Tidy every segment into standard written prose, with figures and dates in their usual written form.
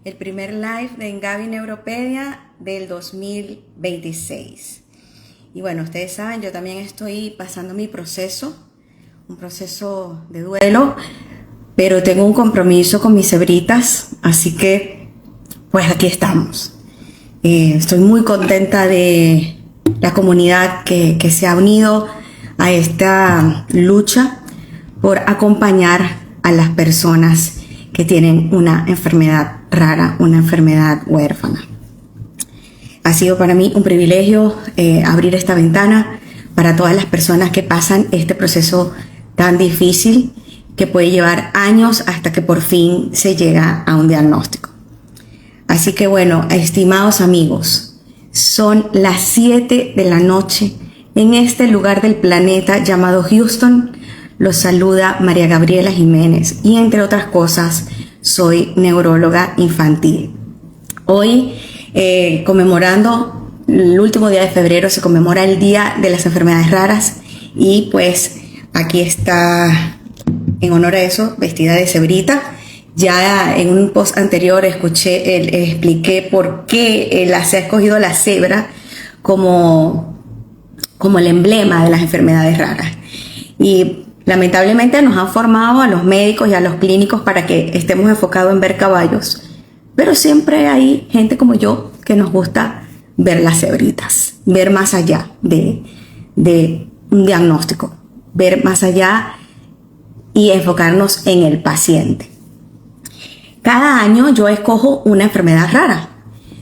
el primer live de Engabi Neuropedia del 2026. Y bueno, ustedes saben, yo también estoy pasando mi proceso, un proceso de duelo, pero tengo un compromiso con mis cebritas, así que pues aquí estamos. Estoy muy contenta de la comunidad que se ha unido a esta lucha por acompañar a las personas que tienen una enfermedad rara, una enfermedad huérfana. Ha sido para mí un privilegio abrir esta ventana para todas las personas que pasan este proceso tan difícil que puede llevar años hasta que por fin se llega a un diagnóstico. Así que bueno, estimados amigos, son las 7 de la noche en este lugar del planeta llamado Houston. Los saluda María Gabriela Jiménez y entre otras cosas soy neuróloga infantil. Hoy, conmemorando el último día de febrero, se conmemora el Día de las Enfermedades Raras y pues aquí está en honor a eso vestida de cebrita. Ya en un post anterior expliqué por qué se ha escogido la cebra como el emblema de las enfermedades raras. Y lamentablemente nos han formado a los médicos y a los clínicos para que estemos enfocados en ver caballos, pero siempre hay gente como yo que nos gusta ver las cebritas, ver más allá de un diagnóstico, ver más allá y enfocarnos en el paciente. Cada año yo escojo una enfermedad rara.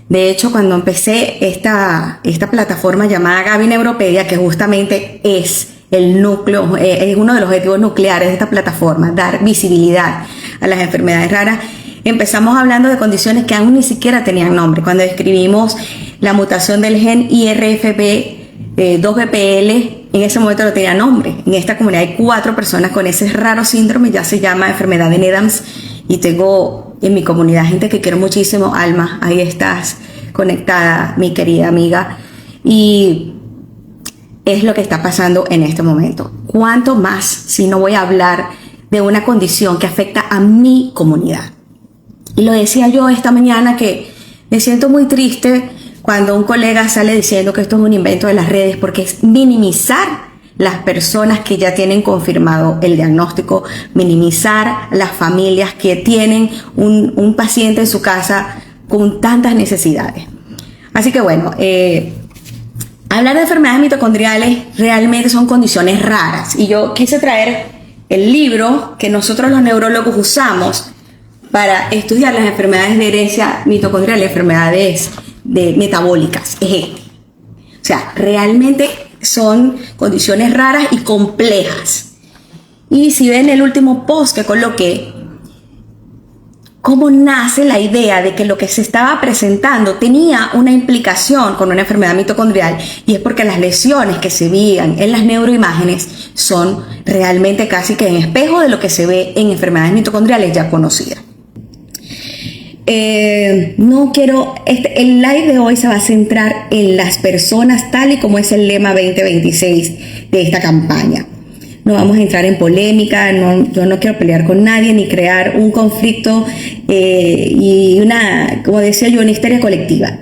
De hecho, cuando empecé esta plataforma llamada Engabi Neuropedia, que justamente es el núcleo, es uno de los objetivos nucleares de esta plataforma, dar visibilidad a las enfermedades raras, empezamos hablando de condiciones que aún ni siquiera tenían nombre. Cuando describimos la mutación del gen IRFB2BPL, en ese momento no tenía nombre. En esta comunidad hay 4 personas con ese raro síndrome, ya se llama enfermedad de Nedams, y tengo en mi comunidad gente que quiero muchísimo. Alma, ahí estás conectada, mi querida amiga, y es lo que está pasando en este momento. ¿Cuánto más si no voy a hablar de una condición que afecta a mi comunidad? Y lo decía yo esta mañana, que me siento muy triste cuando un colega sale diciendo que esto es un invento de las redes, porque es minimizar las personas que ya tienen confirmado el diagnóstico, minimizar las familias que tienen un paciente en su casa con tantas necesidades. Así que bueno, hablar de enfermedades mitocondriales realmente son condiciones raras, y yo quise traer el libro que nosotros los neurólogos usamos para estudiar las enfermedades de herencia mitocondrial, enfermedades metabólicas. Es este. O sea, realmente son condiciones raras y complejas. Y si ven el último post que coloqué, cómo nace la idea de que lo que se estaba presentando tenía una implicación con una enfermedad mitocondrial, y es porque las lesiones que se veían en las neuroimágenes son realmente casi que en espejo de lo que se ve en enfermedades mitocondriales ya conocidas. El live de hoy se va a centrar en las personas, tal y como es el lema 2026 de esta campaña. No vamos a entrar en polémica, yo no quiero pelear con nadie ni crear un conflicto y como decía yo, una histeria colectiva.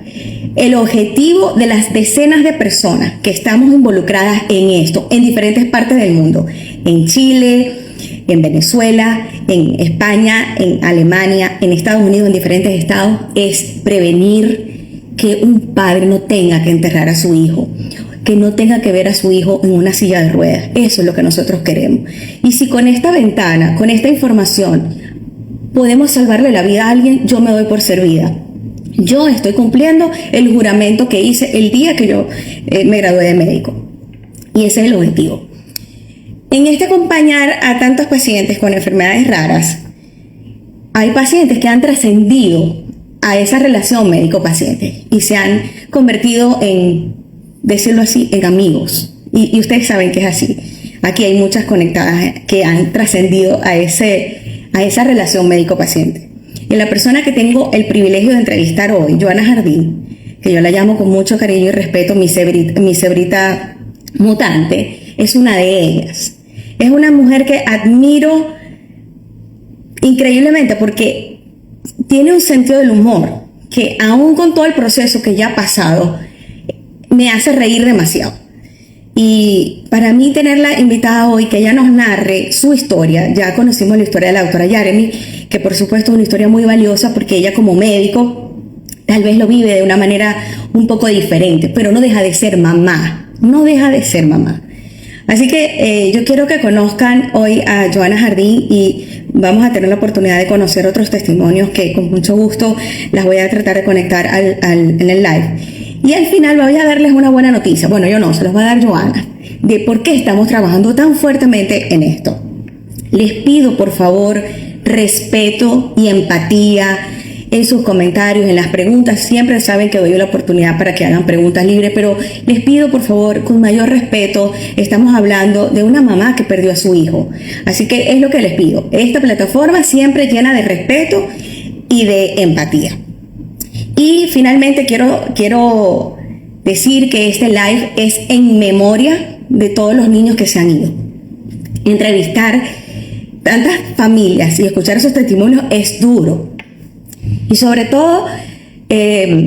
El objetivo de las decenas de personas que estamos involucradas en esto, en diferentes partes del mundo, en Chile, en Venezuela, en España, en Alemania, en Estados Unidos, en diferentes estados, es prevenir que un padre no tenga que enterrar a su hijo, que no tenga que ver a su hijo en una silla de ruedas. Eso es lo que nosotros queremos. Y si con esta ventana, con esta información, podemos salvarle la vida a alguien, yo me doy por servida. Yo estoy cumpliendo el juramento que hice el día que yo me gradué de médico. Y ese es el objetivo. En este acompañar a tantos pacientes con enfermedades raras, hay pacientes que han trascendido a esa relación médico-paciente y se han convertido en, decirlo así, en amigos. Y ustedes saben que es así. Aquí hay muchas conectadas que han trascendido a esa relación médico-paciente. Y la persona que tengo el privilegio de entrevistar hoy, Joana Jardín, que yo la llamo con mucho cariño y respeto mi cebrita mutante, es una de ellas. Es una mujer que admiro increíblemente porque tiene un sentido del humor que aún con todo el proceso que ya ha pasado, me hace reír demasiado. Y para mí tenerla invitada hoy, que ella nos narre su historia, ya conocimos la historia de la doctora Yaremy, que por supuesto es una historia muy valiosa porque ella como médico tal vez lo vive de una manera un poco diferente, pero no deja de ser mamá, no deja de ser mamá. Así que yo quiero que conozcan hoy a Joana Jardín y vamos a tener la oportunidad de conocer otros testimonios que con mucho gusto las voy a tratar de conectar en el live. Y al final voy a darles una buena noticia. Bueno, yo no, se los va a dar Joana, de por qué estamos trabajando tan fuertemente en esto. Les pido, por favor, respeto y empatía en sus comentarios, en las preguntas. Siempre saben que doy la oportunidad para que hagan preguntas libres, pero les pido, por favor, con mayor respeto. Estamos hablando de una mamá que perdió a su hijo. Así que es lo que les pido. Esta plataforma siempre llena de respeto y de empatía. Y finalmente quiero decir que este live es en memoria de todos los niños que se han ido. Entrevistar tantas familias y escuchar esos testimonios es duro. Y sobre todo,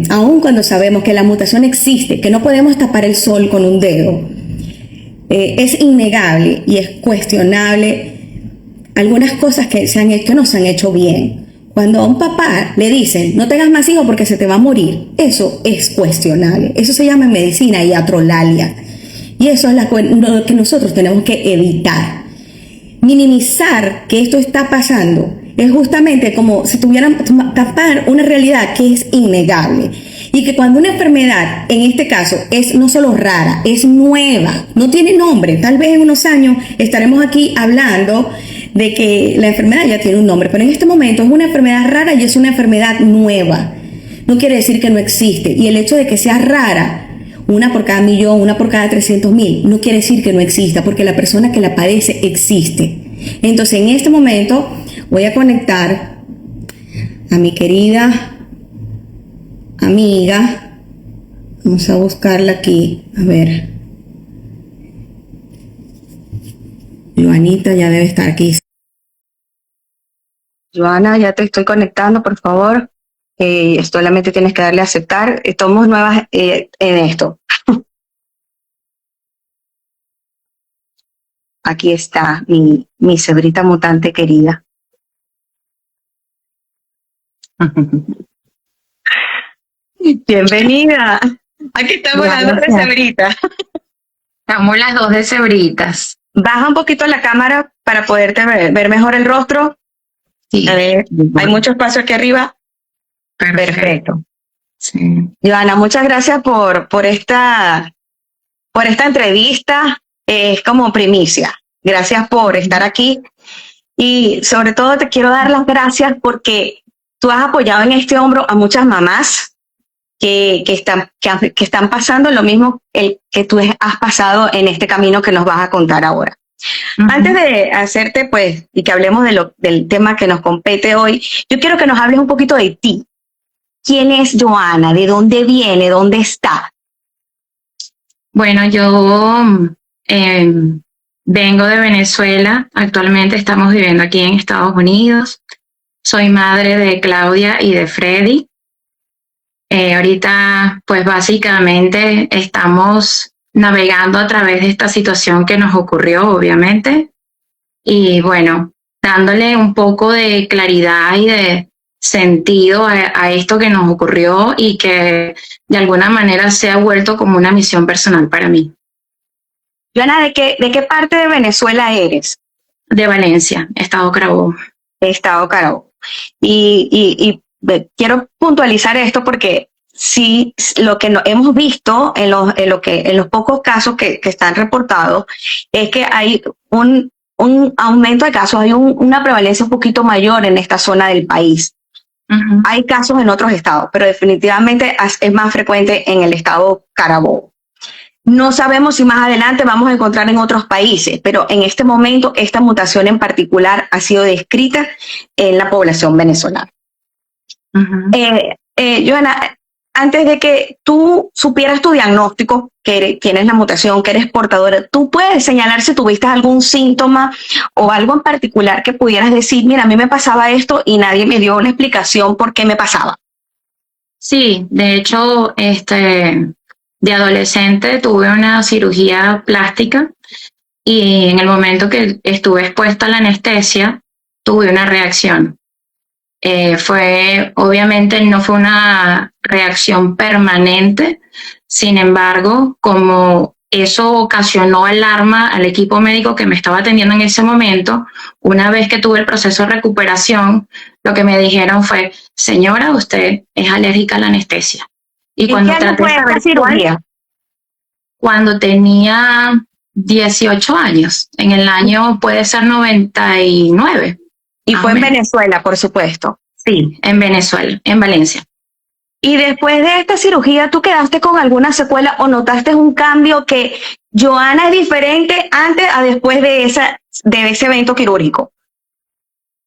aun cuando sabemos que la mutación existe, que no podemos tapar el sol con un dedo, es innegable y es cuestionable algunas cosas que no se han hecho bien. Cuando a un papá le dicen, no tengas más hijos porque se te va a morir, eso es cuestionable. Eso se llama en medicina iatrolalia. Y eso es lo que nosotros tenemos que evitar. Minimizar que esto está pasando es justamente como si tuvieran tapar una realidad que es innegable. Y que cuando una enfermedad, en este caso, es no solo rara, es nueva, no tiene nombre. Tal vez en unos años estaremos aquí hablando de que la enfermedad ya tiene un nombre, pero en este momento es una enfermedad rara y es una enfermedad nueva. No quiere decir que no existe. Y el hecho de que sea rara, una por cada millón, una por cada 300,000, no quiere decir que no exista, porque la persona que la padece existe. Entonces, en este momento voy a conectar a mi querida amiga. Vamos a buscarla aquí. A ver. Joanita ya debe estar aquí. Joana, ya te estoy conectando, por favor. Solamente tienes que darle a aceptar. Estamos nuevas en esto. Aquí está mi cebrita mutante querida. Bienvenida. Aquí estamos las dos de cebrita. Estamos las dos de cebritas. Baja un poquito la cámara para poderte ver mejor el rostro. Sí. A ver, hay mucho espacio aquí arriba. Perfecto. Sí. Joana, muchas gracias por esta entrevista. Es como primicia. Gracias por estar aquí. Y sobre todo te quiero dar las gracias porque tú has apoyado en este hombro a muchas mamás que están pasando lo mismo que tú has pasado en este camino que nos vas a contar ahora. Antes de hacerte, pues, y que hablemos del tema que nos compete hoy, yo quiero que nos hables un poquito de ti. ¿Quién es Joana? ¿De dónde viene? ¿Dónde está? Bueno, yo vengo de Venezuela. Actualmente estamos viviendo aquí en Estados Unidos. Soy madre de Claudia y de Freddy. Ahorita, pues básicamente estamos navegando a través de esta situación que nos ocurrió, obviamente, y bueno, dándole un poco de claridad y de sentido a esto que nos ocurrió y que de alguna manera se ha vuelto como una misión personal para mí. Joana, ¿de qué parte de Venezuela eres? De Valencia, Estado Carabobo. Estado Carabobo. Y quiero puntualizar esto porque sí, lo que hemos visto en los pocos casos que están reportados es que hay un aumento de casos, hay una prevalencia un poquito mayor en esta zona del país. Hay casos en otros estados, pero definitivamente es más frecuente en el estado Carabobo. No sabemos si más adelante vamos a encontrar en otros países, pero en este momento esta mutación en particular ha sido descrita en la población venezolana. Joana, antes de que tú supieras tu diagnóstico, tienes la mutación, que eres portadora, tú puedes señalar si tuviste algún síntoma o algo en particular que pudieras decir, mira, a mí me pasaba esto y nadie me dio una explicación por qué me pasaba. Sí, de hecho, de adolescente tuve una cirugía plástica y en el momento que estuve expuesta a la anestesia, tuve una reacción. Obviamente no fue una reacción permanente, sin embargo, como eso ocasionó alarma al equipo médico que me estaba atendiendo en ese momento, una vez que tuve el proceso de recuperación, lo que me dijeron fue, señora, usted es alérgica a la anestesia. Y cuando traté de saber cirugía, cuando tenía 18 años, en el año puede ser 99. Y fue en Venezuela, por supuesto. Sí, en Venezuela, en Valencia. Y después de esta cirugía, ¿tú quedaste con alguna secuela o notaste un cambio que Johanna es diferente antes a después de ese evento quirúrgico?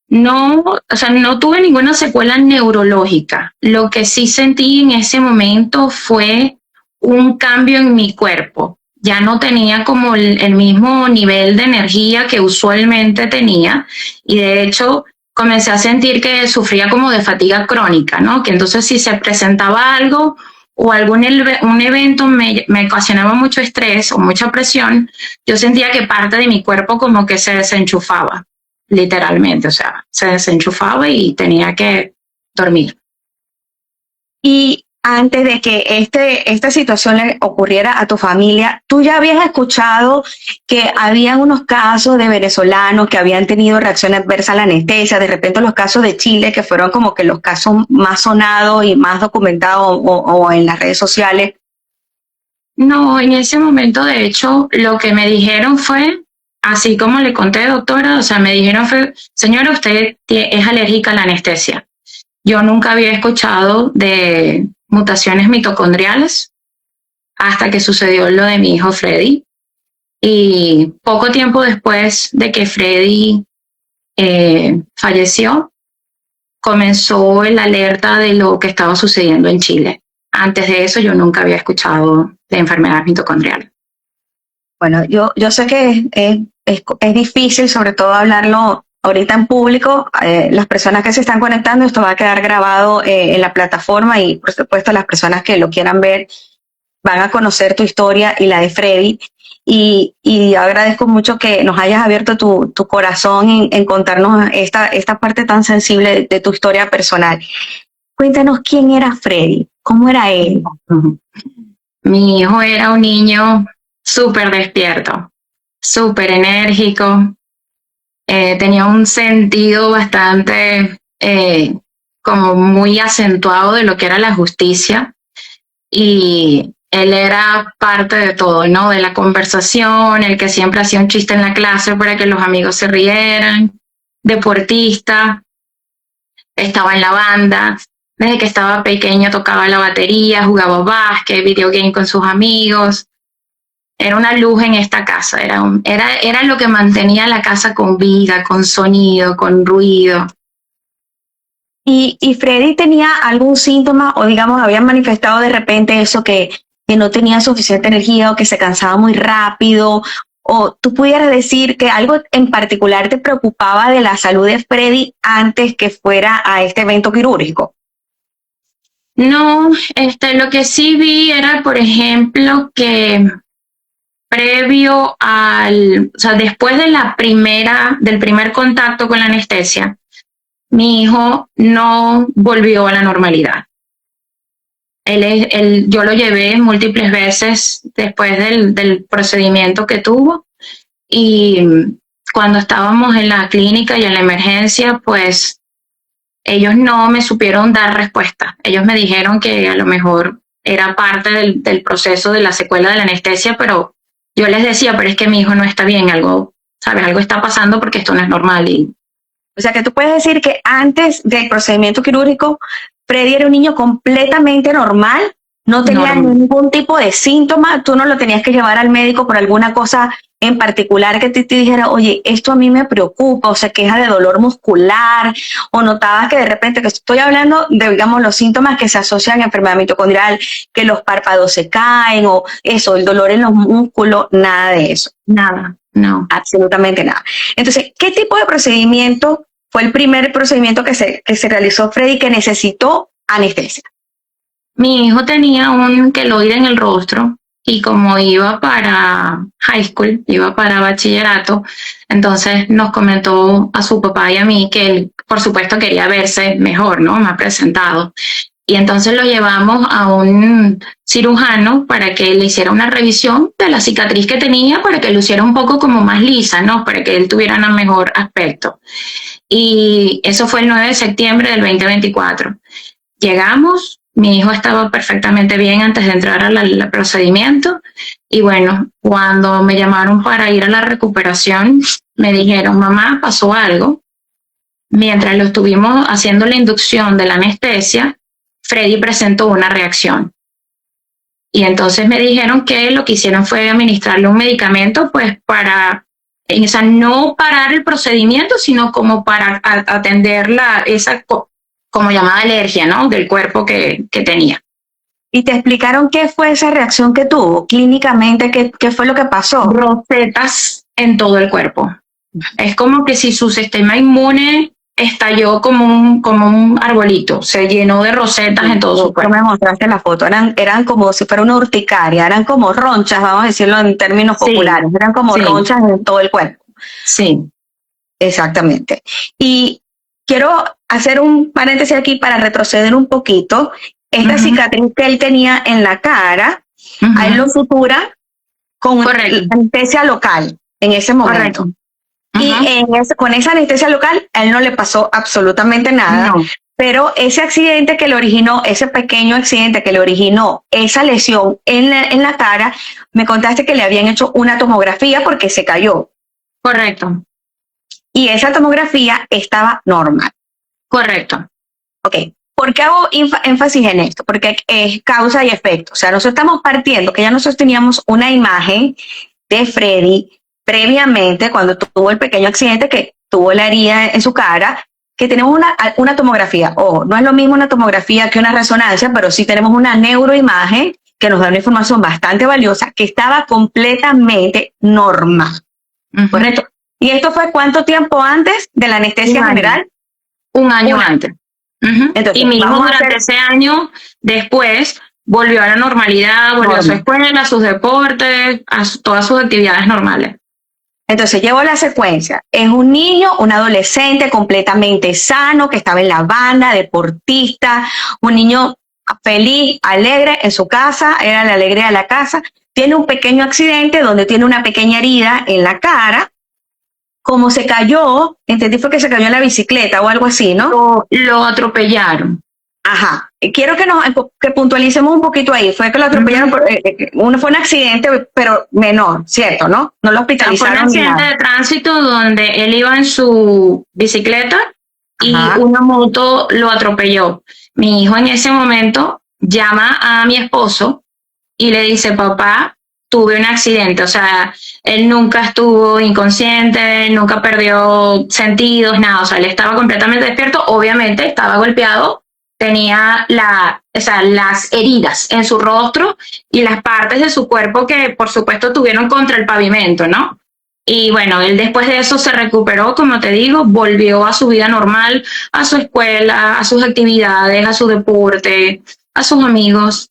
No, o sea, no tuve ninguna secuela neurológica. Lo que sí sentí en ese momento fue un cambio en mi cuerpo. Ya no tenía como el mismo nivel de energía que usualmente tenía y de hecho comencé a sentir que sufría como de fatiga crónica, ¿no? Que entonces si se presentaba algo o un evento me ocasionaba mucho estrés o mucha presión, yo sentía que parte de mi cuerpo como que se desenchufaba, literalmente, o sea, se desenchufaba y tenía que dormir. Y antes de que esta situación le ocurriera a tu familia, ¿tú ya habías escuchado que había unos casos de venezolanos que habían tenido reacción adversa a la anestesia? De repente los casos de Chile, que fueron como que los casos más sonados y más documentados o en las redes sociales. No, en ese momento, de hecho, lo que me dijeron fue, así como le conté, doctora, o sea, me dijeron fue, señora, usted es alérgica a la anestesia. Yo nunca había escuchado de mutaciones mitocondriales hasta que sucedió lo de mi hijo Freddy. Y poco tiempo después de que Freddy falleció, comenzó el alerta de lo que estaba sucediendo en Chile. Antes de eso yo nunca había escuchado de enfermedades mitocondriales. Bueno, yo sé que es difícil, sobre todo hablarlo ahorita en público. Las personas que se están conectando, esto va a quedar grabado en la plataforma y por supuesto las personas que lo quieran ver van a conocer tu historia y la de Freddy. Y agradezco mucho que nos hayas abierto tu corazón en contarnos esta parte tan sensible de tu historia personal. Cuéntanos quién era Freddy, cómo era él. Mi hijo era un niño súper despierto, súper enérgico, tenía un sentido bastante como muy acentuado de lo que era la justicia y él era parte de todo, ¿no? De la conversación, el que siempre hacía un chiste en la clase para que los amigos se rieran, deportista, estaba en la banda, desde que estaba pequeño tocaba la batería, jugaba básquet, videogame con sus amigos. Era una luz en esta casa, era lo que mantenía la casa con vida, con sonido, con ruido. ¿Y Freddy tenía algún síntoma o digamos había manifestado de repente eso que no tenía suficiente energía o que se cansaba muy rápido? ¿O tú pudieras decir que algo en particular te preocupaba de la salud de Freddy antes que fuera a este evento quirúrgico? No, lo que sí vi era, por ejemplo, que previo o sea, después de del primer contacto con la anestesia, mi hijo no volvió a la normalidad. Yo lo llevé múltiples veces después del procedimiento que tuvo y cuando estábamos en la clínica y en la emergencia, pues ellos no me supieron dar respuesta. Ellos me dijeron que a lo mejor era parte del proceso de la secuela de la anestesia, pero yo les decía, pero es que mi hijo no está bien, algo, ¿sabes? Algo está pasando porque esto no es normal. O sea, que tú puedes decir que antes del procedimiento quirúrgico, Freddy era un niño completamente normal, no tenía ningún tipo de síntoma, tú no lo tenías que llevar al médico por alguna cosa en particular que te dijera, oye, esto a mí me preocupa, o se queja de dolor muscular, o notabas que de repente, que estoy hablando de, digamos, los síntomas que se asocian a enfermedad mitocondrial, que los párpados se caen, o eso, el dolor en los músculos, nada de eso. Nada, no. Absolutamente nada. Entonces, ¿qué tipo de procedimiento fue el primer procedimiento que se realizó, Freddy, que necesitó anestesia? Mi hijo tenía un queloide en el rostro y como iba para high school, iba para bachillerato, entonces nos comentó a su papá y a mí que él, por supuesto, quería verse mejor, ¿no? Más presentado. Y entonces lo llevamos a un cirujano para que le hiciera una revisión de la cicatriz que tenía, para que lo hiciera un poco como más lisa, ¿no? Para que él tuviera un mejor aspecto. Y eso fue el 9 de septiembre del 2024. Llegamos, mi hijo estaba perfectamente bien antes de entrar al procedimiento. Y bueno, cuando me llamaron para ir a la recuperación, me dijeron, mamá, pasó algo. Mientras lo estuvimos haciendo la inducción de la anestesia, Freddy presentó una reacción. Y entonces me dijeron que lo que hicieron fue administrarle un medicamento, pues para, o sea, no parar el procedimiento, sino como para atender esa como llamada alergia, ¿no? Del cuerpo que tenía. ¿Y te explicaron qué fue esa reacción que tuvo? Clínicamente, ¿qué fue lo que pasó? Rosetas en todo el cuerpo. Es como que si su sistema inmune estalló como un arbolito, se llenó de rosetas en todo su cuerpo. Me mostraste la foto, eran como si fuera una urticaria, eran como ronchas, vamos a decirlo en términos populares, eran como ronchas en todo el cuerpo. Sí. Exactamente. Y quiero hacer un paréntesis aquí para retroceder un poquito. Esta cicatriz que él tenía en la cara, a él lo sutura con anestesia local en ese momento. Correcto. Y con esa anestesia local, a él no le pasó absolutamente nada. No. Pero ese accidente que le originó, ese pequeño accidente que le originó esa lesión en la cara, me contaste que le habían hecho una tomografía porque se cayó. Correcto. Y esa tomografía estaba normal. Correcto. Ok. ¿Por qué hago énfasis en esto? Porque es causa y efecto. O sea, nosotros estamos partiendo que ya nosotros teníamos una imagen de Freddy previamente, cuando tuvo el pequeño accidente, que tuvo la herida en su cara, que tenemos una tomografía. No es lo mismo una tomografía que una resonancia, pero sí tenemos una neuroimagen que nos da una información bastante valiosa, que estaba completamente normal. ¿Correcto? ¿Y esto fue cuánto tiempo antes de la anestesia general? Un año antes. Entonces, y mi hijo durante ese año después volvió a la normalidad, volvió a su escuela, a sus deportes, a todas sus actividades normales. Entonces llevo la secuencia. Es un niño, un adolescente completamente sano, que estaba en la banda, deportista, un niño feliz, alegre en su casa, era la alegría de la casa. Tiene un pequeño accidente donde tiene una pequeña herida en la cara. Como se cayó, entendí fue que se cayó en la bicicleta o algo así, ¿no? Lo atropellaron. Ajá. Quiero que puntualicemos un poquito ahí. Fue que lo atropellaron, fue un accidente, pero menor, ¿cierto? ¿No? No lo hospitalizaron. Fue un accidente de tránsito donde él iba en su bicicleta y una moto lo atropelló. Mi hijo en ese momento llama a mi esposo y le dice, papá, tuve un accidente. O sea, él nunca estuvo inconsciente, nunca perdió sentidos, nada. O sea, él estaba completamente despierto. Obviamente estaba golpeado, tenía las heridas en su rostro y las partes de su cuerpo que, por supuesto, tuvieron contra el pavimento, ¿no? Y bueno, él después de eso se recuperó, como te digo, volvió a su vida normal, a su escuela, a sus actividades, a su deporte, a sus amigos.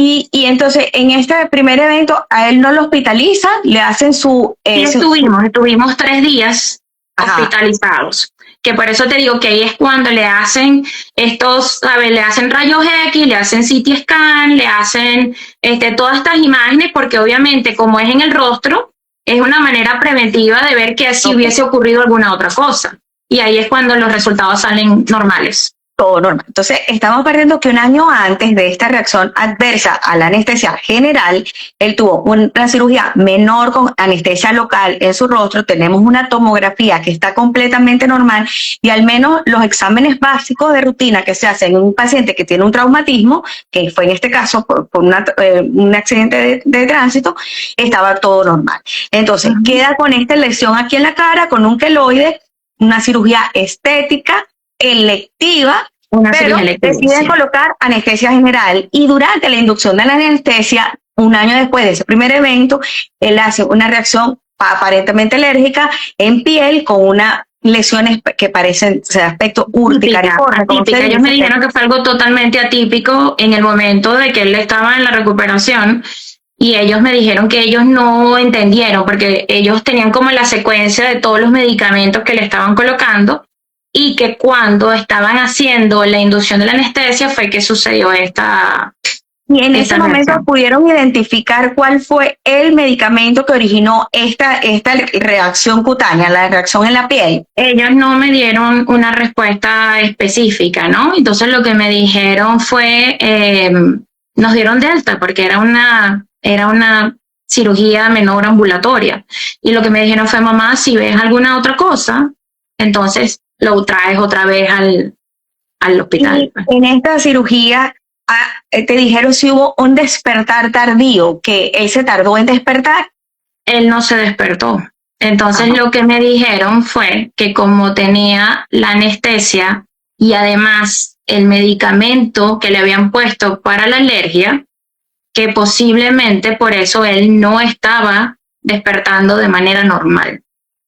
Y entonces, en este primer evento, a él no lo hospitalizan, le hacen su... estuvimos 3 días hospitalizados. Que por eso te digo que ahí es cuando le hacen estos, ¿sabes? Le hacen rayos X, le hacen CT scan, le hacen todas estas imágenes, porque obviamente como es en el rostro, es una manera preventiva de ver que así hubiese ocurrido alguna otra cosa. Y ahí es cuando los resultados salen normales. todo normal. Entonces, estamos perdiendo que un año antes de esta reacción adversa a la anestesia general, él tuvo una cirugía menor con anestesia local en su rostro, tenemos una tomografía que está completamente normal y al menos los exámenes básicos de rutina que se hacen en un paciente que tiene un traumatismo, que fue en este caso por un accidente de tránsito, estaba todo normal. Entonces, queda con esta lesión aquí en la cara, con un queloide, una cirugía estética, electiva, pero deciden colocar anestesia general y durante la inducción de la anestesia, un año después de ese primer evento, él hace una reacción aparentemente alérgica en piel con una lesiones que parecen de aspecto urticariforme. Atípica. Ellos me dijeron que fue algo totalmente atípico en el momento de que él estaba en la recuperación y ellos me dijeron que ellos no entendieron porque ellos tenían como la secuencia de todos los medicamentos que le estaban colocando y que cuando estaban haciendo la inducción de la anestesia fue que sucedió esta. Y en ese momento pudieron identificar cuál fue el medicamento que originó esta reacción cutánea, la reacción en la piel. Ellos no me dieron una respuesta específica, ¿no? Entonces lo que me dijeron fue, nos dieron de alta porque era una cirugía menor ambulatoria. Y lo que me dijeron fue, mamá, si ves alguna otra cosa, entonces lo traes otra vez al hospital. Y en esta cirugía te dijeron si hubo un despertar tardío, que él se tardó en despertar. Él no se despertó. Entonces lo que me dijeron fue que como tenía la anestesia y además el medicamento que le habían puesto para la alergia, que posiblemente por eso él no estaba despertando de manera normal.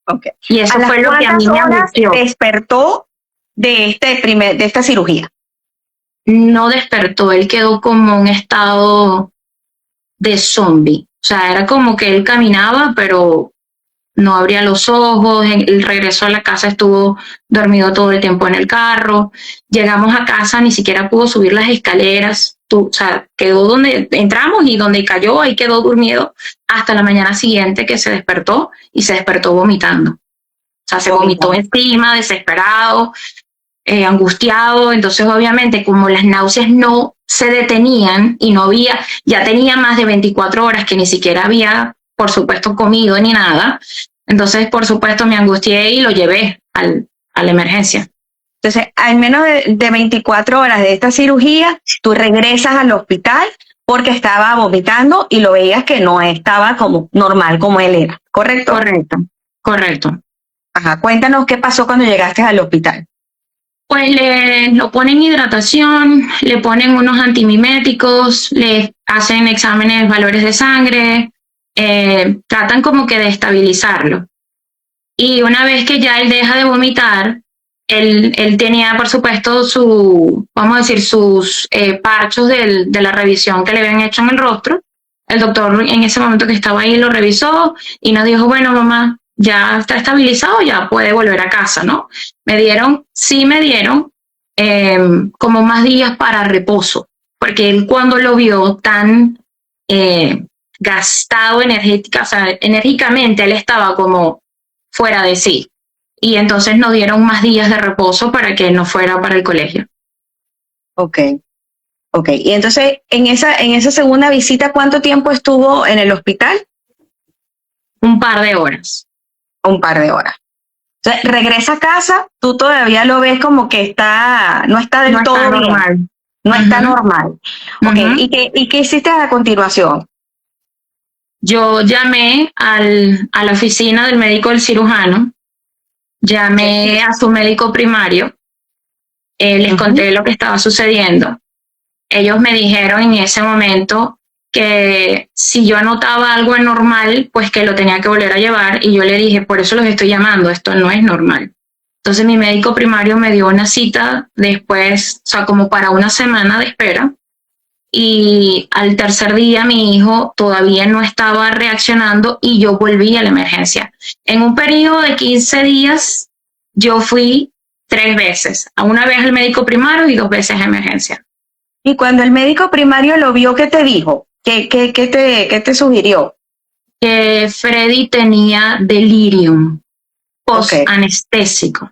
Okay. Y eso fue lo que a mí me angustió. ¿Despertó de esta cirugía? No despertó, él quedó como un estado de zombie. O sea, era como que él caminaba, pero no abría los ojos. Él regresó a la casa, estuvo dormido todo el tiempo en el carro. Llegamos a casa, ni siquiera pudo subir las escaleras. O sea, quedó donde entramos y donde cayó, ahí quedó durmiendo hasta la mañana siguiente que se despertó y se despertó vomitando. O sea, se vomitó encima, desesperado, angustiado. Entonces, obviamente, como las náuseas no se detenían y no había, ya tenía más de 24 horas que ni siquiera había, por supuesto, comido ni nada. Entonces, por supuesto, me angustié y lo llevé a la emergencia. Entonces, al menos de 24 horas de esta cirugía, tú regresas al hospital porque estaba vomitando y lo veías que no estaba como normal como él era, ¿correcto? Correcto. Ajá, cuéntanos qué pasó cuando llegaste al hospital. Pues lo ponen hidratación, le ponen unos antimiméticos, le hacen exámenes, valores de sangre, tratan como que de estabilizarlo. Y una vez que ya él deja de vomitar, él tenía, por supuesto, vamos a decir, sus parchos de la revisión que le habían hecho en el rostro. El doctor en ese momento que estaba ahí lo revisó y nos dijo, bueno, mamá, ya está estabilizado, ya puede volver a casa, ¿no? Me dieron como más días para reposo, porque él cuando lo vio tan gastado enérgicamente, él estaba como fuera de sí. Y entonces nos dieron más días de reposo para que no fuera para el colegio. Ok. Y entonces, en esa segunda visita, ¿cuánto tiempo estuvo en el hospital? Un par de horas. Entonces, regresa a casa, tú todavía lo ves como que no está del todo normal. No está normal. Okay. ¿Y qué hiciste a continuación? Yo llamé a la oficina del médico del cirujano, llamé a su médico primario, les conté lo que estaba sucediendo. Ellos me dijeron en ese momento que si yo notaba algo anormal, pues que lo tenía que volver a llevar, y yo le dije, por eso los estoy llamando, esto no es normal. Entonces mi médico primario me dio una cita después, o sea, como para una semana de espera, y al tercer día mi hijo todavía no estaba reaccionando y yo volví a la emergencia. En un periodo de 15 días yo fui 3 veces, a una vez al médico primario y 2 veces a emergencia. Y cuando el médico primario lo vio, ¿qué te dijo? ¿Qué te sugirió? Que Freddy tenía delirium post-anestésico.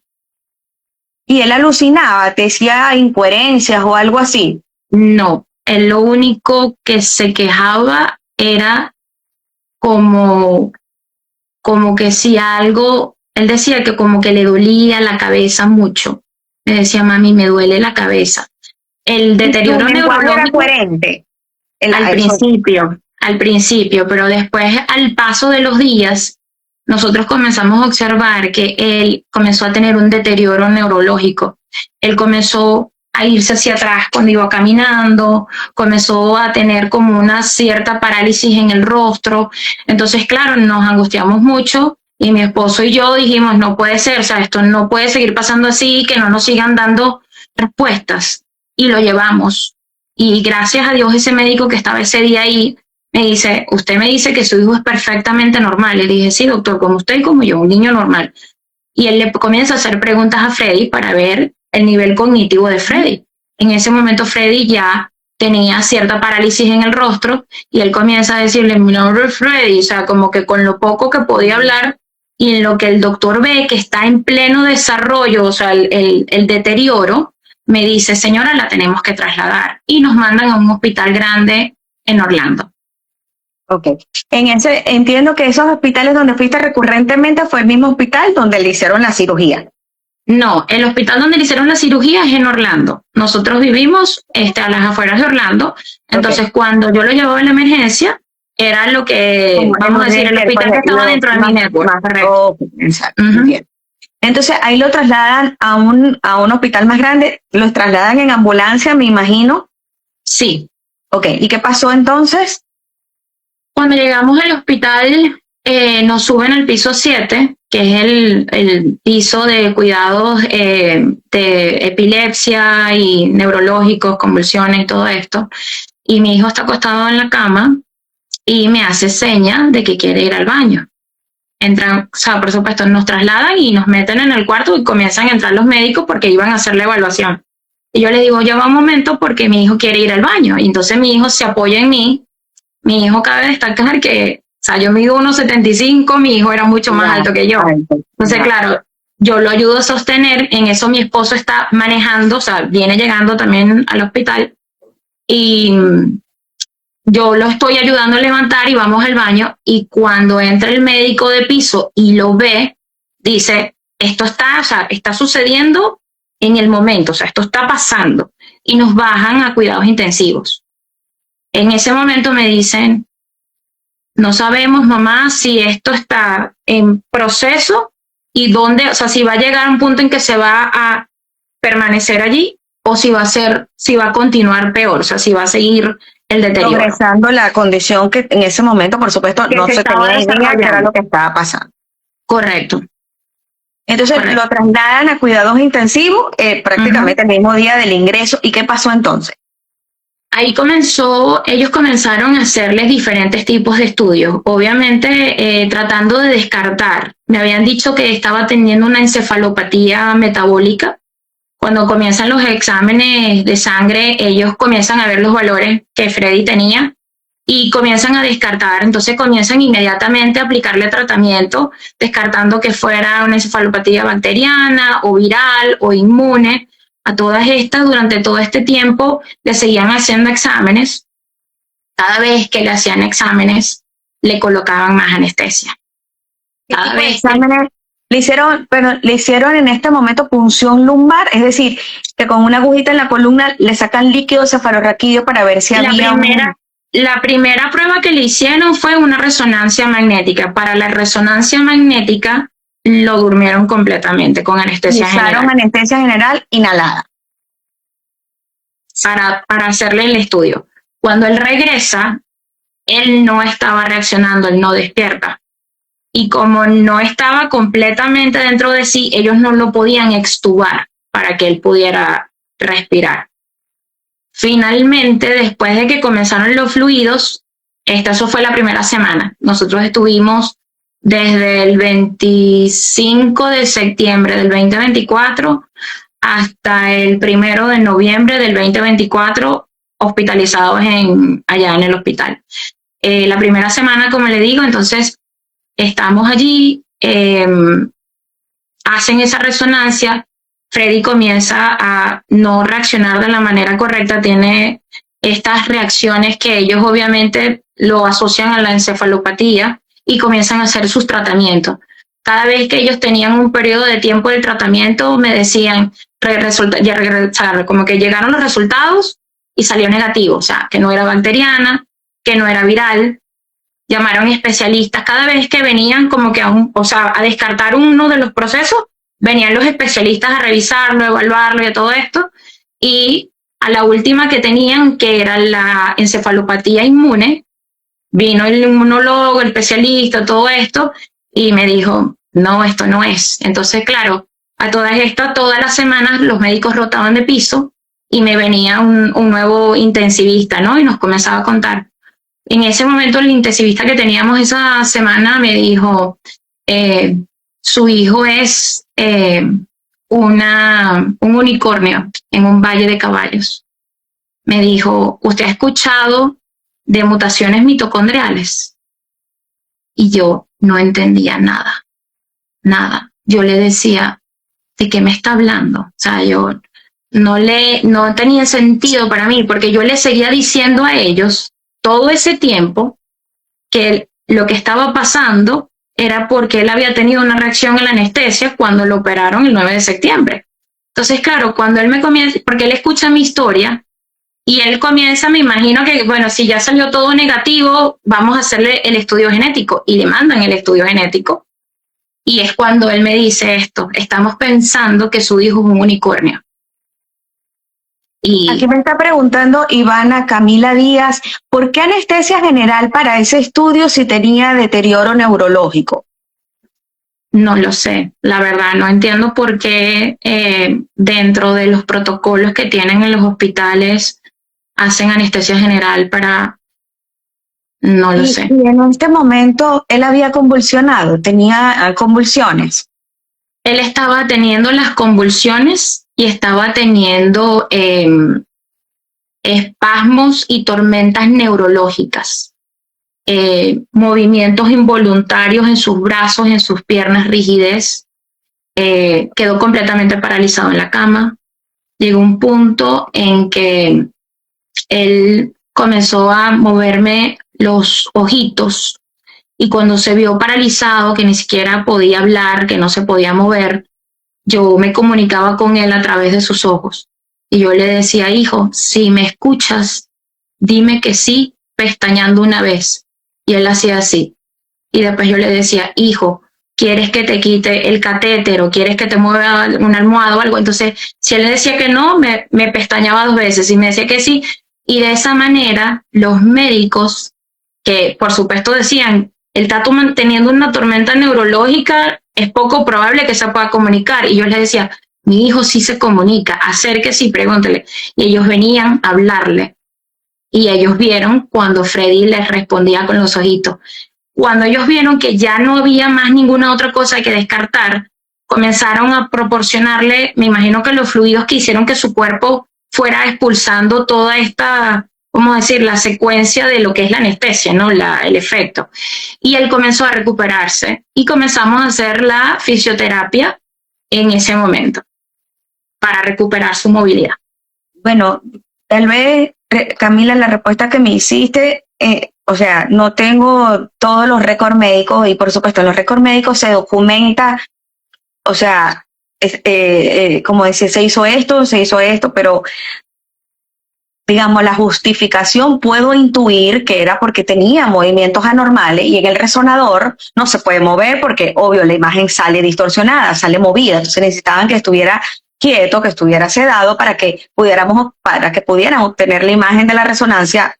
Y él alucinaba, te decía incoherencias o algo así. No, él lo único que se quejaba era como, como que si algo, él decía que como que le dolía la cabeza mucho. Me decía, mami, me duele la cabeza. El Y tu deterioro lenguaje era neurológico coherente. al principio, pero después al paso de los días, nosotros comenzamos a observar que él comenzó a tener un deterioro neurológico. Él comenzó a irse hacia atrás cuando iba caminando, comenzó a tener como una cierta parálisis en el rostro. Entonces, claro, nos angustiamos mucho y mi esposo y yo dijimos, no puede ser, o sea, esto no puede seguir pasando así, que no nos sigan dando respuestas. Y lo llevamos. Y gracias a Dios ese médico que estaba ese día ahí me dice, usted me dice que su hijo es perfectamente normal. Le dije, sí, doctor, como usted y como yo, un niño normal. Y él le comienza a hacer preguntas a Freddy para ver el nivel cognitivo de Freddy. En ese momento Freddy ya tenía cierta parálisis en el rostro y él comienza a decirle, mi nombre es Freddy, o sea, como que con lo poco que podía hablar y en lo que el doctor ve que está en pleno desarrollo, o sea, el deterioro, me dice, señora, la tenemos que trasladar y nos mandan a un hospital grande en Orlando. Ok. Entiendo que esos hospitales donde fuiste recurrentemente fue el mismo hospital donde le hicieron la cirugía. No, el hospital donde le hicieron la cirugía es en Orlando. Nosotros vivimos a las afueras de Orlando. Entonces, cuando yo lo llevaba en la emergencia, era lo que, Como vamos a decir, el hospital que estaba dentro de mi network. Correcto. Exacto. Entonces, ahí lo trasladan a un hospital más grande. Los trasladan en ambulancia, me imagino. Sí. Ok. ¿Y qué pasó entonces? Cuando llegamos al hospital, nos suben al piso 7, que es el piso de cuidados de epilepsia y neurológicos, convulsiones y todo esto. Y mi hijo está acostado en la cama y me hace seña de que quiere ir al baño. Entran, o sea, por supuesto, nos trasladan y nos meten en el cuarto y comienzan a entrar los médicos porque iban a hacer la evaluación. Y yo le digo, ya va un momento porque mi hijo quiere ir al baño. Y entonces mi hijo se apoya en mí. Mi hijo cabe destacar que, o sea, yo mido 1,75, mi hijo era mucho más alto que yo. Entonces, claro, yo lo ayudo a sostener, en eso mi esposo está manejando, o sea, viene llegando también al hospital y yo lo estoy ayudando a levantar y vamos al baño y cuando entra el médico de piso y lo ve, dice, esto está, o sea, está sucediendo en el momento, o sea, esto está pasando y nos bajan a cuidados intensivos. En ese momento me dicen, no sabemos, mamá, si esto está en proceso y dónde, o sea, si va a llegar a un punto en que se va a permanecer allí o si va a continuar peor, o sea, si va a seguir el deterioro. Progresando la condición que en ese momento, por supuesto, no se tenía idea que era lo que estaba pasando. Correcto. Entonces lo trasladan a cuidados intensivos prácticamente el mismo día del ingreso. ¿Y qué pasó entonces? Ahí ellos comenzaron a hacerles diferentes tipos de estudios, obviamente tratando de descartar. Me habían dicho que estaba teniendo una encefalopatía metabólica. Cuando comienzan los exámenes de sangre, ellos comienzan a ver los valores que Freddy tenía y comienzan a descartar. Entonces comienzan inmediatamente a aplicarle tratamiento, descartando que fuera una encefalopatía bacteriana o viral o inmune. A todas estas, durante todo este tiempo, le seguían haciendo exámenes. Cada vez que le hacían exámenes, le colocaban más anestesia. Cada vez exámenes le hicieron en este momento punción lumbar, es decir, que con una agujita en la columna le sacan líquido cefalorraquídeo para ver si había La primera prueba que le hicieron fue una resonancia magnética. Para la resonancia magnética, lo durmieron completamente con anestesia general. Usaron anestesia general inhalada. Para hacerle el estudio. Cuando él regresa, él no estaba reaccionando, él no despierta. Y como no estaba completamente dentro de sí, ellos no lo podían extubar para que él pudiera respirar. Finalmente, después de que comenzaron los fluidos, eso fue la primera semana. Nosotros estuvimos desde el 25 de septiembre del 2024 hasta el 1 de noviembre del 2024 hospitalizados allá en el hospital. La primera semana, como le digo, entonces estamos allí, hacen esa resonancia Freddy comienza a no reaccionar de la manera correcta, tiene estas reacciones que ellos obviamente lo asocian a la encefalopatía y comienzan a hacer sus tratamientos. Cada vez que ellos tenían un periodo de tiempo del tratamiento, me decían, como que llegaron los resultados y salió negativo, o sea, que no era bacteriana, que no era viral. Llamaron especialistas. Cada vez que venían como que a descartar uno de los procesos, venían los especialistas a revisarlo, evaluarlo y todo esto. Y a la última que tenían, que era la encefalopatía inmune, vino el inmunólogo, el especialista, todo esto, y me dijo, no, esto no es. Entonces, claro, a todas estas, todas las semanas los médicos rotaban de piso y me venía un nuevo intensivista, ¿no? Y nos comenzaba a contar. En ese momento el intensivista que teníamos esa semana me dijo, su hijo es un unicornio en un valle de caballos. Me dijo, ¿usted ha escuchado de mutaciones mitocondriales? Y yo no entendía nada. Yo le decía, ¿de qué me está hablando? O sea, yo no tenía sentido para mí, porque yo le seguía diciendo a ellos todo ese tiempo que lo que estaba pasando era porque él había tenido una reacción a la anestesia cuando lo operaron el 9 de septiembre. Entonces, claro, cuando él me comienza, porque él escucha mi historia y él comienza, me imagino que, bueno, si ya salió todo negativo, vamos a hacerle el estudio genético, y le mandan el estudio genético. Y es cuando él me dice esto, estamos pensando que su hijo es un unicornio. Y aquí me está preguntando Ivana Camila Díaz, ¿por qué anestesia general para ese estudio si tenía deterioro neurológico? No lo sé, la verdad, no entiendo por qué dentro de los protocolos que tienen en los hospitales hacen anestesia general para... No lo sé. Y en este momento él había convulsionado, tenía convulsiones. Él estaba teniendo las convulsiones y estaba teniendo espasmos y tormentas neurológicas, movimientos involuntarios en sus brazos, en sus piernas, rigidez, quedó completamente paralizado en la cama. Llegó un punto en que él comenzó a moverme los ojitos, y cuando se vio paralizado, que ni siquiera podía hablar, que no se podía mover, yo me comunicaba con él a través de sus ojos. Y yo le decía, hijo, si me escuchas, dime que sí, pestañeando una vez. Y él hacía así. Y después yo le decía, hijo, ¿quieres que te quite el catéter o quieres que te mueva una almohada o algo? Entonces, si él le decía que no, me pestañaba 2 veces. Y me decía que sí. Y de esa manera, los médicos, que por supuesto decían, él está teniendo una tormenta neurológica, es poco probable que se pueda comunicar. Y yo les decía, mi hijo sí se comunica, acérquese y pregúntele. Y ellos venían a hablarle. Y ellos vieron cuando Freddy les respondía con los ojitos. Cuando ellos vieron que ya no había más ninguna otra cosa que descartar, comenzaron a proporcionarle, me imagino que los fluidos que hicieron que su cuerpo fuera expulsando toda esta, ¿cómo decir?, la secuencia de lo que es la anestesia, ¿no? El efecto. Y él comenzó a recuperarse y comenzamos a hacer la fisioterapia en ese momento para recuperar su movilidad. Bueno, tal vez, Camila, la respuesta que me hiciste, o sea, no tengo todos los récords médicos, y por supuesto en los récords médicos se documenta, o sea, como decir, se hizo esto, pero digamos, la justificación puedo intuir que era porque tenía movimientos anormales, y en el resonador no se puede mover porque, obvio, la imagen sale distorsionada, sale movida, entonces necesitaban que estuviera quieto, que estuviera sedado para que pudieran obtener la imagen de la resonancia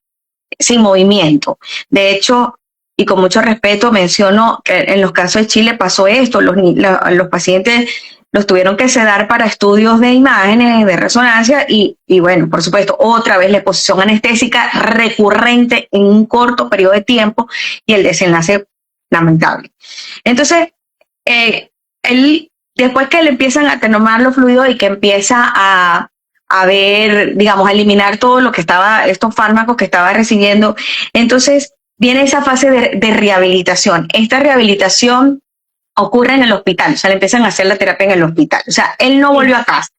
sin movimiento. De hecho, y con mucho respeto menciono que en los casos de Chile pasó esto, los pacientes los tuvieron que sedar para estudios de imágenes, de resonancia, y bueno, por supuesto, otra vez la exposición anestésica recurrente en un corto periodo de tiempo y el desenlace lamentable. Entonces, después que le empiezan a tomar los fluidos y que empieza a ver, digamos, a eliminar todo lo que estos fármacos que estaba recibiendo, entonces viene esa fase de rehabilitación. Esta rehabilitación ocurre en el hospital, o sea, le empiezan a hacer la terapia en el hospital. O sea, él no volvió a casa.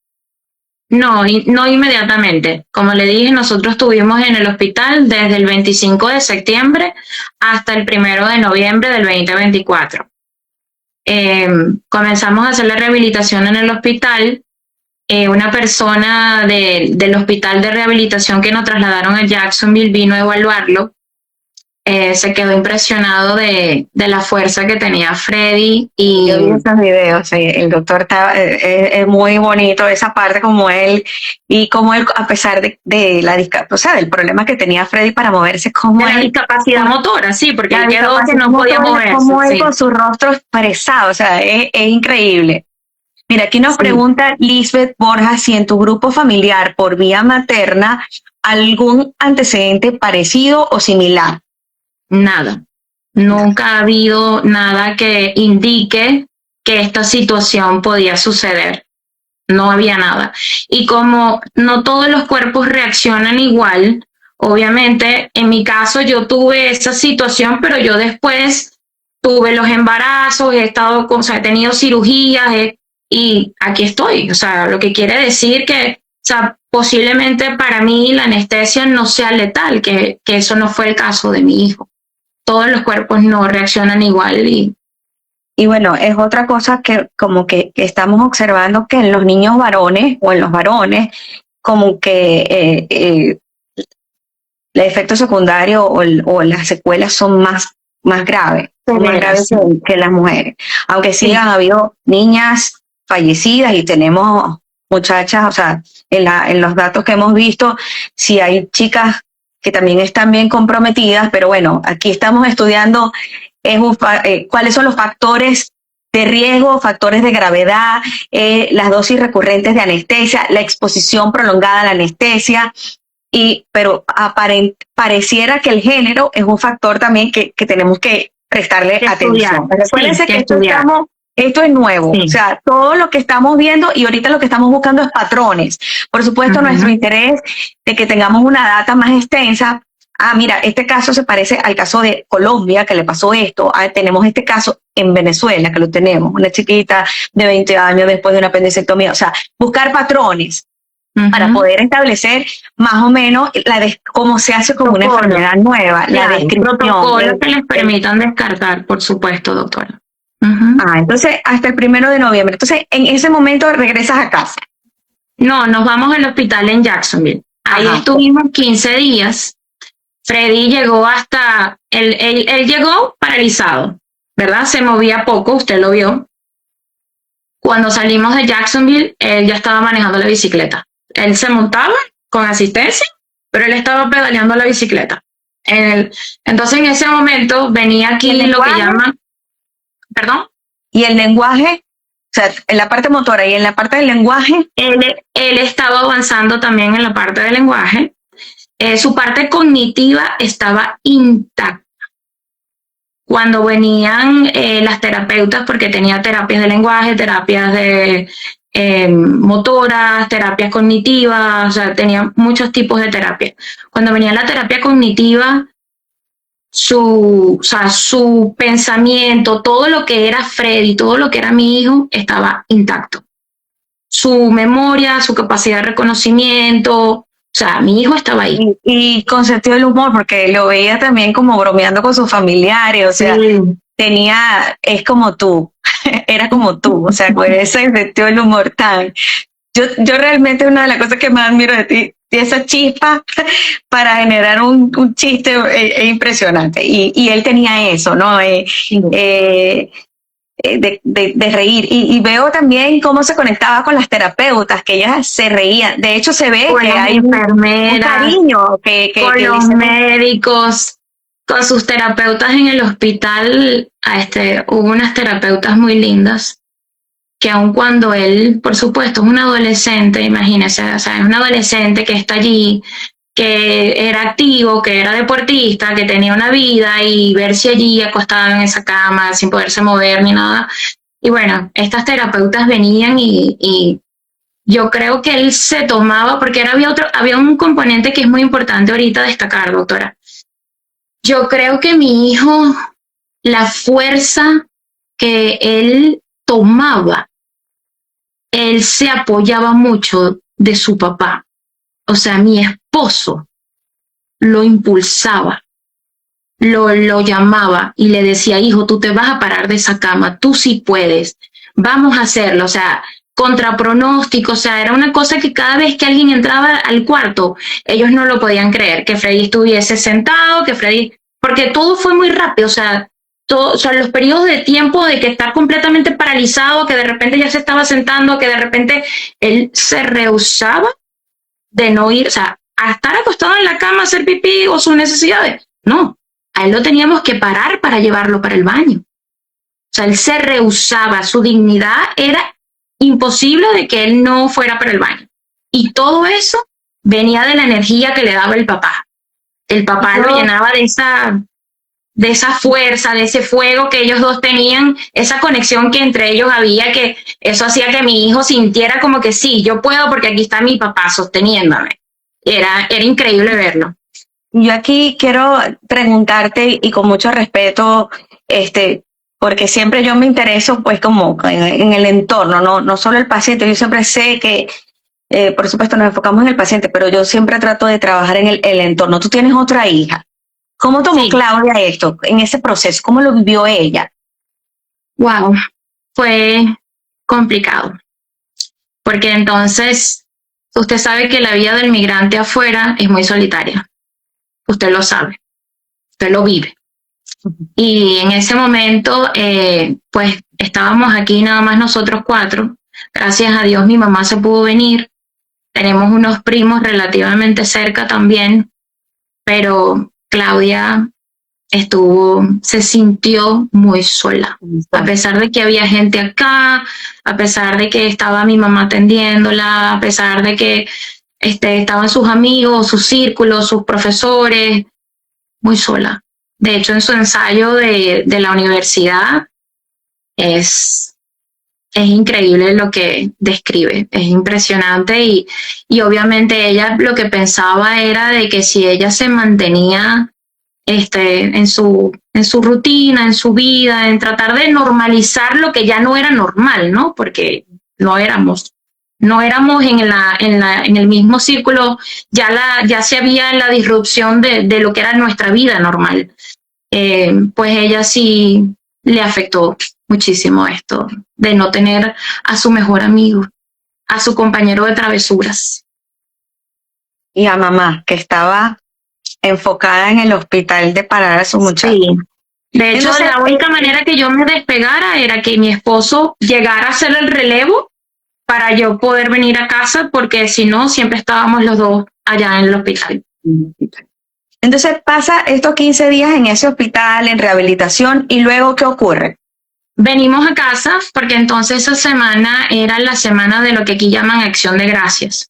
No, no inmediatamente. Como le dije, nosotros estuvimos en el hospital desde el 25 de septiembre hasta el 1 de noviembre del 2024. Comenzamos a hacer la rehabilitación en el hospital. Una persona del hospital de rehabilitación que nos trasladaron a Jacksonville vino a evaluarlo. Se quedó impresionado de la fuerza que tenía Freddy. Y yo vi esos videos, el doctor estaba, es muy bonito esa parte como él, y como él, a pesar de la o sea, del problema que tenía Freddy para moverse, como de la discapacidad motora, sí, porque él quedó que no podía moverse. Como él con su rostro expresado, o sea, es increíble. Mira, aquí nos pregunta Lisbeth Borja si en tu grupo familiar por vía materna algún antecedente parecido o similar. Nada. Nunca ha habido nada que indique que esta situación podía suceder. No había nada. Y como no todos los cuerpos reaccionan igual, obviamente en mi caso yo tuve esa situación, pero yo después tuve los embarazos, he tenido cirugías y aquí estoy. O sea, lo que quiere decir que, o sea, posiblemente para mí la anestesia no sea letal, que eso no fue el caso de mi hijo. Todos los cuerpos no reaccionan igual. Y bueno, es otra cosa que como que estamos observando, que en los niños varones o en los varones, como que el efecto secundario o las secuelas son más graves, que las mujeres. Aunque sí han habido niñas fallecidas y tenemos muchachas, o sea, en los datos que hemos visto, sí hay chicas que también están bien comprometidas, pero bueno, aquí estamos estudiando cuáles son los factores de riesgo, factores de gravedad, las dosis recurrentes de anestesia, la exposición prolongada a la anestesia, pero pareciera que el género es un factor también que tenemos que prestarle atención. Recuérdense que esto es nuevo, o sea, todo lo que estamos viendo y ahorita lo que estamos buscando es patrones. Por supuesto, nuestro interés de que tengamos una data más extensa. Mira, este caso se parece al caso de Colombia, que le pasó esto. Tenemos este caso en Venezuela, que lo tenemos, una chiquita de 20 años después de una apendicectomía. O sea, buscar patrones para poder establecer más o menos cómo se hace con una enfermedad nueva, la descripción. Protocolos que les permitan descartar, por supuesto, doctora. Entonces, hasta el 1 de noviembre. Entonces, en ese momento regresas a casa. No, nos vamos al hospital en Jacksonville. Ahí estuvimos 15 días. Freddy llegó él llegó paralizado, ¿verdad? Se movía poco, usted lo vio. Cuando salimos de Jacksonville, él ya estaba manejando la bicicleta. Él se montaba con asistencia, pero él estaba pedaleando la bicicleta. Entonces, en ese momento venía aquí lo que llaman... ¿Perdón? ¿Y el lenguaje? O sea, en la parte motora y en la parte del lenguaje. Él estaba avanzando también en la parte del lenguaje. Su parte cognitiva estaba intacta. Cuando venían las terapeutas, porque tenía terapias de lenguaje, terapias de motoras, terapias cognitivas, o sea, tenía muchos tipos de terapia. Cuando venía la terapia cognitiva, su pensamiento, todo lo que era Freddy, todo lo que era mi hijo, estaba intacto. Su memoria, su capacidad de reconocimiento, o sea, mi hijo estaba ahí. Y con sentido del humor, porque lo veía también como bromeando con sus familiares, o sea, es como tú, era como tú, o sea, con ese sentido del humor tan... Yo realmente una de las cosas que más admiro de ti, esa chispa para generar un chiste es impresionante. Y él tenía eso, ¿no? De reír. Y veo también cómo se conectaba con las terapeutas, que ellas se reían. De hecho, se ve con que hay enfermeras, un cariño con los médicos, con sus terapeutas en el hospital. Hubo unas terapeutas muy lindas que aun cuando él, por supuesto, es un adolescente, imagínese, o sea, es un adolescente que está allí, que era activo, que era deportista, que tenía una vida, y verse allí acostado en esa cama sin poderse mover ni nada. Y bueno, estas terapeutas venían y yo creo que él se tomaba, porque había un componente que es muy importante ahorita destacar, doctora. Yo creo que mi hijo, la fuerza que él tomaba, él se apoyaba mucho de su papá. O sea, mi esposo lo impulsaba, lo llamaba y le decía, hijo, tú te vas a parar de esa cama, tú sí puedes, vamos a hacerlo. O sea, contra pronóstico, o sea, era una cosa que cada vez que alguien entraba al cuarto, ellos no lo podían creer, que Freddy estuviese sentado, que Freddy, porque todo fue muy rápido, o sea, los periodos de tiempo de que estar completamente paralizado, que de repente ya se estaba sentando, que de repente él se rehusaba de no ir, o sea, a estar acostado en la cama a hacer pipí o sus necesidades. No, a él lo teníamos que parar para llevarlo para el baño. O sea, él se rehusaba, su dignidad era imposible de que él no fuera para el baño. Y todo eso venía de la energía que le daba el papá. El papá lo llenaba de esa fuerza, de ese fuego que ellos dos tenían, esa conexión que entre ellos había, que eso hacía que mi hijo sintiera como que sí, yo puedo porque aquí está mi papá sosteniéndome. Era increíble verlo. Yo aquí quiero preguntarte y con mucho respeto, porque siempre yo me intereso pues como en el entorno, no solo el paciente. Yo siempre sé que, por supuesto, nos enfocamos en el paciente, pero yo siempre trato de trabajar en el entorno. Tú tienes otra hija. ¿Cómo tomó Claudia esto en ese proceso? ¿Cómo lo vivió ella? Wow, fue complicado. Porque entonces, usted sabe que la vida del migrante afuera es muy solitaria. Usted lo sabe, usted lo vive. Y en ese momento, pues estábamos aquí nada más nosotros 4. Gracias a Dios mi mamá se pudo venir. Tenemos unos primos relativamente cerca también, pero Claudia se sintió muy sola. A pesar de que había gente acá, a pesar de que estaba mi mamá atendiéndola, a pesar de que estaban sus amigos, sus círculos, sus profesores, muy sola. De hecho, en su ensayo de la universidad es increíble lo que describe, es impresionante y obviamente ella lo que pensaba era de que si ella se mantenía en su rutina, en su vida, en tratar de normalizar lo que ya no era normal, ¿no? Porque no éramos en el mismo círculo, ya se había la disrupción de lo que era nuestra vida normal. Pues ella sí le afectó muchísimo esto de no tener a su mejor amigo, a su compañero de travesuras. Y a mamá, que estaba enfocada en el hospital de parar a su muchacho. Sí. De hecho, entonces, la única manera que yo me despegara era que mi esposo llegara a hacer el relevo para yo poder venir a casa, porque si no, siempre estábamos los dos allá en el hospital. Entonces pasa estos 15 días en ese hospital, en rehabilitación, y luego, ¿qué ocurre? Venimos a casa porque entonces esa semana era la semana de lo que aquí llaman Acción de Gracias.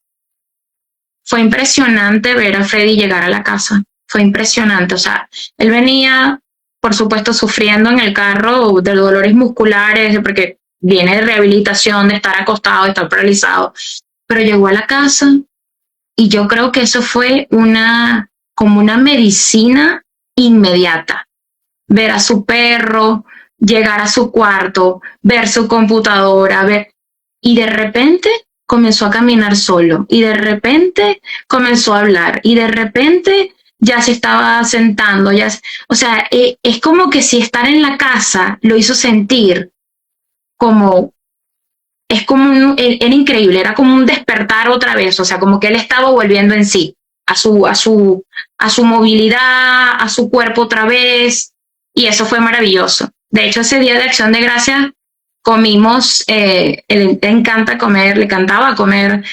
Fue impresionante ver a Freddy llegar a la casa. Fue impresionante. O sea, él venía, por supuesto, sufriendo en el carro de dolores musculares, porque viene de rehabilitación, de estar acostado, de estar paralizado. Pero llegó a la casa y yo creo que eso fue como una medicina inmediata. Ver a su perro, llegar a su cuarto, ver su computadora, y de repente comenzó a caminar solo, y de repente comenzó a hablar, y de repente ya se estaba sentando, o sea, es como que si estar en la casa lo hizo sentir era increíble, era como un despertar otra vez, o sea, como que él estaba volviendo en sí, a su movilidad, a su cuerpo otra vez, y eso fue maravilloso. De hecho, ese día de Acción de Gracias comimos, él le encantaba comer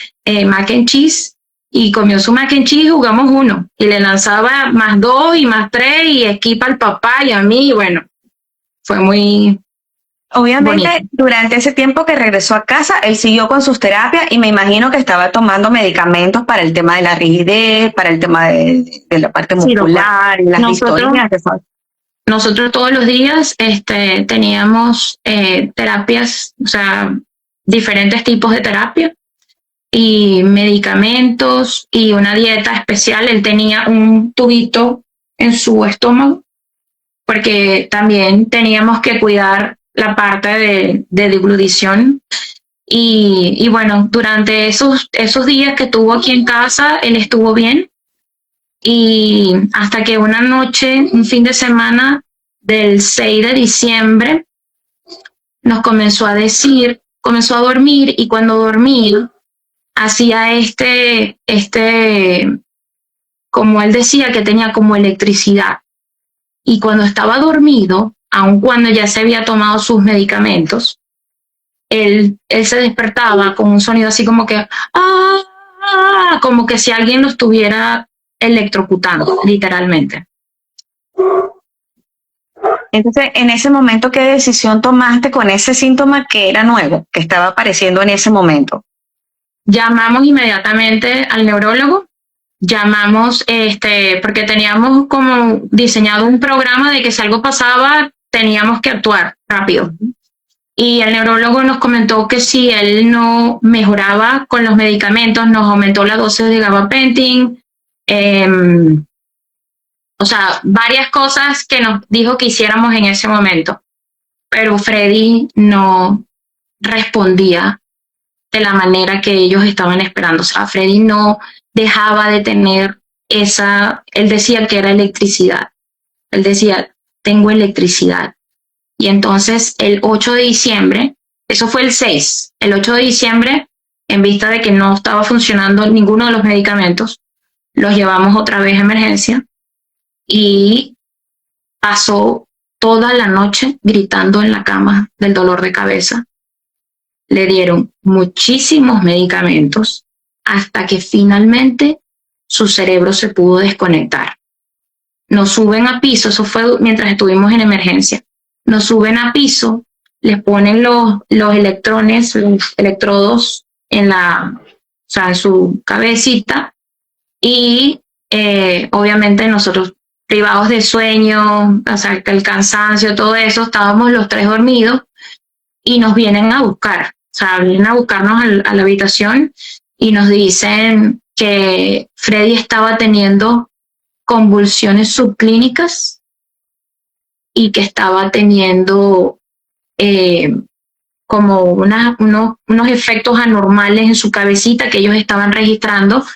mac and cheese, y comió su mac and cheese, jugamos 1, y le lanzaba más 2 y más 3, y esquipa al papá y a mí, y bueno, fue muy... Obviamente, bonito. Durante ese tiempo que regresó a casa, él siguió con sus terapias y me imagino que estaba tomando medicamentos para el tema de la rigidez, para el tema de la parte muscular y las distonía. Nosotros todos los días teníamos terapias, o sea, diferentes tipos de terapia y medicamentos y una dieta especial. Él tenía un tubito en su estómago porque también teníamos que cuidar la parte de deglutición. Y bueno, durante esos días que estuvo aquí en casa, él estuvo bien. Y hasta que una noche, un fin de semana del 6 de diciembre, nos comenzó a decir, comenzó a dormir, y cuando dormía, hacía como él decía, que tenía como electricidad. Y cuando estaba dormido, aun cuando ya se había tomado sus medicamentos, él se despertaba con un sonido así como que, como que si alguien lo estuviera electrocutando, literalmente. Entonces, en ese momento, ¿qué decisión tomaste con ese síntoma que era nuevo, que estaba apareciendo en ese momento? Llamamos inmediatamente al neurólogo, porque teníamos como diseñado un programa de que si algo pasaba, teníamos que actuar rápido. Y el neurólogo nos comentó que si él no mejoraba con los medicamentos, nos aumentó la dosis de gabapentin, o sea, varias cosas que nos dijo que hiciéramos en ese momento. Pero Freddy no respondía de la manera que ellos estaban esperando. O sea, Freddy no dejaba de tener él decía que era electricidad. Él decía, tengo electricidad. Y entonces el 8 de diciembre, eso fue el 6, el 8 de diciembre, en vista de que no estaba funcionando ninguno de los medicamentos, los llevamos otra vez a emergencia y pasó toda la noche gritando en la cama del dolor de cabeza. Le dieron muchísimos medicamentos hasta que finalmente su cerebro se pudo desconectar. Nos suben a piso, eso fue mientras estuvimos en emergencia. Nos suben a piso, les ponen los electrones, los electrodos en en su cabecita, y obviamente nosotros privados de sueño, o sea, el cansancio, todo eso, estábamos los tres dormidos y nos vienen a buscar, o sea, vienen a buscarnos a la habitación y nos dicen que Freddy estaba teniendo convulsiones subclínicas y que estaba teniendo como unos efectos anormales en su cabecita que ellos estaban registrando,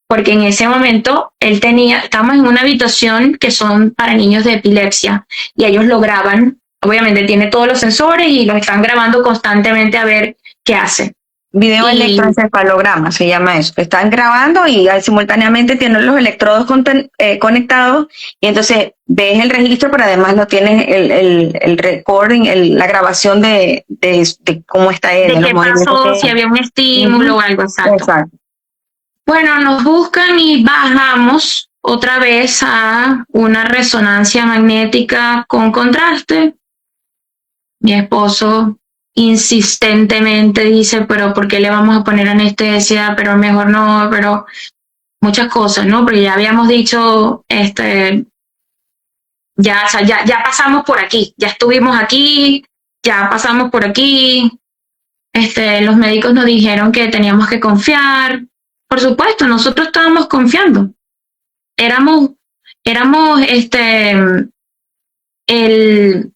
porque en ese momento estábamos en una habitación que son para niños de epilepsia, y ellos lo graban, obviamente tiene todos los sensores y los están grabando constantemente a ver qué hace. Video electroencefalograma se llama eso. Están grabando y simultáneamente tienen los electrodos conectados, y entonces ves el registro, pero además lo tienes el recording, la grabación de cómo está él. De qué pasó, si había un estímulo o algo. Exacto. Bueno, nos buscan y bajamos otra vez a una resonancia magnética con contraste. Mi esposo insistentemente dice, pero ¿por qué le vamos a poner anestesia? Pero mejor no, pero muchas cosas, ¿no? Porque ya habíamos dicho, ya pasamos por aquí, ya estuvimos aquí, ya pasamos por aquí. Los médicos nos dijeron que teníamos que confiar. Por supuesto, nosotros estábamos confiando.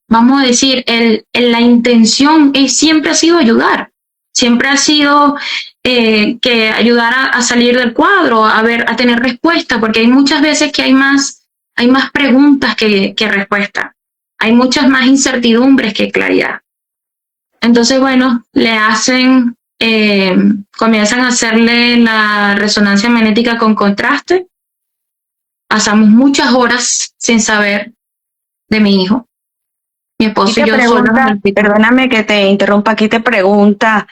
Vamos a decir, la intención siempre ha sido ayudar, siempre ha sido que ayudar a salir del cuadro, a tener respuesta, porque hay muchas veces que hay más preguntas que respuestas, hay muchas más incertidumbres que claridad. Entonces, bueno, comienzan a hacerle la resonancia magnética con contraste. Pasamos muchas horas sin saber de mi hijo. Mi esposo y yo solos. Perdóname que te interrumpa, aquí te pregunta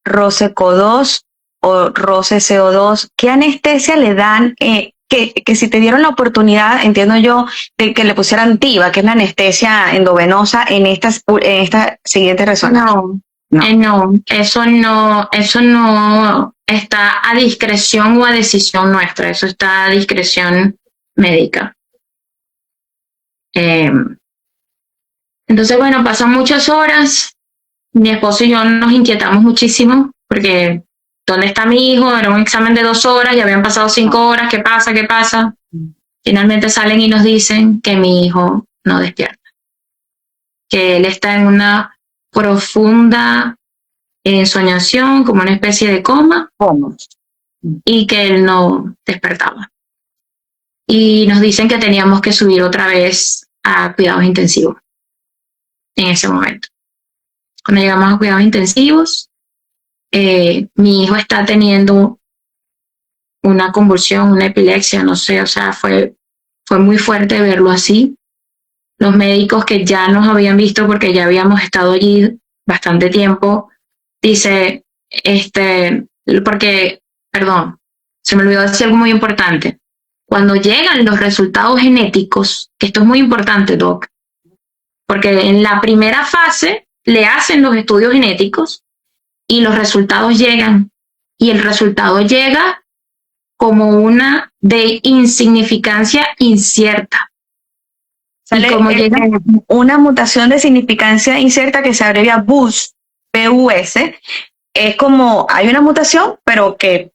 Roseco2 o RoseCO2, ¿qué anestesia le dan? Que si te dieron la oportunidad, entiendo yo, de que le pusieran TIVA, que es la anestesia endovenosa en esta siguiente resonancia. No, eso no está a discreción o a decisión nuestra, eso está a discreción médica. Entonces, bueno, pasan muchas horas, mi esposo y yo nos inquietamos muchísimo, porque ¿dónde está mi hijo? Era un examen de 2 horas, ya habían pasado 5 horas, ¿qué pasa? Finalmente salen y nos dicen que mi hijo no despierta, que él está en una profunda ensoñación, como una especie de coma, ¿Cómo? y que él no despertaba. Y nos dicen que teníamos que subir otra vez a cuidados intensivos en ese momento. Cuando llegamos a cuidados intensivos, mi hijo está teniendo una convulsión, una epilepsia, no sé, o sea, fue muy fuerte verlo así. Los médicos que ya nos habían visto, porque ya habíamos estado allí bastante tiempo, dice, porque, perdón, se me olvidó decir algo muy importante. Cuando llegan los resultados genéticos, que esto es muy importante, Doc, porque en la primera fase le hacen los estudios genéticos y los resultados llegan, y el resultado llega como una de insignificancia incierta. Sale como llega una mutación de significancia incierta que se abrevia BUS, B-U-S. Es como, hay una mutación, pero que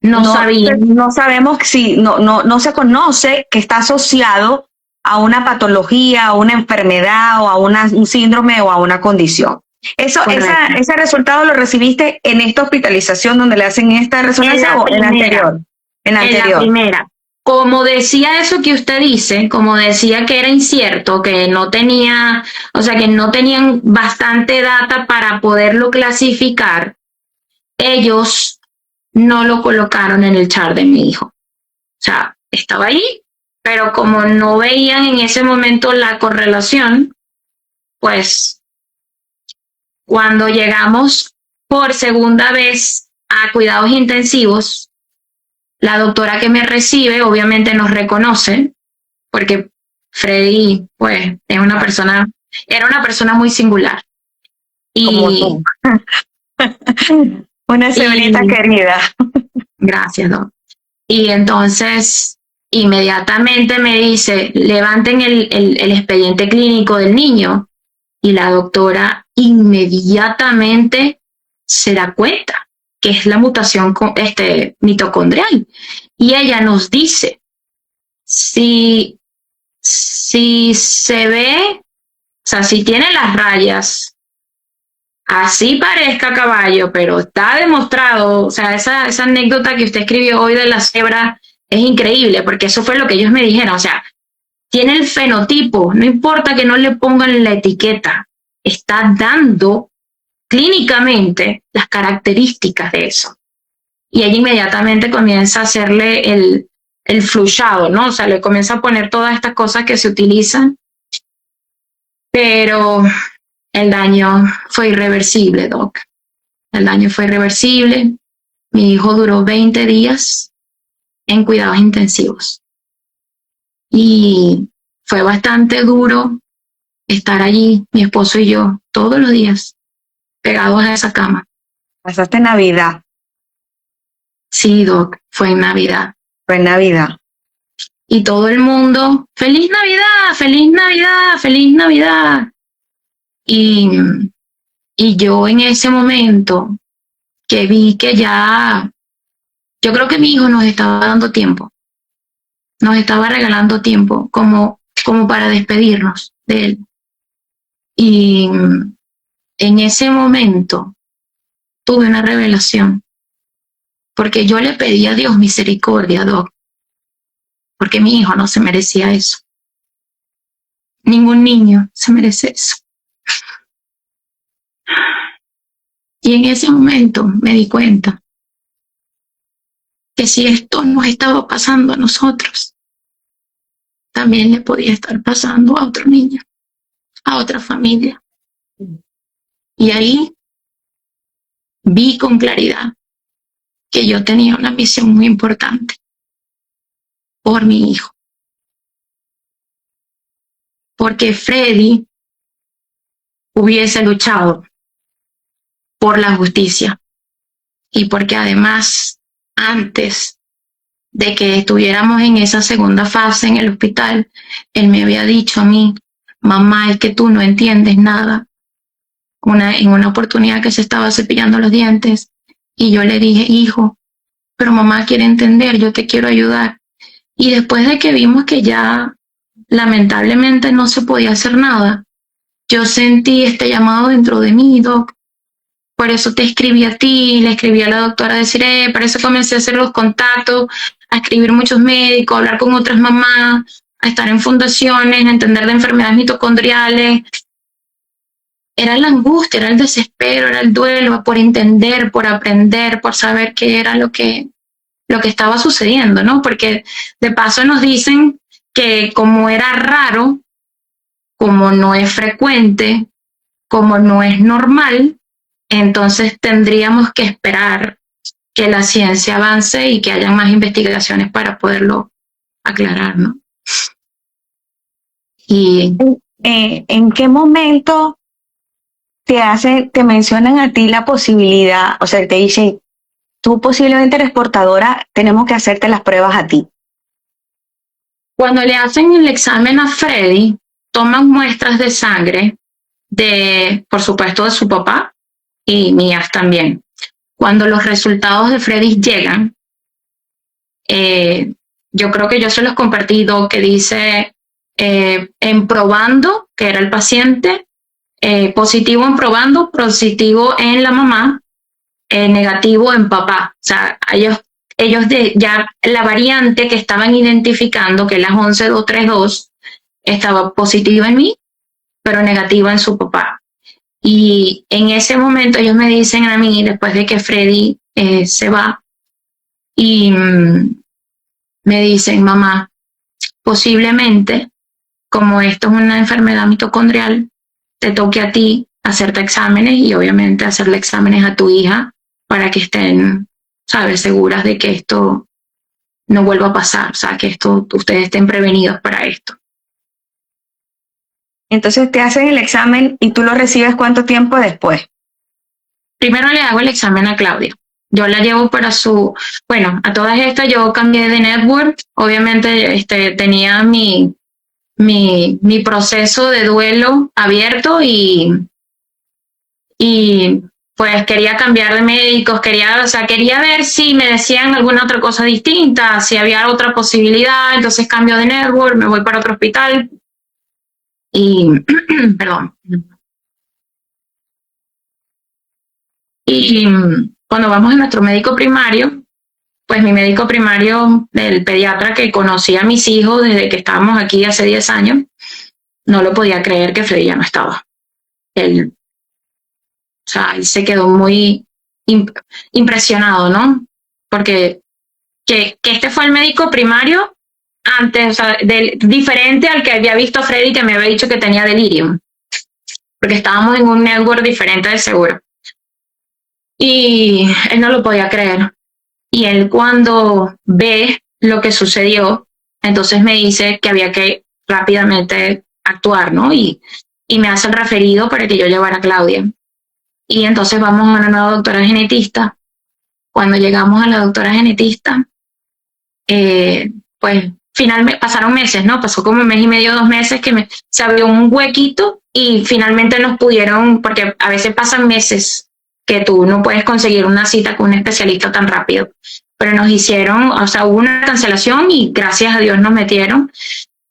no sabía. no sabemos si, no se conoce que está asociado a una patología, a una enfermedad o a un síndrome o a una condición. Ese resultado lo recibiste en esta hospitalización donde le hacen esta resonancia o en la anterior. En la primera. Como decía eso que usted dice, como decía que era incierto, que no tenía, o sea, que no tenían bastante data para poderlo clasificar, ellos no lo colocaron en el chart de mi hijo. O sea, estaba ahí, pero como no veían en ese momento la correlación, pues cuando llegamos por segunda vez a cuidados intensivos, la doctora que me recibe obviamente nos reconoce, porque Freddy, pues, era una persona muy singular. Como tú. Una cebrita querida. Gracias, Doc. Y entonces, inmediatamente me dice, levanten el expediente clínico del niño, y la doctora inmediatamente se da cuenta que es la mutación mitocondrial. Y ella nos dice, si se ve, o sea, si tiene las rayas, así parezca caballo, pero está demostrado, o sea, esa anécdota que usted escribió hoy de la cebra es increíble, porque eso fue lo que ellos me dijeron, o sea, tiene el fenotipo, no importa que no le pongan la etiqueta, está dando clínicamente las características de eso. Y ella inmediatamente comienza a hacerle el flushado, ¿no? O sea, le comienza a poner todas estas cosas que se utilizan, pero el daño fue irreversible, Doc. El daño fue irreversible. Mi hijo duró 20 días en cuidados intensivos. Y fue bastante duro estar allí, mi esposo y yo, todos los días, pegados a esa cama. ¿Pasaste Navidad? Sí, Doc, fue en Navidad. Fue en Navidad. Y todo el mundo, ¡Feliz Navidad! ¡Feliz Navidad! ¡Feliz Navidad! Y yo en ese momento que vi que ya, yo creo que mi hijo nos estaba dando tiempo, nos estaba regalando tiempo como para despedirnos de él. Y en ese momento tuve una revelación, porque yo le pedí a Dios misericordia, Doc, porque mi hijo no se merecía eso. Ningún niño se merece eso. Y en ese momento me di cuenta que si esto nos estaba pasando a nosotros, también le podía estar pasando a otro niño, a otra familia. Y ahí vi con claridad que yo tenía una misión muy importante por mi hijo. Porque Freddy hubiese luchado por la justicia y porque además, antes de que estuviéramos en esa segunda fase en el hospital, él me había dicho a mí, mamá, es que tú no entiendes nada. En una oportunidad que se estaba cepillando los dientes, y yo le dije, hijo, pero mamá quiere entender, yo te quiero ayudar. Y después de que vimos que ya lamentablemente no se podía hacer nada, yo sentí este llamado dentro de mí, Doc. Por eso te escribí a ti, le escribí a la doctora Desiree, por eso comencé a hacer los contactos, a escribir muchos médicos, a hablar con otras mamás, a estar en fundaciones, a entender de enfermedades mitocondriales. Era la angustia, era el desespero, era el duelo por entender, por aprender, por saber qué era lo que estaba sucediendo, ¿no? Porque de paso nos dicen que como era raro, como no es frecuente, como no es normal, entonces tendríamos que esperar que la ciencia avance y que haya más investigaciones para poderlo aclarar, ¿no? Y ¿En qué momento te mencionan a ti la posibilidad, o sea, te dicen, tú posiblemente eres portadora, tenemos que hacerte las pruebas a ti? cuando le hacen el examen a Freddy, toman muestras de sangre de, por supuesto, de su papá y mías también. Cuando los resultados de Freddy llegan, yo creo que yo se los compartí, que dice en probando, que era el paciente, positivo en probando, positivo en la mamá, negativo en papá. O sea, ellos ya la variante que estaban identificando, que es la 11232, estaba positiva en mí, pero negativa en su papá. Y en ese momento ellos me dicen a mí, después de que Freddy se va, y me dicen, mamá, posiblemente, como esto es una enfermedad mitocondrial, te toque a ti hacerte exámenes y obviamente hacerle exámenes a tu hija para que estén, sabes, seguras de que esto no vuelva a pasar, o sea, que ustedes estén prevenidos para esto. Entonces te hacen el examen y tú lo recibes ¿cuánto tiempo después? Primero le hago el examen a Claudia. Yo la llevo para bueno, a todas estas yo cambié de network, obviamente tenía mi proceso de duelo abierto y pues quería cambiar de médicos, quería ver si me decían alguna otra cosa distinta, si había otra posibilidad, entonces cambio de network, me voy para otro hospital y, perdón. Y cuando vamos a nuestro médico primario, pues mi médico primario, el pediatra que conocía a mis hijos desde que estábamos aquí hace 10 años, no lo podía creer que Freddy ya no estaba. Él se quedó muy impresionado, ¿no? Porque que este fue el médico primario antes, o sea, diferente al que había visto a Freddy, que me había dicho que tenía delirium, porque estábamos en un network diferente de seguro. Y él no lo podía creer. Y él cuando ve lo que sucedió, entonces me dice que había que rápidamente actuar, ¿no? Y me hace el referido para que yo llevara a Claudia. Y entonces vamos a una nueva doctora genetista. Cuando llegamos a la doctora genetista, pues finalmente pasaron meses, ¿no? Pasó como un mes y medio, 2 meses que se abrió un huequito y finalmente nos pudieron, porque a veces pasan meses que tú no puedes conseguir una cita con un especialista tan rápido, pero nos hicieron, o sea, hubo una cancelación y gracias a Dios nos metieron.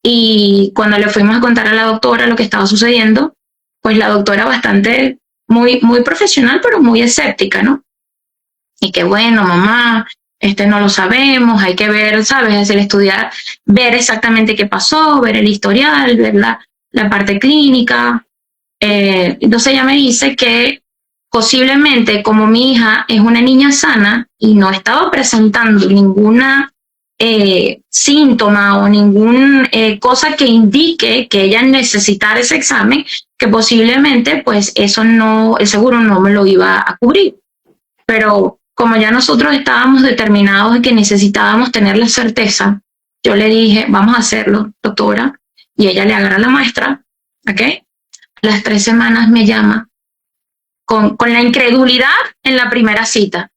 Y cuando le fuimos a contar a la doctora lo que estaba sucediendo, pues la doctora bastante, muy profesional, pero muy escéptica, ¿no? Y que bueno, mamá, no lo sabemos, hay que ver, ¿sabes? Es el estudiar, ver exactamente qué pasó, ver el historial, ver la parte clínica. Entonces ella me dice que posiblemente como mi hija es una niña sana y no estaba presentando ninguna síntoma o ninguna cosa que indique que ella necesitara ese examen, que posiblemente pues eso no, el seguro no me lo iba a cubrir. Pero como ya nosotros estábamos determinados de que necesitábamos tener la certeza, yo le dije, vamos a hacerlo, doctora, y ella le agarra la muestra, ¿ok? A las 3 semanas me llama con la incredulidad en la primera cita.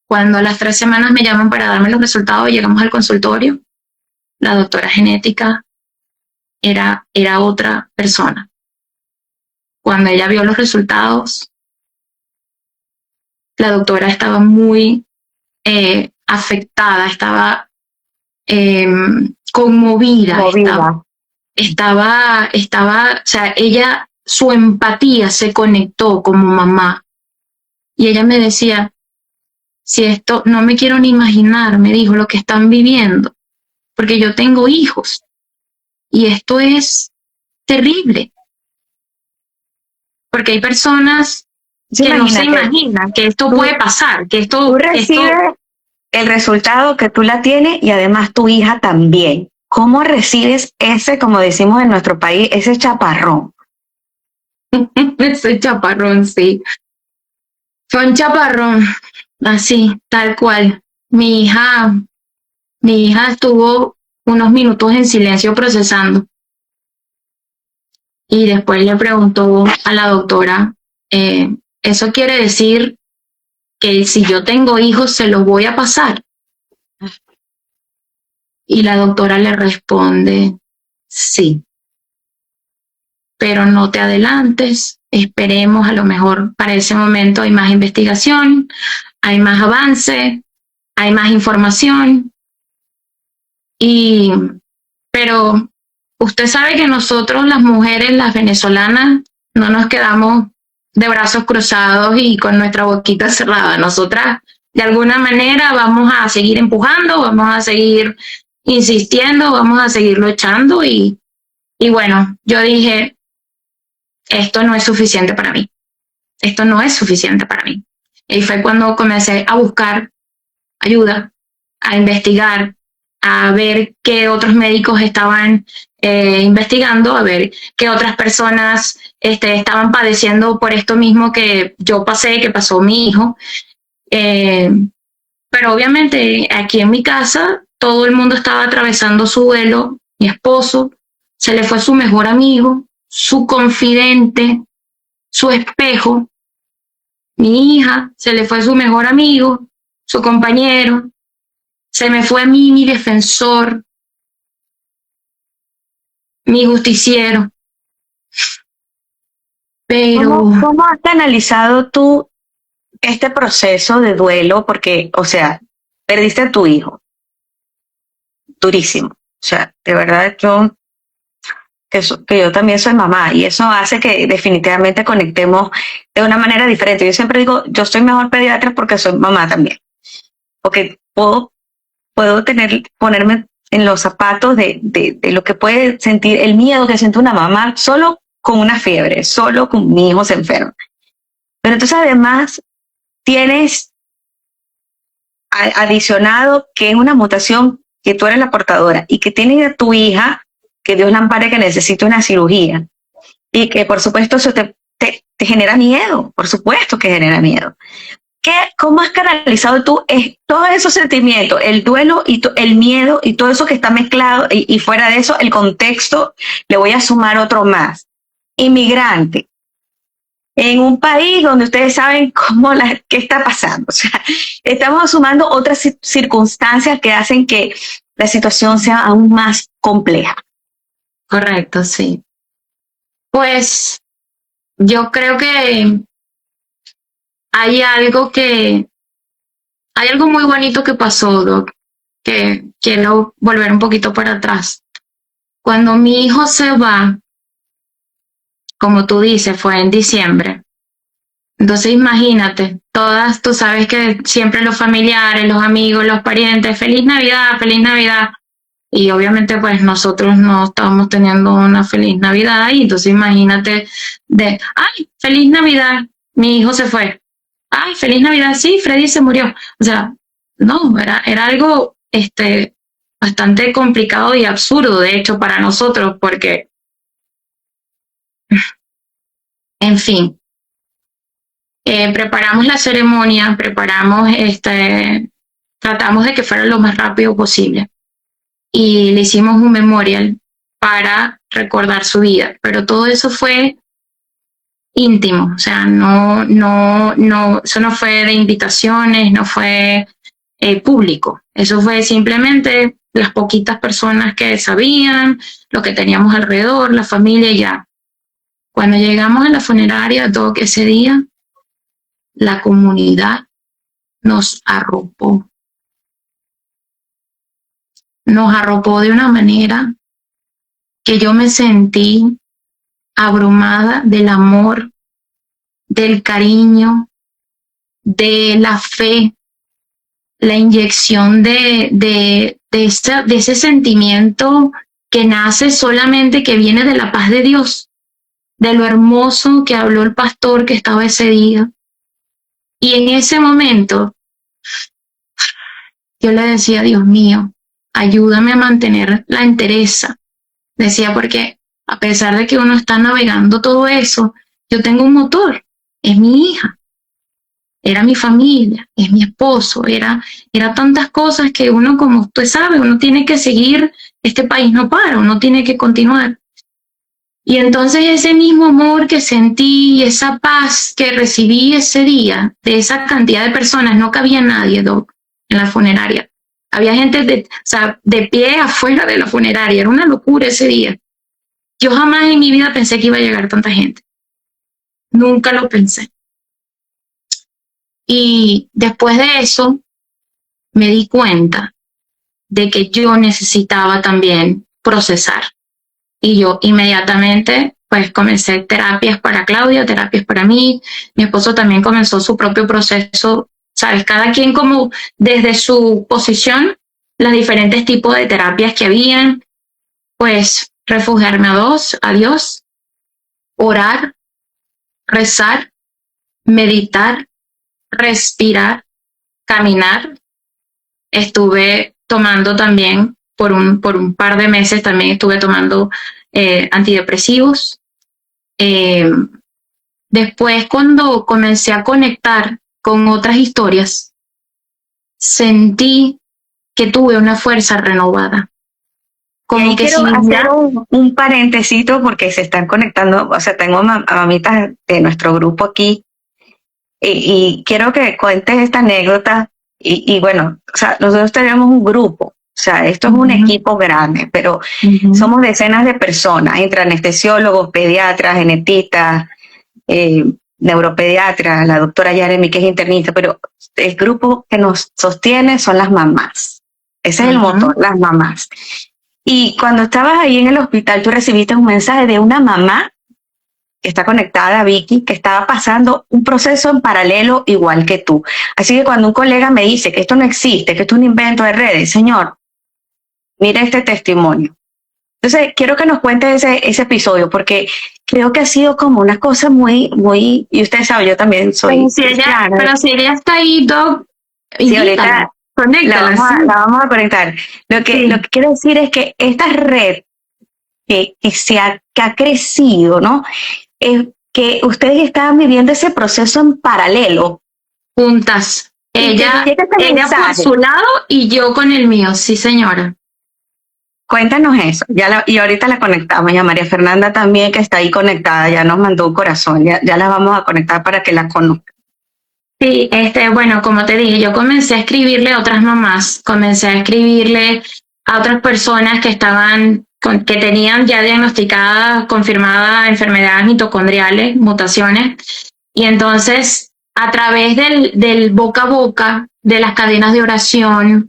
Cuando a las 3 semanas me llaman para darme los resultados, llegamos al consultorio, la doctora genética era otra persona. Cuando ella vio los resultados, la doctora estaba muy afectada, estaba conmovida. Estaba, o sea, ella su empatía se conectó como mamá. Y ella me decía, si esto, no me quiero ni imaginar, me dijo, lo que están viviendo, porque yo tengo hijos y esto es terrible, porque hay personas Sí, que no se imagínate, imaginan que esto tú, puede pasar, que tú esto, recibes el resultado que tú la tienes y además tu hija también. ¿Cómo recibes ese, como decimos en nuestro país, ese chaparrón? ese chaparrón, sí, fue un chaparrón, así, tal cual. Mi hija estuvo unos minutos en silencio procesando y después le preguntó a la doctora, ¿eso quiere decir que si yo tengo hijos se los voy a pasar? Y la doctora le responde, sí, pero no te adelantes, esperemos, a lo mejor para ese momento hay más investigación, hay más avance, hay más información, y, pero usted sabe que nosotros las mujeres, las venezolanas, no nos quedamos de brazos cruzados y con nuestra boquita cerrada. Nosotras de alguna manera vamos a seguir empujando, vamos a seguir insistiendo, vamos a seguir luchando y bueno, yo dije, esto no es suficiente para mí, esto no es suficiente para mí. Y fue cuando comencé a buscar ayuda, a investigar, a ver qué otros médicos estaban investigando, a ver qué otras personas estaban padeciendo por esto mismo que yo pasé, que pasó mi hijo. Eh, pero obviamente aquí en mi casa todo el mundo estaba atravesando su duelo. Mi esposo se le fue su mejor amigo, su confidente, su espejo. Mi hija se le fue su mejor amigo, su compañero. Se me fue a mí mi defensor, mi justiciero. Pero ¿Cómo has analizado tú este proceso de duelo? Porque, o sea, perdiste a tu hijo, durísimo. O sea, de verdad, que yo también soy mamá y eso hace que definitivamente conectemos de una manera diferente. Yo siempre digo, yo soy mejor pediatra porque soy mamá también, porque puedo ponerme en los zapatos de lo que puede sentir, el miedo que siente una mamá solo con una fiebre, solo con mi hijo se enferma. Pero entonces además tienes adicionado que es una mutación que tú eres la portadora y que tienes a tu hija, que Dios la ampare, que necesita una cirugía y que por supuesto eso te genera miedo, por supuesto que genera miedo. ¿Cómo has canalizado tú todos esos sentimientos, el duelo y el miedo y todo eso que está mezclado y fuera de eso el contexto? Le voy a sumar otro más. Inmigrante, en un país donde ustedes saben qué está pasando. O sea, estamos sumando otras circunstancias que hacen que la situación sea aún más compleja. correcto, sí. Pues yo creo que hay hay algo muy bonito que pasó, Doc, que quiero volver un poquito para atrás. Cuando mi hijo se va, como tú dices, fue en diciembre. Entonces imagínate, todas, tú sabes que siempre los familiares, los amigos, los parientes, feliz Navidad, feliz Navidad. Y obviamente pues nosotros no estábamos teniendo una feliz Navidad y entonces imagínate ay, feliz Navidad, mi hijo se fue. Ay, feliz Navidad, sí, Freddy se murió. O sea, no, era algo bastante complicado y absurdo, de hecho, para nosotros, porque, en fin, preparamos la ceremonia, tratamos de que fuera lo más rápido posible y le hicimos un memorial para recordar su vida, pero todo eso fue íntimo, o sea, eso no fue de invitaciones, no fue público, eso fue simplemente las poquitas personas que sabían, lo que teníamos alrededor, la familia y ya. Cuando llegamos a la funeraria, todo ese día, la comunidad nos arropó de una manera que yo me sentí abrumada del amor, del cariño, de la fe, la inyección de ese sentimiento que nace solamente, que viene de la paz de Dios, de lo hermoso que habló el pastor que estaba ese día. Y en ese momento yo le decía, Dios mío, ayúdame a mantener la entereza. Decía, porque a pesar de que uno está navegando todo eso, yo tengo un motor, es mi hija, era mi familia, es mi esposo, era tantas cosas que uno, como usted sabe, uno tiene que seguir, este país no para, uno tiene que continuar. Y entonces ese mismo amor que sentí, esa paz que recibí ese día, de esa cantidad de personas, no cabía nadie, Doc, en la funeraria. Había gente de pie afuera de la funeraria, era una locura ese día. Yo jamás en mi vida pensé que iba a llegar tanta gente. Nunca lo pensé. Y después de eso, me di cuenta de que yo necesitaba también procesar. Y yo inmediatamente pues comencé terapias para Claudia, terapias para mí. Mi esposo también comenzó su propio proceso, ¿sabes? Cada quien como desde su posición, los diferentes tipos de terapias que habían, pues refugiarme a Dios, orar, rezar, meditar, respirar, caminar. Estuve tomando también por un par de meses, también estuve tomando antidepresivos. Después, cuando comencé a conectar con otras historias, sentí que tuve una fuerza renovada. Como que quiero hacer un parentecito porque se están conectando, o sea, tengo mamitas de nuestro grupo aquí y quiero que cuentes esta anécdota y bueno, o sea, nosotros tenemos un grupo, o sea, esto es un equipo grande, pero somos decenas de personas, entre anestesiólogos, pediatras, genetistas, neuropediatras, la doctora Yaremi que es internista, pero el grupo que nos sostiene son las mamás. Ese es el motor, las mamás. Y cuando estabas ahí en el hospital, tú recibiste un mensaje de una mamá que está conectada a Vicky, que estaba pasando un proceso en paralelo igual que tú. Así que cuando un colega me dice que esto no existe, que esto es un invento de redes, señor, mira este testimonio. Entonces, quiero que nos cuentes ese episodio, porque creo que ha sido como una cosa muy, y usted sabe, yo también soy pero si ella está ahí, Doc, sí, ahorita la vamos a conectar. Lo que quiero decir es que esta red que ha crecido, ¿no? Que ustedes estaban viviendo ese proceso en paralelo. Juntas. Ella por su lado y yo con el mío, sí señora. Cuéntanos eso, y ahorita la conectamos, ya María Fernanda también que está ahí conectada, ya nos mandó un corazón, ya la vamos a conectar para que la conozcan. Sí, bueno, como te dije, yo comencé a escribirle a otras mamás, comencé a escribirle a otras personas que que tenían ya diagnosticadas, confirmadas enfermedades mitocondriales, mutaciones, y entonces a través del boca a boca, de las cadenas de oración,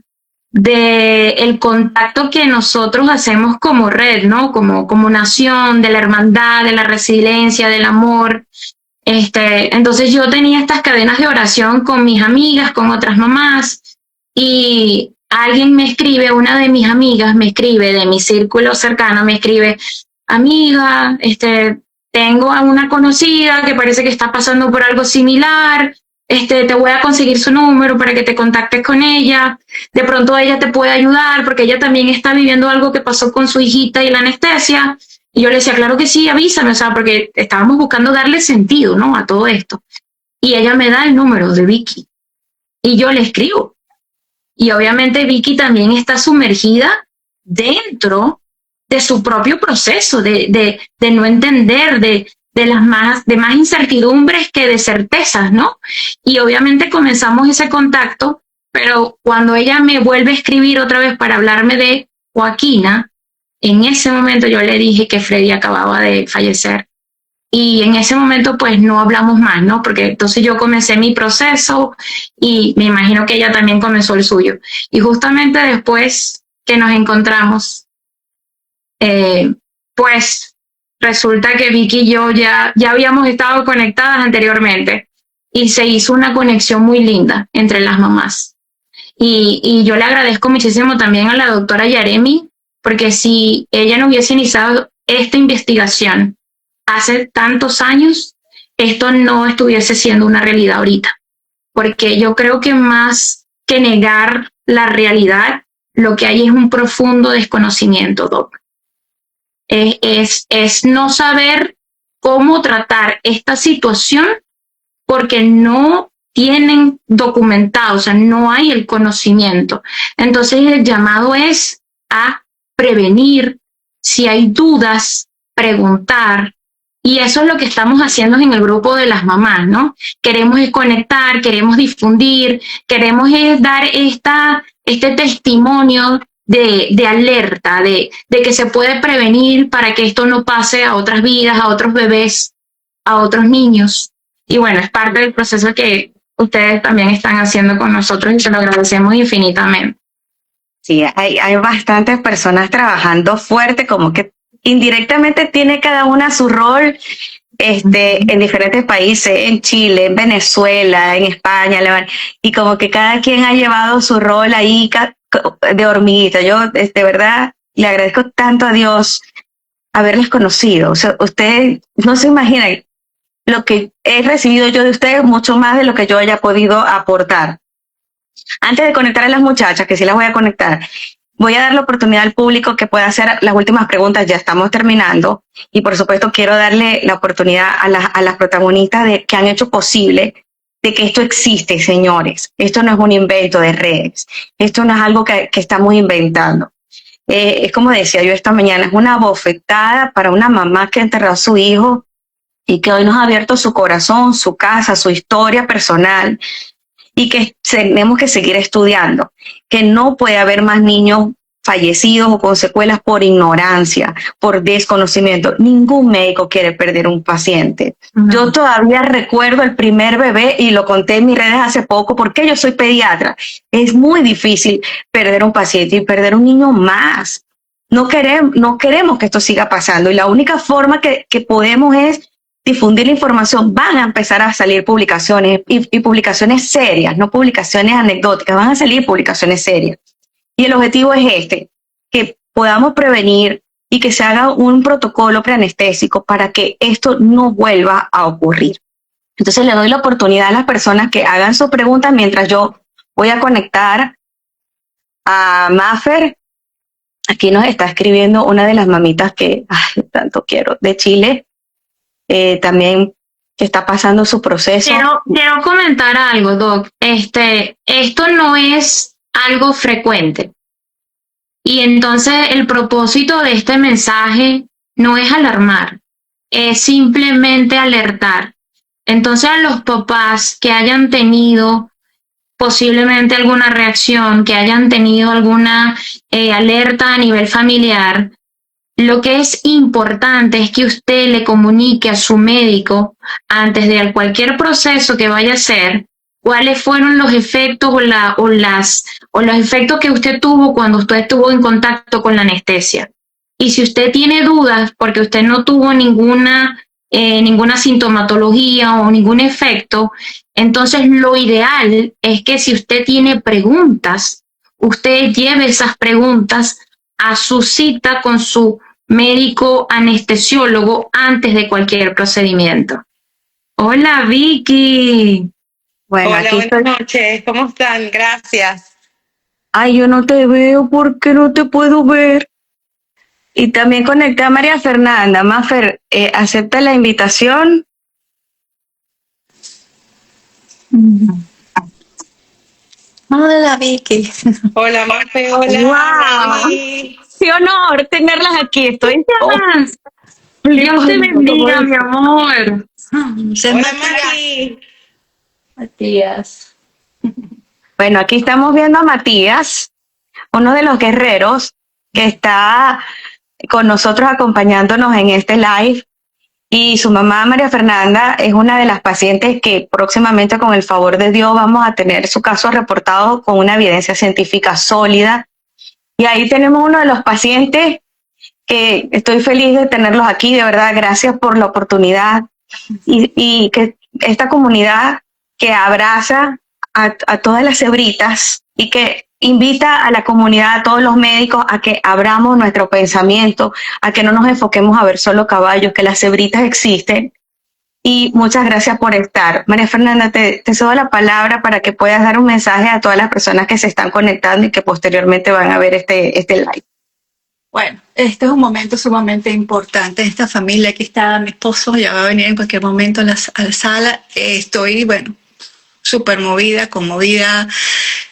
del contacto que nosotros hacemos como red, ¿no? Como nación, de la hermandad, de la resiliencia, del amor. Entonces yo tenía estas cadenas de oración con mis amigas, con otras mamás, y alguien me escribe, una de mis amigas me escribe, de mi círculo cercano, me escribe, amiga, tengo a una conocida que parece que está pasando por algo similar, te voy a conseguir su número para que te contactes con ella, de pronto ella te puede ayudar porque ella también está viviendo algo que pasó con su hijita y la anestesia. Y yo le decía, claro que sí, avísame, o sea, porque estábamos buscando darle sentido, ¿no? A todo esto. Y ella me da el número de Vicky y yo le escribo. Y obviamente Vicky también está sumergida dentro de su propio proceso, de no entender, de más incertidumbres que de certezas, ¿no? Y obviamente comenzamos ese contacto, pero cuando ella me vuelve a escribir otra vez para hablarme de Joaquina, en ese momento yo le dije que Freddy acababa de fallecer. Y en ese momento pues no hablamos más, ¿no? Porque entonces yo comencé mi proceso y me imagino que ella también comenzó el suyo. Y justamente después que nos encontramos, pues resulta que Vicky y yo ya habíamos estado conectadas anteriormente y se hizo una conexión muy linda entre las mamás. Y yo le agradezco muchísimo también a la doctora Yaremi, porque si ella no hubiese iniciado esta investigación hace tantos años, esto no estuviese siendo una realidad ahorita. Porque yo creo que más que negar la realidad, lo que hay es un profundo desconocimiento, Doc. Es no saber cómo tratar esta situación porque no tienen documentado, o sea, no hay el conocimiento. Entonces el llamado es a prevenir, si hay dudas, preguntar. Y eso es lo que estamos haciendo en el grupo de las mamás, ¿no? Queremos es conectar, queremos difundir, queremos es dar este testimonio de alerta, de que se puede prevenir para que esto no pase a otras vidas, a otros bebés, a otros niños. Y bueno, es parte del proceso que ustedes también están haciendo con nosotros y se lo agradecemos infinitamente. Sí, hay bastantes personas trabajando fuerte, como que indirectamente tiene cada una su rol en diferentes países, en Chile, en Venezuela, en España, Alemania, y como que cada quien ha llevado su rol ahí de hormiguita. Yo, de verdad, le agradezco tanto a Dios haberles conocido. O sea, ustedes no se imaginan lo que he recibido yo de ustedes, mucho más de lo que yo haya podido aportar. Antes de conectar a las muchachas, que sí las voy a conectar, voy a dar la oportunidad al público que pueda hacer las últimas preguntas. Ya estamos terminando y por supuesto quiero darle la oportunidad a las protagonistas que han hecho posible de que esto existe, señores. Esto no es un invento de redes, esto no es algo que estamos inventando. Es como decía yo esta mañana, es una bofetada para una mamá que enterró a su hijo y que hoy nos ha abierto su corazón, su casa, su historia personal, y que tenemos que seguir estudiando, que no puede haber más niños fallecidos o con secuelas por ignorancia, por desconocimiento. Ningún médico quiere perder un paciente. Yo todavía recuerdo el primer bebé y lo conté en mis redes hace poco porque yo soy pediatra. Es muy difícil perder un paciente y perder un niño más. No queremos que esto siga pasando y la única forma que podemos es difundir la información. Van a empezar a salir publicaciones y publicaciones serias, no publicaciones anecdóticas, van a salir publicaciones serias. Y el objetivo es que podamos prevenir y que se haga un protocolo preanestésico para que esto no vuelva a ocurrir. Entonces le doy la oportunidad a las personas que hagan sus preguntas mientras yo voy a conectar a Mafer. Aquí nos está escribiendo una de las mamitas que tanto quiero, de Chile. También que está pasando su proceso. Quiero comentar algo, Doc. Esto no es algo frecuente. Y entonces el propósito de este mensaje no es alarmar, es simplemente alertar. Entonces a los papás que hayan tenido posiblemente alguna reacción, que hayan tenido alguna alerta a nivel familiar, lo que es importante es que usted le comunique a su médico antes de cualquier proceso que vaya a hacer cuáles fueron los efectos o los efectos que usted tuvo cuando usted estuvo en contacto con la anestesia. Y si usted tiene dudas porque usted no tuvo ninguna sintomatología o ningún efecto, entonces lo ideal es que si usted tiene preguntas, usted lleve esas preguntas a su cita con su médico anestesiólogo antes de cualquier procedimiento. Hola, Vicky. Bueno, hola, buenas noches. ¿Cómo están? Gracias. Ay, yo no te veo porque no te puedo ver. Y también conecté a María Fernanda. Mafer, ¿acepta la invitación? Hola, Vicky. Hola, Mafe. Hola. ¡Wow! ¡Qué honor tenerlas aquí! Estoy... Dios te bendiga, mi amor. Hola, Mari. Matías. Bueno, aquí estamos viendo a Matías, uno de los guerreros que está con nosotros acompañándonos en este live. Y su mamá, María Fernanda, es una de las pacientes que próximamente, con el favor de Dios, vamos a tener su caso reportado con una evidencia científica sólida. Y ahí tenemos uno de los pacientes que estoy feliz de tenerlos aquí, de verdad, gracias por la oportunidad y que esta comunidad que abraza a todas las cebritas y que invita a la comunidad, a todos los médicos, a que abramos nuestro pensamiento, a que no nos enfoquemos a ver solo caballos, que las cebritas existen. Y muchas gracias por estar. María Fernanda, te cedo la palabra para que puedas dar un mensaje a todas las personas que se están conectando y que posteriormente van a ver este live. Bueno, este es un momento sumamente importante en esta familia. Aquí está mi esposo, ya va a venir en cualquier momento a la sala. Estoy, bueno, súper movida, conmovida,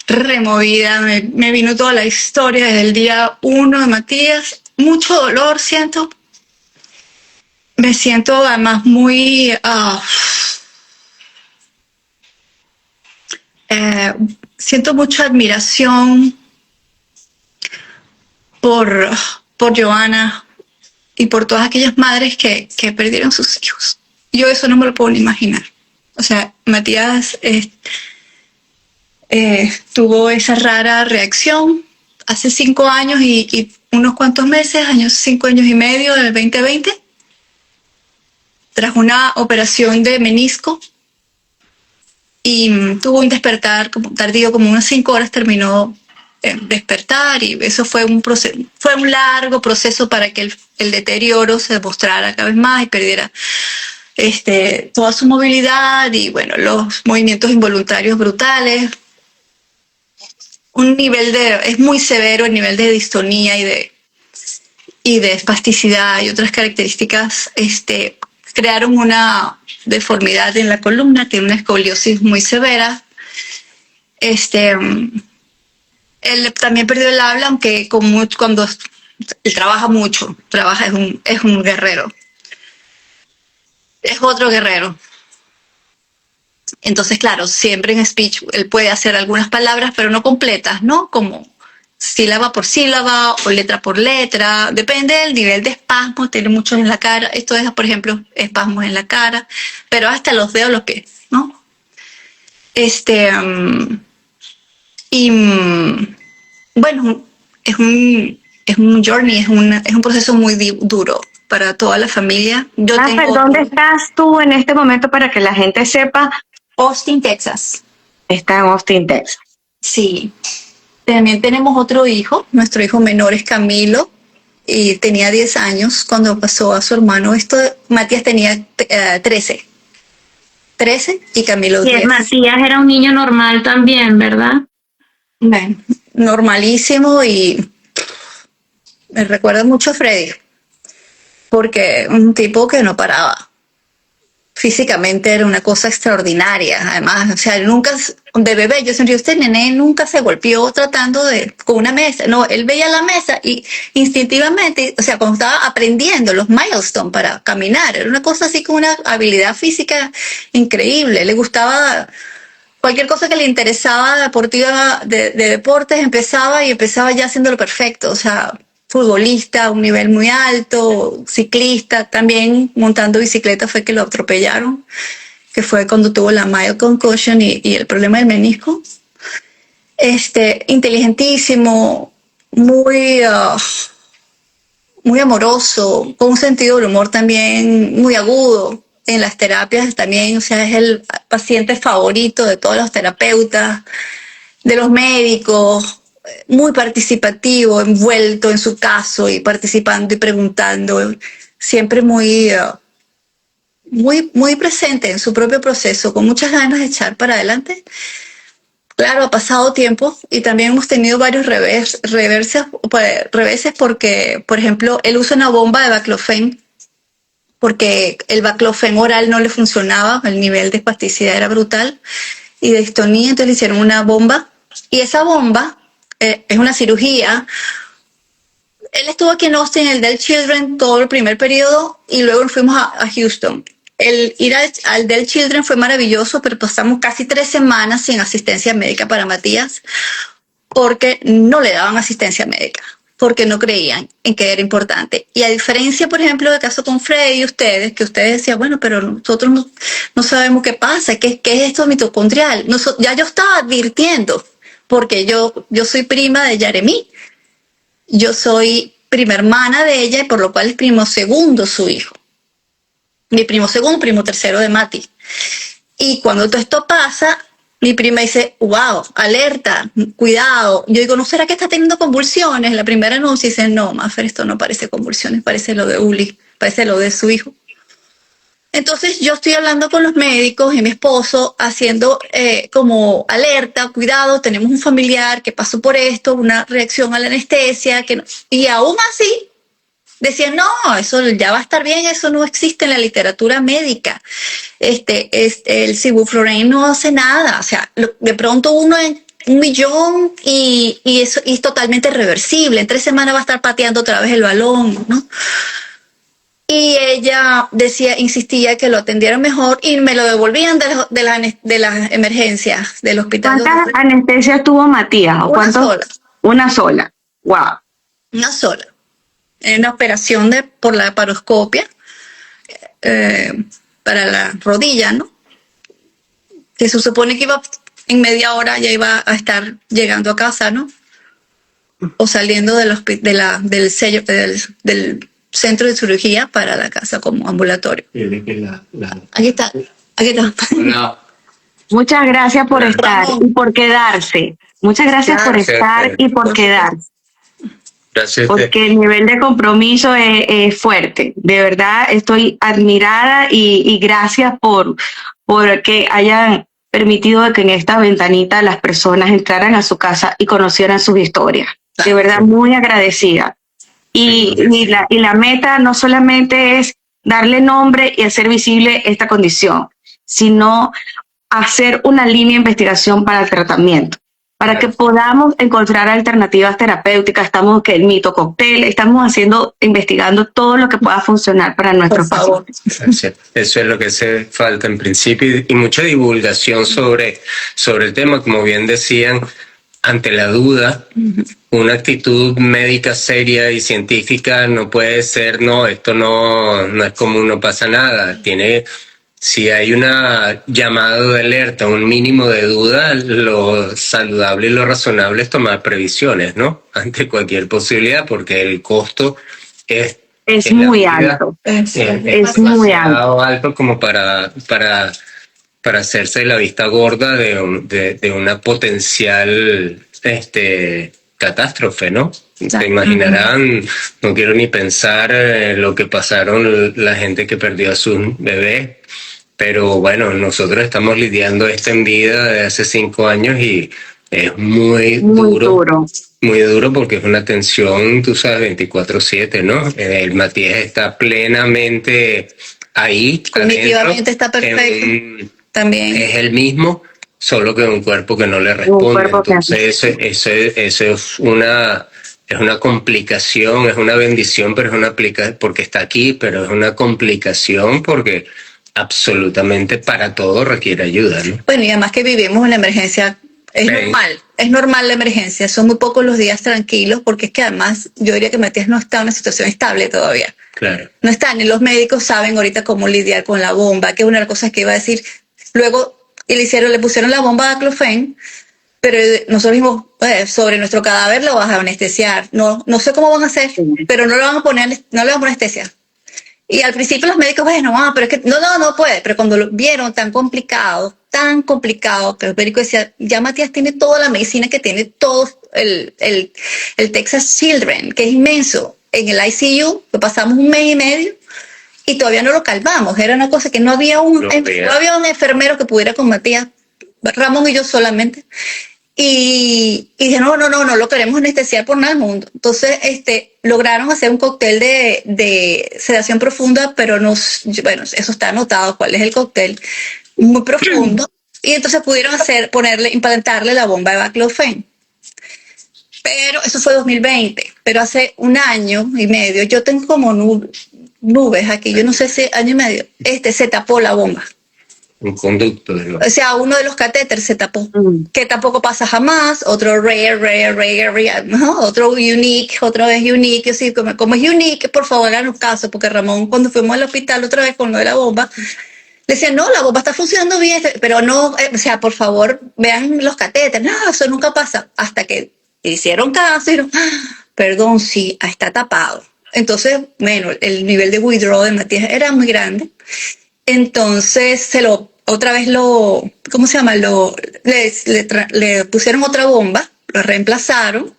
removida. Me vino toda la historia desde el día 1 de Matías. Mucho dolor siento. Me siento además muy... siento mucha admiración por Johanna y por todas aquellas madres que perdieron sus hijos. Yo eso no me lo puedo ni imaginar. O sea, Matías tuvo esa rara reacción hace 5 años y unos cuantos meses, 5 años y medio del 2020, tras una operación de menisco, y tuvo un despertar como tardío, como unas 5 horas terminó despertar, y eso fue un largo proceso para que el deterioro se demostrara cada vez más y perdiera toda su movilidad y bueno, los movimientos involuntarios brutales. Es muy severo el nivel de distonía y de espasticidad y otras características. Crearon una deformidad en la columna, tiene una escoliosis muy severa. Él también perdió el habla, aunque cuando él trabaja mucho, es un guerrero. Es otro guerrero. Entonces, claro, siempre en speech él puede hacer algunas palabras, pero no completas, ¿no? Como sílaba por sílaba o letra por letra. Depende del nivel de espasmo, tiene muchos en la cara. Esto es, por ejemplo, espasmos en la cara, pero hasta los dedos, los pies, ¿no? Bueno, es un journey, es un proceso muy duro para toda la familia. ¿Dónde estás tú en este momento para que la gente sepa? Austin, Texas. Está en Austin, Texas. Sí. También tenemos otro hijo. Nuestro hijo menor es Camilo y tenía 10 años cuando pasó a su hermano. Matías tenía 13 y Camilo 10. Y Matías era un niño normal también, ¿verdad? Bueno, normalísimo, y me recuerda mucho a Freddy, porque un tipo que no paraba. Físicamente era una cosa extraordinaria, además, o sea, de bebé, yo sentí, este nene nunca se golpeó con una mesa, no, él veía la mesa y instintivamente, o sea, cuando estaba aprendiendo los milestones para caminar, era una cosa así con una habilidad física increíble, le gustaba cualquier cosa que le interesaba deportiva, de deportes, empezaba ya haciéndolo perfecto, o sea, futbolista a un nivel muy alto, ciclista, también montando bicicleta fue que lo atropellaron, que fue cuando tuvo la mild concussion y el problema del menisco. Inteligentísimo, muy amoroso, con un sentido del humor también muy agudo. En las terapias también, o sea, es el paciente favorito de todos los terapeutas, de los médicos, muy participativo, envuelto en su caso y participando y preguntando, siempre muy presente en su propio proceso, con muchas ganas de echar para adelante. Claro, ha pasado tiempo y también hemos tenido varios reveses porque, por ejemplo, él usa una bomba de baclofen porque el baclofen oral no le funcionaba, el nivel de espasticidad era brutal y de distonía, entonces le hicieron una bomba, y esa bomba es una cirugía. Él estuvo aquí en Austin, el Dell Children, todo el primer periodo, y luego fuimos a Houston. El ir al Dell Children fue maravilloso, pero pasamos casi 3 semanas sin asistencia médica para Matías, porque no le daban asistencia médica, porque no creían en que era importante. Y a diferencia, por ejemplo, del caso con Freddy y ustedes, que ustedes decían, bueno, pero nosotros no sabemos qué pasa, qué es esto mitocondrial. Ya yo estaba advirtiendo, porque yo soy prima de Jeremy. Yo soy prima hermana de ella, y por lo cual es primo segundo su hijo. Mi primo segundo, primo tercero de Mati. Y cuando todo esto pasa, mi prima dice, wow, alerta, cuidado. Yo digo, ¿no será que está teniendo convulsiones? La primera anuncia dice, no, Mafer, esto no parece convulsiones, parece lo de Uli, parece lo de su hijo. Entonces yo estoy hablando con los médicos y mi esposo haciendo como alerta, cuidado, tenemos un familiar que pasó por esto, una reacción a la anestesia, y aún así decían, no, eso ya va a estar bien, eso no existe en la literatura médica. El Sevoflurane no hace nada, o sea, de pronto uno en 1.000.000 y eso y es totalmente reversible. En 3 semanas va a estar pateando otra vez el balón, ¿no? Y ella insistía que lo atendieran mejor y me lo devolvían de las emergencias del hospital. ¿Cuántas anestesias tuvo Matías? Una sola. Una sola. Wow. Una sola. En una operación por la laparoscopia para la rodilla, ¿no? Que se supone que en media hora ya iba a estar llegando a casa, ¿no? O saliendo del centro de cirugía para la casa como ambulatorio. Aquí está. No. Muchas gracias por estar y por quedarse. Muchas gracias por estar y por quedarse. Gracias. Porque el nivel de compromiso es fuerte. De verdad estoy admirada y gracias por que hayan permitido que en esta ventanita las personas entraran a su casa y conocieran sus historias. De verdad, muy agradecida. Y la meta no solamente es darle nombre y hacer visible esta condición, sino hacer una línea de investigación para el tratamiento, para que podamos encontrar alternativas terapéuticas. Estamos que el mito cóctel, estamos investigando todo lo que pueda funcionar para nuestros pacientes. Eso es lo que hace falta en principio y mucha divulgación sobre el tema, como bien decían. Ante la duda, una actitud médica seria y científica no puede ser, no, esto no es común, no pasa nada. Si hay una llamada de alerta, un mínimo de duda, lo saludable y lo razonable es tomar previsiones, ¿no? Ante cualquier posibilidad, porque el costo es muy alto. Es muy alto como para hacerse la vista gorda de una potencial catástrofe, ¿no? Se imaginarán, no quiero ni pensar lo que pasaron la gente que perdió a sus bebés, pero bueno, nosotros estamos lidiando esto en vida de hace 5 años y es muy duro. Muy duro porque es una tensión, tú sabes, 24/7, ¿no? El Matías está plenamente ahí. Cognitivamente está perfecto. También es el mismo, solo que un cuerpo que no le responde. Entonces eso es una complicación, es una bendición, pero porque está aquí, pero es una complicación porque absolutamente para todo requiere ayuda, ¿no? Bueno, y además que vivimos en la emergencia, es normal la emergencia, son muy pocos los días tranquilos, porque es que además yo diría que Matías no está en una situación estable todavía. Claro. No está, ni los médicos saben ahorita cómo lidiar con la bomba, que es una de las cosas que iba a decir. Luego le pusieron la bomba de aclofen, pero nosotros dijimos, sobre nuestro cadáver lo vas a anestesiar. No sé cómo van a hacer, pero no le van a poner anestesia. Y al principio los médicos, pero es que no puede. Pero cuando lo vieron tan complicado, que el médico decía, ya Matías tiene toda la medicina que tiene todo el Texas Children, que es inmenso. En el ICU, que pasamos 1 mes y medio, y todavía no lo calmamos. Era una cosa que no había un enfermero que pudiera con Matías, Ramón y yo solamente. Y dije, no lo queremos anestesiar por nada del mundo. Entonces, lograron hacer un cóctel de sedación profunda, pero eso está anotado, cuál es el cóctel, muy profundo. Y entonces pudieron implantarle la bomba de baclofen. Pero eso fue 2020. Pero hace 1 año y medio, yo tengo como nubes aquí, yo no sé si 1 año y medio, se tapó la bomba. Un conducto. O sea, uno de los catéteres se tapó, que tampoco pasa jamás. Otro rare, ¿no? Otro unique, otro es unique. Así como es unique, por favor, háganos caso, porque Ramón, cuando fuimos al hospital otra vez con lo de la bomba, le decía, no, la bomba está funcionando bien, pero no, por favor, vean los catéteres. No, eso nunca pasa. Hasta que hicieron caso y perdón, sí, está tapado. Entonces, bueno, el nivel de withdraw de Matías era muy grande. Entonces, otra vez ¿cómo se llama? Le pusieron otra bomba, lo reemplazaron.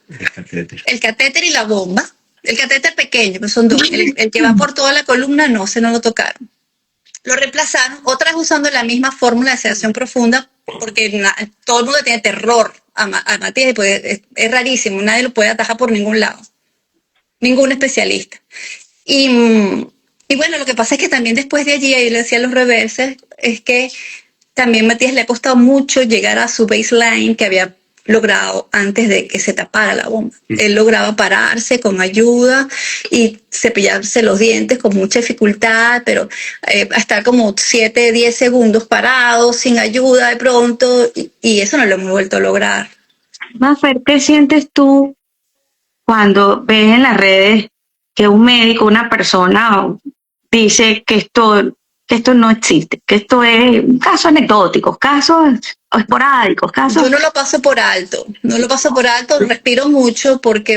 El catéter y la bomba. El catéter pequeño, pues son dos. El que va por toda la columna, no lo tocaron. Lo reemplazaron, otra vez usando la misma fórmula de sedación profunda, porque todo el mundo tiene terror a Matías, y pues es rarísimo, nadie lo puede atajar por ningún lado, ningún especialista. Y bueno, lo que pasa es que también después de allí, ahí le decía los reverses, es que también Matías le ha costado mucho llegar a su baseline que había logrado antes de que se tapara la bomba. Él lograba pararse con ayuda y cepillarse los dientes con mucha dificultad, pero estar como 7, 10 segundos parado, sin ayuda de pronto, y eso no lo hemos vuelto a lograr. Mafer, ¿qué sientes tú cuando ves en las redes que un médico, una persona, dice que esto no existe, que esto es casos anecdóticos, casos esporádicos, casos? Yo no lo paso por alto, respiro mucho porque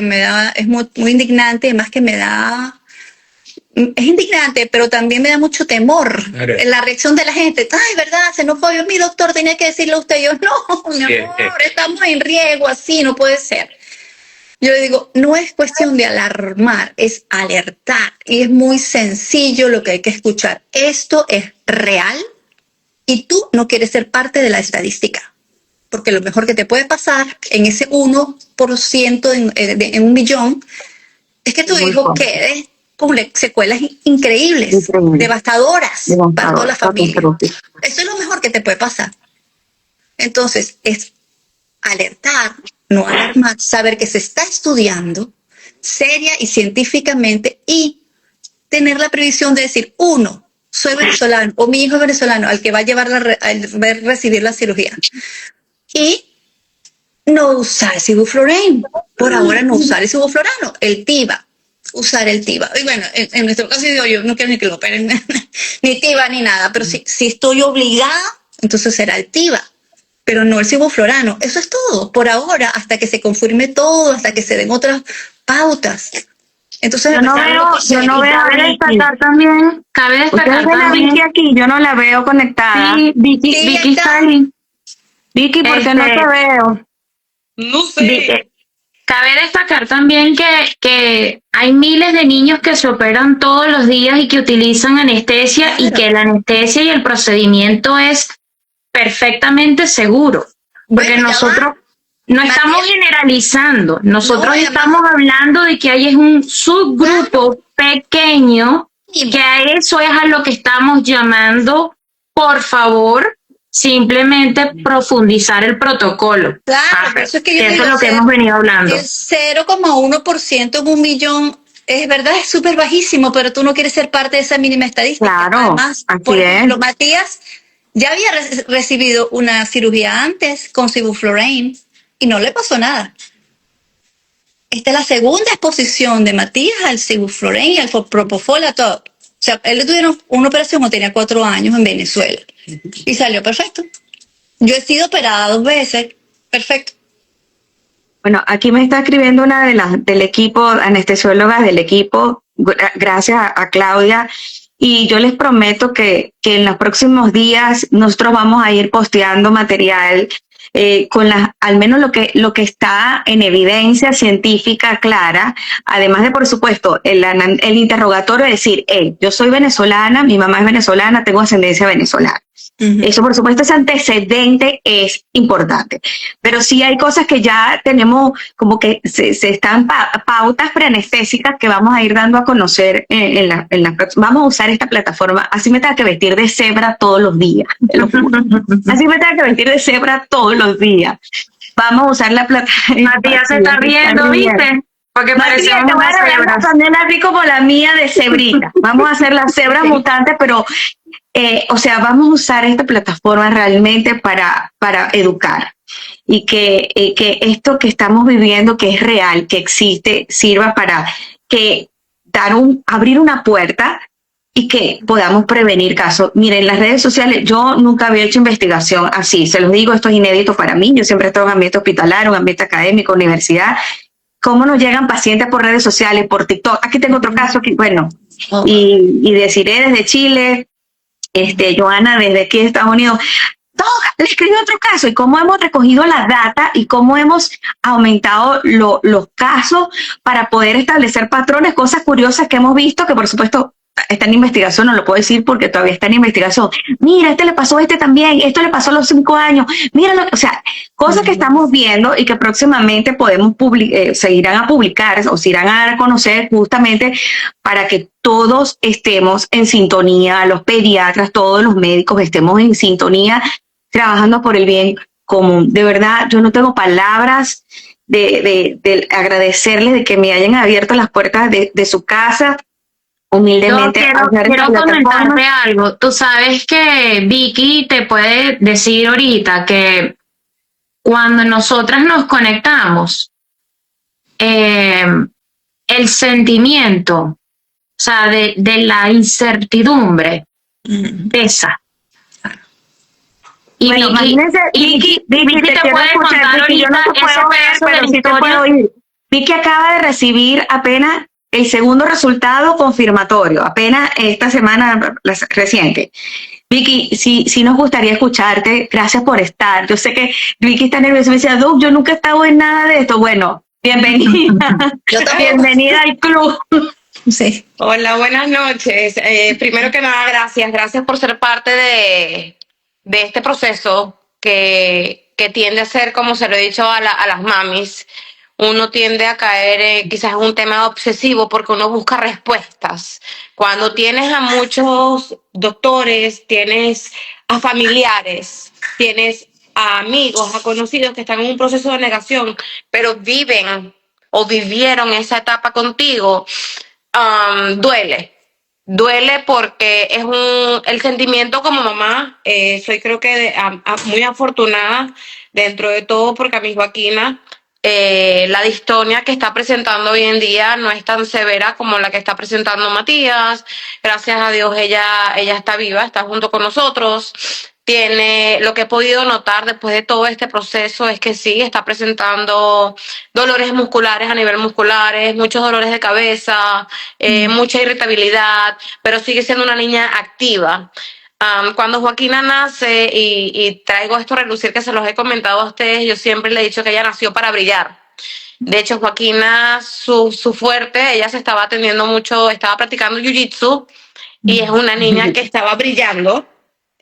es muy, muy indignante, además que es indignante, pero también me da mucho temor la reacción de la gente. Ay, verdad, se nos fue, mi doctor tenía que decirle a usted. Yo, no, mi amor, estamos en riesgo, así no puede ser. Yo le digo, no es cuestión de alarmar, es alertar. Y es muy sencillo lo que hay que escuchar. Esto es real y tú no quieres ser parte de la estadística. Porque lo mejor que te puede pasar en ese 1% en 1 millón es que tu hijo quede con secuelas increíbles, devastadoras para toda la familia. Eso es lo mejor que te puede pasar. Entonces, es alertar, no alarmar, saber que se está estudiando seria y científicamente y tener la previsión de decir, soy venezolano o mi hijo es venezolano al que va a llevar recibir la cirugía. Y no usar Sevoflurane. Por ahora no usar el sevoflurano, el Tiva. Usar el Tiva. Y bueno, en nuestro caso yo no quiero ni que lo operen, ni Tiva ni nada, pero si estoy obligada, entonces será el Tiva, pero no el sevoflurano. Eso es todo, por ahora, hasta que se confirme todo, hasta que se den otras pautas. Entonces, yo no veo cabe destacar también, Vicky aquí, yo no la veo conectada. Sí, Vicky está ahí. Vicky, ¿por qué no te veo? No sé. Cabe destacar también que hay miles de niños que se operan todos los días y que utilizan anestesia, y que la anestesia y el procedimiento es perfectamente seguro. Porque nosotros no estamos generalizando, nosotros estamos hablando de que hay un subgrupo pequeño, que a eso es a lo que estamos llamando, por favor, simplemente profundizar el protocolo. Claro, por eso es que yo eso es lo que hemos venido hablando. El 0,1% en 1 millón, es verdad, es súper bajísimo, pero tú no quieres ser parte de esa mínima estadística. Claro, además, por ejemplo, Matías ya había recibido una cirugía antes con Sevoflurane y no le pasó nada. Esta es la segunda exposición de Matías al Sevoflurane y al Propofol, a todo. O sea, él le tuvieron una operación cuando tenía 4 años en Venezuela y salió perfecto. Yo he sido operada 2 veces, perfecto. Bueno, aquí me está escribiendo una del equipo, anestesiólogas del equipo, gracias a Claudia, y yo les prometo que en los próximos días nosotros vamos a ir posteando material con al menos lo que está en evidencia científica clara, además de, por supuesto, el interrogatorio de decir, yo soy venezolana, mi mamá es venezolana, tengo ascendencia venezolana. Eso, por supuesto, ese antecedente es importante, pero sí hay cosas que ya tenemos como que se están pautas preanestésicas que vamos a ir dando a conocer vamos a usar esta plataforma, así me tenga que vestir de cebra todos los días, así me tenga que vestir de cebra todos los días, vamos a usar la plataforma. Matías se está riendo, ¿viste? Porque parecemos una cebra. Así como la mía de cebrita, vamos a hacer la cebra mutante, pero o sea, vamos a usar esta plataforma realmente para educar y que esto que estamos viviendo, que es real, que existe, sirva para abrir una puerta y que podamos prevenir casos. Miren, en las redes sociales yo nunca había hecho investigación así, se los digo, esto es inédito para mí, yo siempre he estado en ambiente hospitalario, en ambiente académico, universidad, cómo nos llegan pacientes por redes sociales, por TikTok. Aquí tengo otro caso, que, bueno, y Desiree desde Chile, Joana desde aquí de Estados Unidos. Le escribí otro caso y cómo hemos recogido la data y cómo hemos aumentado los casos para poder establecer patrones, cosas curiosas que hemos visto, que por supuesto está en investigación, no lo puedo decir porque todavía está en investigación. Mira, le pasó también, esto le pasó a los 5 años, mira, o sea, cosas que estamos viendo y que próximamente podemos se irán a publicar o se irán a dar a conocer justamente para que todos estemos en sintonía, los pediatras, todos los médicos estemos en sintonía, trabajando por el bien común. De verdad, yo no tengo palabras de agradecerles de que me hayan abierto las puertas de su casa, humildemente. Yo quiero comentarte algo. Tú sabes que Vicky te puede decir ahorita que cuando nosotras nos conectamos, el sentimiento, o sea, de la incertidumbre pesa. Y bueno, Vicky, imagínense, Vicky te puede contar ahorita, yo no te puedo ver, pero sí te puedo oír. Vicky acaba de recibir apenas el segundo resultado confirmatorio, apenas esta semana reciente. Vicky, sí nos gustaría escucharte, gracias por estar. Yo sé que Vicky está nerviosa, me decía, Doug, yo nunca he estado en nada de esto. Bueno, bienvenida, bienvenida al club. Sí. Hola, buenas noches. Primero que nada, gracias por ser parte de este proceso que tiende a ser, como se lo he dicho a las mamis, uno tiende a caer quizás en un tema obsesivo porque uno busca respuestas. Cuando tienes a muchos doctores, tienes a familiares, tienes a amigos, a conocidos que están en un proceso de negación, pero viven o vivieron esa etapa contigo, duele porque es el sentimiento como mamá. Soy creo que muy afortunada dentro de todo porque a mi Joaquina la distonia que está presentando hoy en día no es tan severa como la que está presentando Matías. Gracias a Dios ella está viva, está junto con nosotros. Lo que he podido notar después de todo este proceso es que sí, está presentando dolores musculares a nivel musculares, muchos dolores de cabeza, mucha irritabilidad, pero sigue siendo una niña activa. Cuando Joaquina nace, y traigo esto a relucir que se los he comentado a ustedes, yo siempre le he dicho que ella nació para brillar. De hecho, Joaquina, su fuerte, ella se estaba atendiendo mucho, estaba practicando jiu-jitsu y es una niña que estaba brillando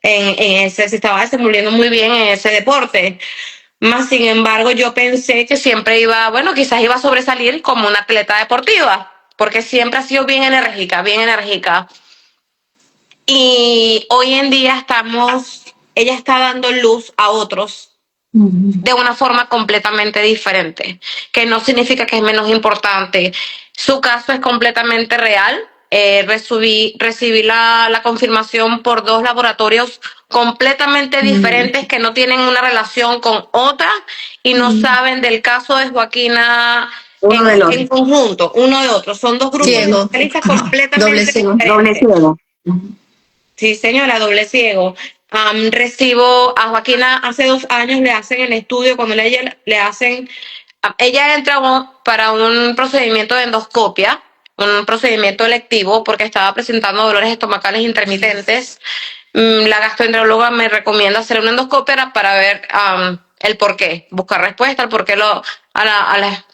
se estaba desenvolviendo muy bien en ese deporte. Más sin embargo, yo pensé que siempre quizás iba a sobresalir como una atleta deportiva, porque siempre ha sido bien enérgica, bien enérgica. Y hoy en día ella está dando luz a otros de una forma completamente diferente, que no significa que es menos importante. Su caso es completamente real. Recibí la confirmación por 2 laboratorios completamente diferentes que no tienen una relación con otra y no saben del caso de Joaquina en conjunto, uno de otro. Son 2 grupos de especialistas completamente diferentes. Doble ciego. Sí, señora, doble ciego. Recibo a Joaquina hace 2 años, le hacen el estudio, cuando le hacen, ella entra para un procedimiento de endoscopia, un procedimiento electivo porque estaba presentando dolores estomacales intermitentes. La gastroenteróloga me recomienda hacer una endoscopia para ver el por qué, buscar respuesta al por qué a las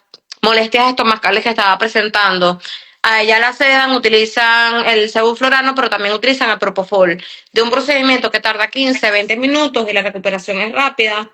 molestias estomacales que estaba presentando. A ella la sedan, utilizan el sevoflurano, pero también utilizan el propofol, de un procedimiento que tarda 15, 20 minutos y la recuperación es rápida.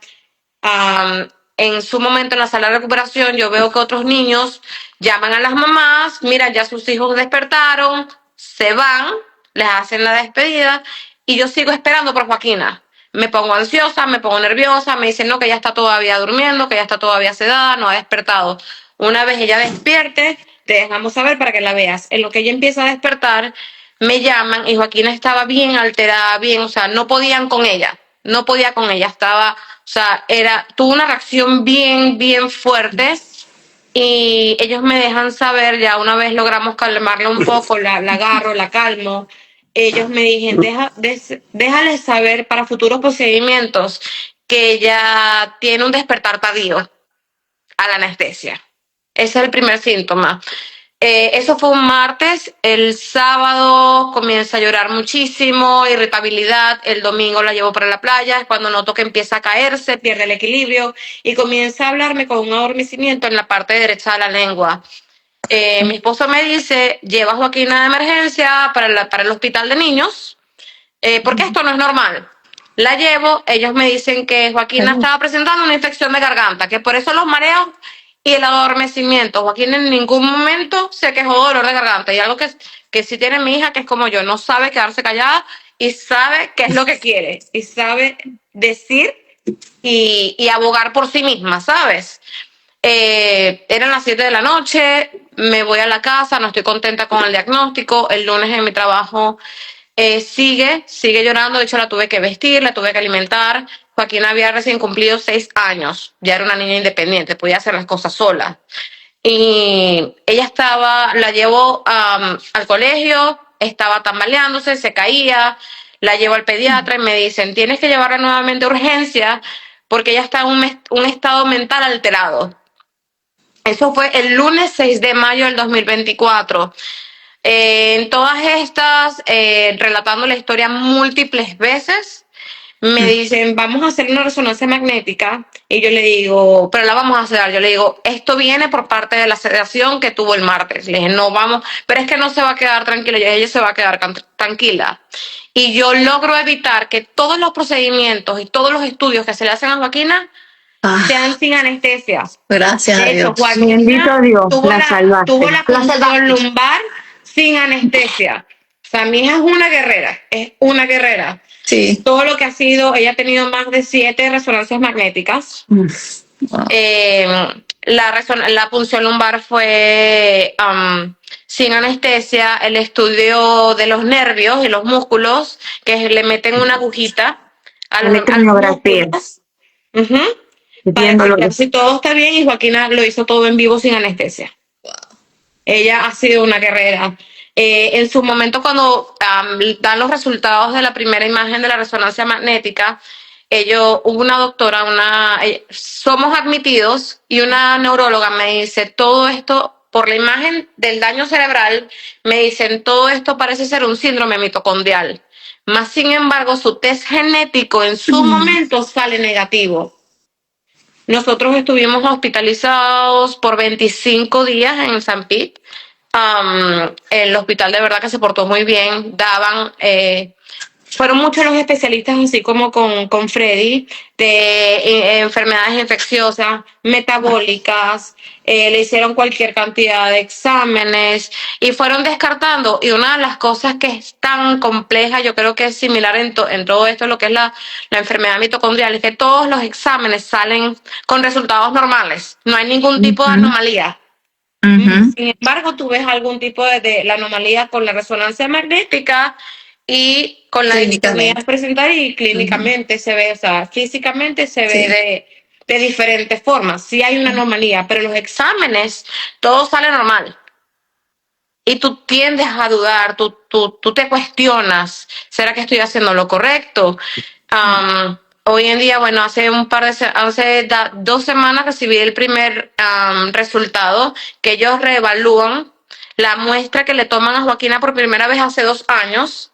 En su momento en la sala de recuperación yo veo que otros niños llaman a las mamás, mira, ya sus hijos despertaron, se van, les hacen la despedida y yo sigo esperando por Joaquina. Me pongo ansiosa, me pongo nerviosa, me dicen no, que ella está todavía durmiendo, que ella está todavía sedada, no ha despertado. Una vez ella despierte, te dejamos saber para que la veas. En lo que ella empieza a despertar, me llaman y Joaquina estaba bien alterada, bien, o sea, no podían con ella, no podía con ella, estaba, o sea, tuvo una reacción bien fuerte y ellos me dejan saber, ya una vez logramos calmarla un poco, la agarro, la calmo. Ellos me dijeron, déjale saber para futuros procedimientos que ella tiene un despertar tardío a la anestesia. Ese es el primer síntoma. Eso fue un martes. El sábado comienza a llorar muchísimo, irritabilidad. El domingo la llevo para la playa, es cuando noto que empieza a caerse, pierde el equilibrio y comienza a hablarme con un adormecimiento en la parte derecha de la lengua. Mi esposo me dice, lleva a Joaquina de emergencia para el hospital de niños, porque esto no es normal. La llevo, ellos me dicen que Joaquina estaba presentando una infección de garganta, que por eso los mareos y el adormecimiento. Joaquín en ningún momento se quejó de dolor de garganta. Y algo que sí tiene mi hija, que es como yo, no sabe quedarse callada y sabe qué es lo que quiere. Y sabe decir y abogar por sí misma, ¿sabes? Eran las 7 de la noche, me voy a la casa, no estoy contenta con el diagnóstico. El lunes en mi trabajo sigue llorando. De hecho, la tuve que vestir, la tuve que alimentar. Joaquín había recién cumplido 6 años, ya era una niña independiente, podía hacer las cosas sola. Y ella la llevó al colegio, estaba tambaleándose, se caía, la llevo al pediatra y me dicen, tienes que llevarla nuevamente a urgencia porque ella está en un estado mental alterado. Eso fue el lunes 6 de mayo del 2024. En todas estas, relatando la historia múltiples veces, me dicen, vamos a hacer una resonancia magnética. Y yo le digo, pero la vamos a hacer. Yo le digo, esto viene por parte de la sedación que tuvo el martes. Le dije, no vamos, pero es que no se va a quedar tranquila. Ella se va a quedar tranquila. Y yo logro evitar que todos los procedimientos y todos los estudios que se le hacen a Joaquina sean sin anestesia. Gracias a Dios. Bendito Joaquina Dios, tuvo la la salvaste. punción lumbar sin anestesia. O sea, mi hija es una guerrera. Sí. Todo lo que ha sido, ella ha tenido más de 7 resonancias magnéticas. Wow. La punción lumbar fue sin anestesia. El estudio de los nervios y los músculos, que le meten una agujita a los músculos. Para chequear si todo está bien, y Joaquina lo hizo todo en vivo sin anestesia. Wow. Ella ha sido una guerrera. En su momento, cuando dan los resultados de la primera imagen de la resonancia magnética, hubo una doctora, somos admitidos, y una neuróloga me dice, todo esto, por la imagen del daño cerebral, me dicen, todo esto parece ser un síndrome mitocondrial. Más sin embargo, su test genético en su momento sale negativo. Nosotros estuvimos hospitalizados por 25 días en San Pete. El hospital de verdad que se portó muy bien. Fueron muchos los especialistas, así como con Freddy, de enfermedades infecciosas, metabólicas. Le hicieron cualquier cantidad de exámenes y fueron descartando. Y una de las cosas que es tan compleja, yo creo que es similar en todo esto, lo que es la enfermedad mitocondrial, es que todos los exámenes salen con resultados normales. No hay ningún tipo de anomalía. Sin embargo, tú ves algún tipo de la anomalía con la resonancia magnética y con la distonía presentar, y clínicamente se ve, o sea, físicamente se ve de diferentes formas. Sí hay una anomalía, pero los exámenes, todo sale normal. Y tú tiendes a dudar, tú te cuestionas, ¿será que estoy haciendo lo correcto? Hoy en día, bueno, hace 2 semanas recibí el primer resultado, que ellos reevalúan la muestra que le toman a Joaquina por primera vez hace 2 años.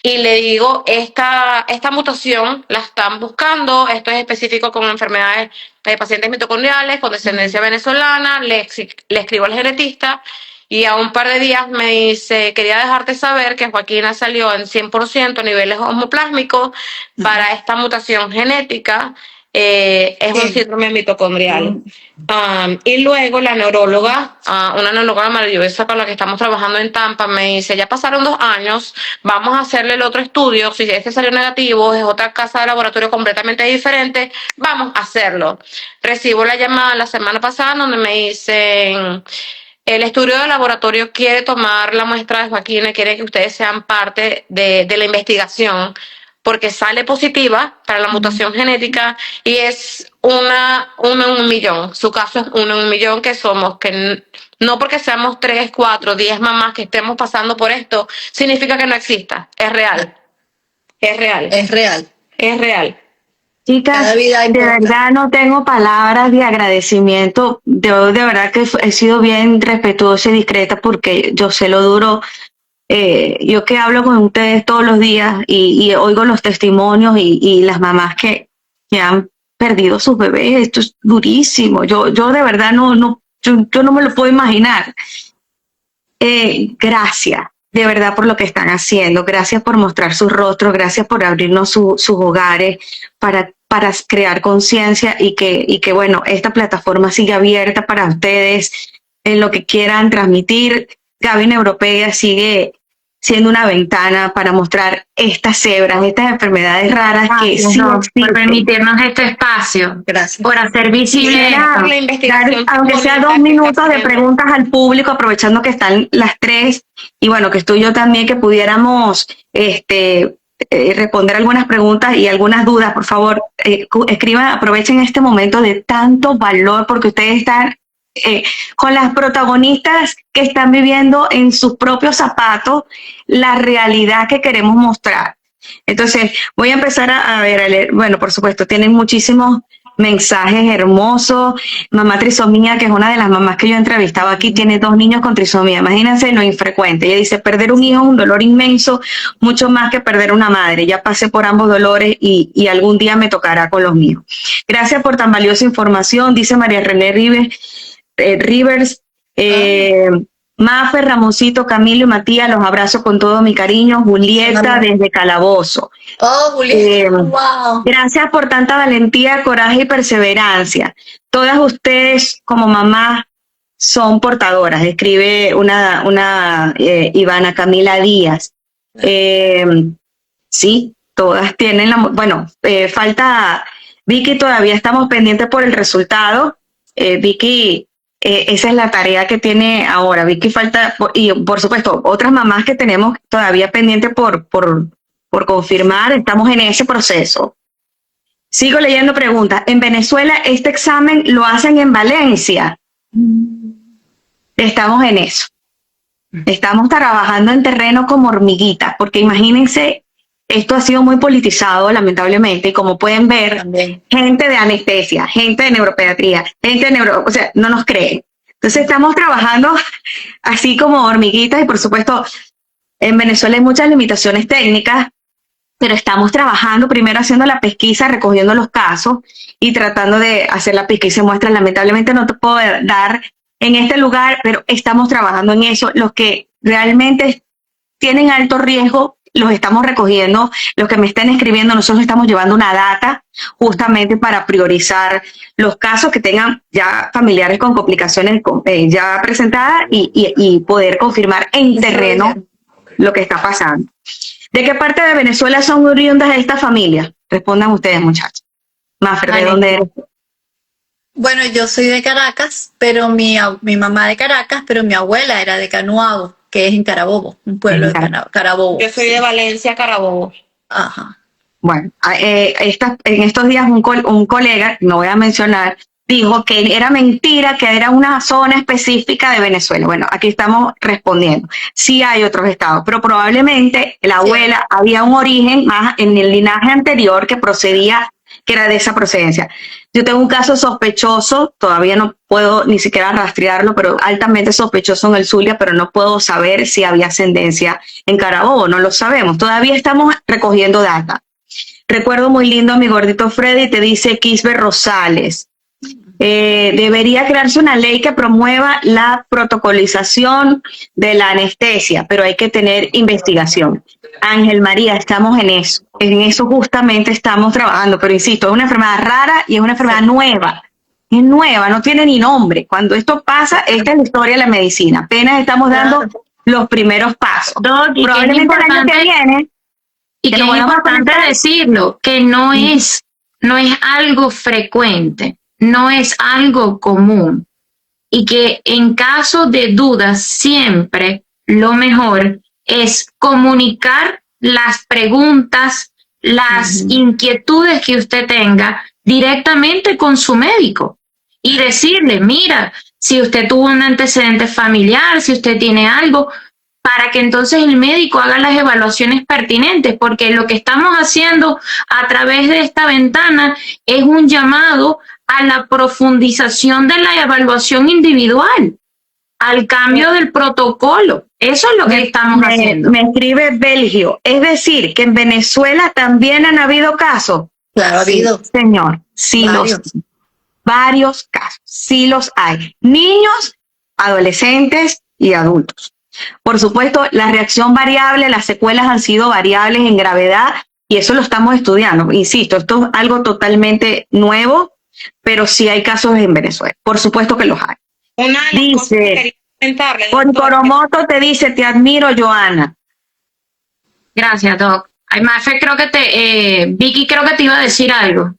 Y le digo, esta mutación la están buscando, esto es específico con enfermedades de pacientes mitocondriales, con descendencia venezolana. Le escribo al genetista y a un par de días me dice, quería dejarte saber que Joaquina salió en 100% niveles homoplásmicos para esta mutación genética. Es un síndrome mitocondrial. Y luego la neuróloga, una neuróloga maravillosa con la que estamos trabajando en Tampa, me dice, ya pasaron 2 años, vamos a hacerle el otro estudio, si este salió negativo, es otra casa de laboratorio completamente diferente, vamos a hacerlo. Recibo la llamada la semana pasada donde me dicen, el estudio de laboratorio quiere tomar la muestra de Joaquina, quiere que ustedes sean parte de la investigación, porque sale positiva para la mutación genética y es uno en 1.000.000. Su caso es 1 en 1.000.000 que somos, que no porque seamos 3, 4, 10 mamás que estemos pasando por esto, significa que no exista. Es real. Es real. Es real. Es real. Chicas, Cada vida de importa. verdad no tengo palabras de agradecimiento. Yo de verdad que he sido bien respetuosa y discreta porque yo sé lo duro. Yo que hablo con ustedes todos los días y oigo los testimonios y las mamás que han perdido sus bebés, esto es durísimo. Yo de verdad yo no me lo puedo imaginar. Gracias, de verdad, por lo que están haciendo. Gracias por mostrar sus rostros, gracias por abrirnos sus hogares para crear conciencia y que, bueno, esta plataforma sigue abierta para ustedes en lo que quieran transmitir. Gaby Europea sigue siendo una ventana para mostrar estas cebras, estas enfermedades raras que Gracias, sí Ros, por existen. permitirnos este espacio, Gracias. por hacer visible Quisiera esto. Por la investigación dar, aunque sea bonita 2 que minutos está de haciendo. preguntas al público, aprovechando que están las tres, y bueno, que estoy yo también, que pudiéramos responder algunas preguntas y algunas dudas. Por favor, escriban, aprovechen este momento de tanto valor, porque ustedes están con las protagonistas que están viviendo en sus propios zapatos la realidad que queremos mostrar. Entonces, voy a empezar a leer. Bueno, por supuesto, tienen muchísimos mensajes hermosos. Mamá Trisomía, que es una de las mamás que yo he entrevistado aquí, tiene 2 niños con trisomía. Imagínense lo infrecuente. Ella dice, perder un hijo es un dolor inmenso, mucho más que perder una madre. Ya pasé por ambos dolores y algún día me tocará con los míos. Gracias por tan valiosa información, dice María René Rivers. Mafe, Ramoncito, Camilo y Matías, los abrazo con todo mi cariño. Julieta desde Calabozo. Oh, Julieta, wow. Gracias por tanta valentía, coraje y perseverancia. Todas ustedes como mamás son portadoras, escribe una Ivana Camila Díaz. Sí, todas tienen bueno, falta Vicky, todavía estamos pendientes por el resultado. Vicky, esa es la tarea que tiene ahora. Vicky falta, y por supuesto, otras mamás que tenemos todavía pendientes por confirmar, estamos en ese proceso. Sigo leyendo preguntas. En Venezuela, este examen lo hacen en Valencia. Estamos en eso. Estamos trabajando en terreno como hormiguitas, porque imagínense, esto ha sido muy politizado, lamentablemente, y como pueden ver, También. gente de anestesia, gente de neuropediatría, gente de o sea, no nos creen. Entonces estamos trabajando así como hormiguitas y por supuesto en Venezuela hay muchas limitaciones técnicas, pero estamos trabajando primero haciendo la pesquisa, recogiendo los casos y tratando de hacer la pesquisa y muestras. Lamentablemente no te puedo dar en este lugar, pero estamos trabajando en eso. Los que realmente tienen alto riesgo los estamos recogiendo. Los que me estén escribiendo, nosotros estamos llevando una data justamente para priorizar los casos que tengan ya familiares con complicaciones ya presentadas y poder confirmar en terreno lo que está pasando. ¿De qué parte de Venezuela son oriundas estas familias? Respondan ustedes, muchachos. Mafer, ¿de dónde eres? Bueno, yo soy de Caracas, pero mi mamá de Caracas, pero mi abuela era de Canuabo, que es en Carabobo, un pueblo de Carabobo. Yo soy de Valencia, Carabobo. Ajá. Bueno, en estos días un colega, no voy a mencionar, dijo que era mentira, que era una zona específica de Venezuela. Bueno, aquí estamos respondiendo. Sí hay otros estados, pero probablemente la abuela había un origen más en el linaje anterior que procedía, que era de esa procedencia. Yo tengo un caso sospechoso, todavía no puedo ni siquiera rastrearlo, pero altamente sospechoso en el Zulia, pero no puedo saber si había ascendencia en Carabobo, no lo sabemos. Todavía estamos recogiendo data. Recuerdo muy lindo a mi gordito Freddy, te dice Kisber Rosales. Debería crearse una ley que promueva la protocolización de la anestesia, pero hay que tener investigación. Ángel María, estamos en eso justamente estamos trabajando, pero insisto, es una enfermedad rara y es una enfermedad nueva. Es nueva, no tiene ni nombre. Cuando esto pasa, esta es la historia de la medicina. Apenas estamos dando los primeros pasos. Probablemente el año que viene. Y que es importante decirlo, que no es algo frecuente, no es algo común. Y que en caso de dudas, siempre lo mejor es comunicar las preguntas, las inquietudes que usted tenga directamente con su médico y decirle, mira, si usted tuvo un antecedente familiar, si usted tiene algo, para que entonces el médico haga las evaluaciones pertinentes, porque lo que estamos haciendo a través de esta ventana es un llamado a la profundización de la evaluación individual, al cambio del protocolo. Eso es lo que estamos haciendo. Me escribe Belgio. Es decir, que en Venezuela también han habido casos. Claro, ha habido. Sí, señor. Sí, varios casos. Sí los hay. Niños, adolescentes y adultos. Por supuesto, la reacción variable, las secuelas han sido variables en gravedad y eso lo estamos estudiando. Insisto, esto es algo totalmente nuevo, pero sí hay casos en Venezuela. Por supuesto que los hay. Una de las cosas que quería comentarle, Con doctora, Coromoto te dice, te admiro, Joana. Gracias, Doc. Mafe, creo que Vicky creo que te iba a decir algo.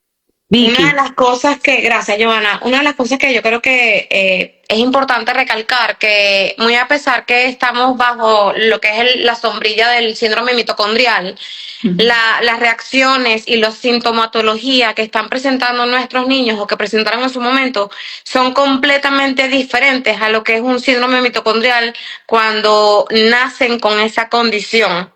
Vicky. una de las cosas que, gracias, Joana, una de las cosas que yo creo que es importante recalcar, que muy a pesar que estamos bajo lo que es la sombrilla del síndrome mitocondrial, las reacciones y la sintomatología que están presentando nuestros niños o que presentaron en su momento son completamente diferentes a lo que es un síndrome mitocondrial cuando nacen con esa condición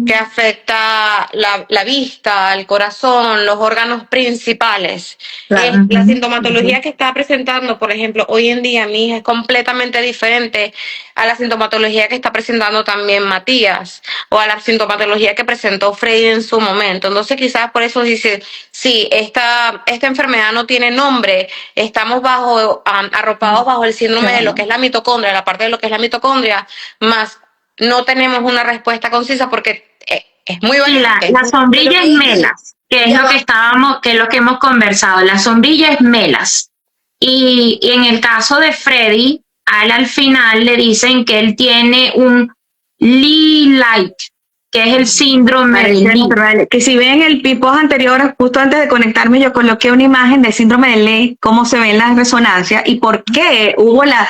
que afecta la vista, el corazón, los órganos principales. Claro. La sintomatología que está presentando, por ejemplo, hoy en día mi hija es completamente diferente a la sintomatología que está presentando también Matías o a la sintomatología que presentó Freddy en su momento. Entonces quizás por eso dice, sí, esta enfermedad no tiene nombre, estamos arropados bajo el síndrome de lo que es la mitocondria, la parte de lo que es la mitocondria, más no tenemos una respuesta concisa porque es muy Y la sombrilla es MELAS, que es lo que que es lo que hemos conversado. La sombrilla es MELAS. Y en el caso de Freddy, al final le dicen que él tiene un Lee-like, que es el síndrome de Lee. Que si ven el post anterior, justo antes de conectarme, yo coloqué una imagen del síndrome de Leigh, cómo se ven las resonancias y por qué hubo la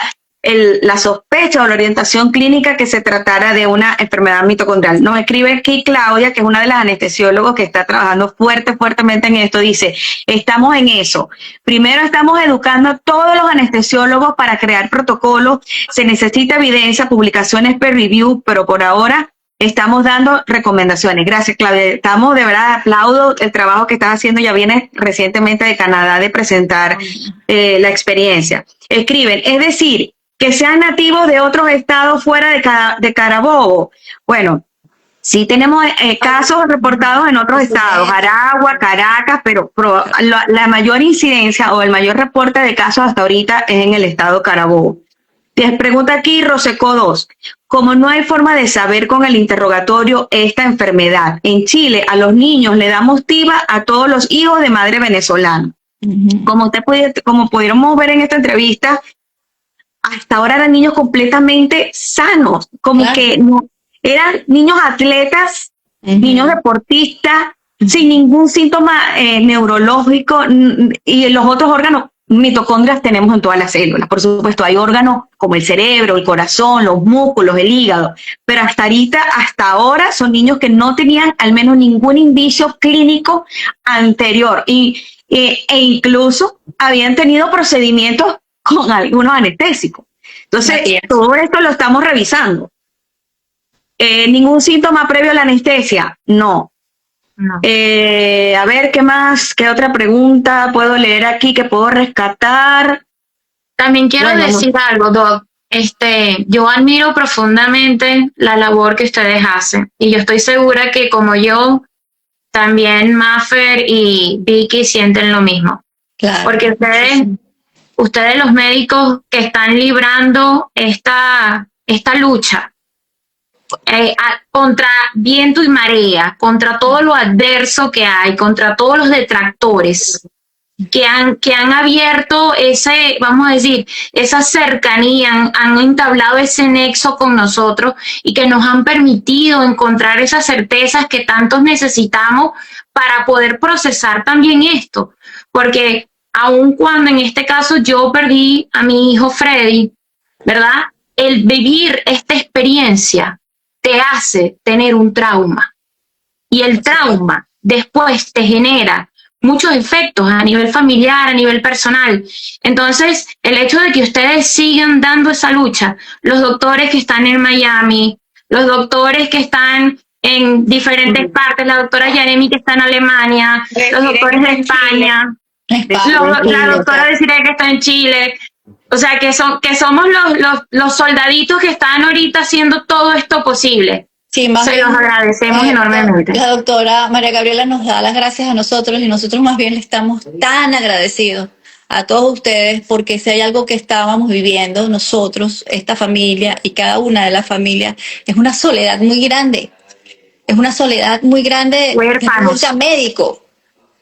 sospecha o la orientación clínica que se tratara de una enfermedad mitocondrial. Nos escribe aquí Claudia, que es una de las anestesiólogos que está trabajando fuertemente en esto. Dice, estamos en eso. Primero estamos educando a todos los anestesiólogos para crear protocolos. Se necesita evidencia, publicaciones peer review, pero por ahora estamos dando recomendaciones. Gracias, Claudia. Estamos, de verdad, aplaudo el trabajo que estás haciendo. Ya vienes recientemente de Canadá de presentar la experiencia. Escriben, es decir, que sean nativos de otros estados fuera de Carabobo. Bueno, sí tenemos casos reportados en otros estados, Aragua, Caracas, pero la mayor incidencia o el mayor reporte de casos hasta ahorita es en el estado Carabobo. Les pregunta aquí Roseco 2, como no hay forma de saber con el interrogatorio esta enfermedad, en Chile a los niños le damos TIVA a todos los hijos de madre venezolana. Como pudiéramos ver en esta entrevista, hasta ahora eran niños completamente sanos, como que no, eran niños atletas, niños deportistas, sin ningún síntoma neurológico y los otros órganos mitocondrias tenemos en todas las células. Por supuesto, hay órganos como el cerebro, el corazón, los músculos, el hígado, pero hasta ahora son niños que no tenían al menos ningún indicio clínico anterior e incluso habían tenido procedimientos con algunos anestésicos. Entonces, todo esto lo estamos revisando. ¿Ningún síntoma previo a la anestesia? No. A ver, ¿qué más? ¿Qué otra pregunta puedo leer aquí que puedo rescatar? También quiero decir algo, Doc. Yo admiro profundamente la labor que ustedes hacen y yo estoy segura que como yo, también Mafer y Vicky sienten lo mismo. Claro. Porque ustedes los médicos que están librando esta lucha contra viento y marea, contra todo lo adverso que hay, contra todos los detractores que han abierto vamos a decir, esa cercanía, han entablado ese nexo con nosotros y que nos han permitido encontrar esas certezas que tantos necesitamos para poder procesar también esto, porque aun cuando en este caso yo perdí a mi hijo Freddy, ¿verdad? El vivir esta experiencia te hace tener un trauma y el trauma después te genera muchos efectos a nivel familiar, a nivel personal. Entonces, el hecho de que ustedes sigan dando esa lucha, los doctores que están en Miami, los doctores que están en diferentes partes, la doctora Jeremy que está en Alemania, los doctores de España, la doctora Desiree que está en Chile, o sea, que somos los soldaditos que están ahorita haciendo todo esto posible. Sí, más Se bien, los agradecemos enormemente. La doctora María Gabriela nos da las gracias a nosotros y nosotros más bien le estamos tan agradecidos a todos ustedes porque si hay algo que estábamos viviendo nosotros, esta familia y cada una de las familias, es una soledad muy grande. Es una soledad muy grande. Huérfanos. Médico,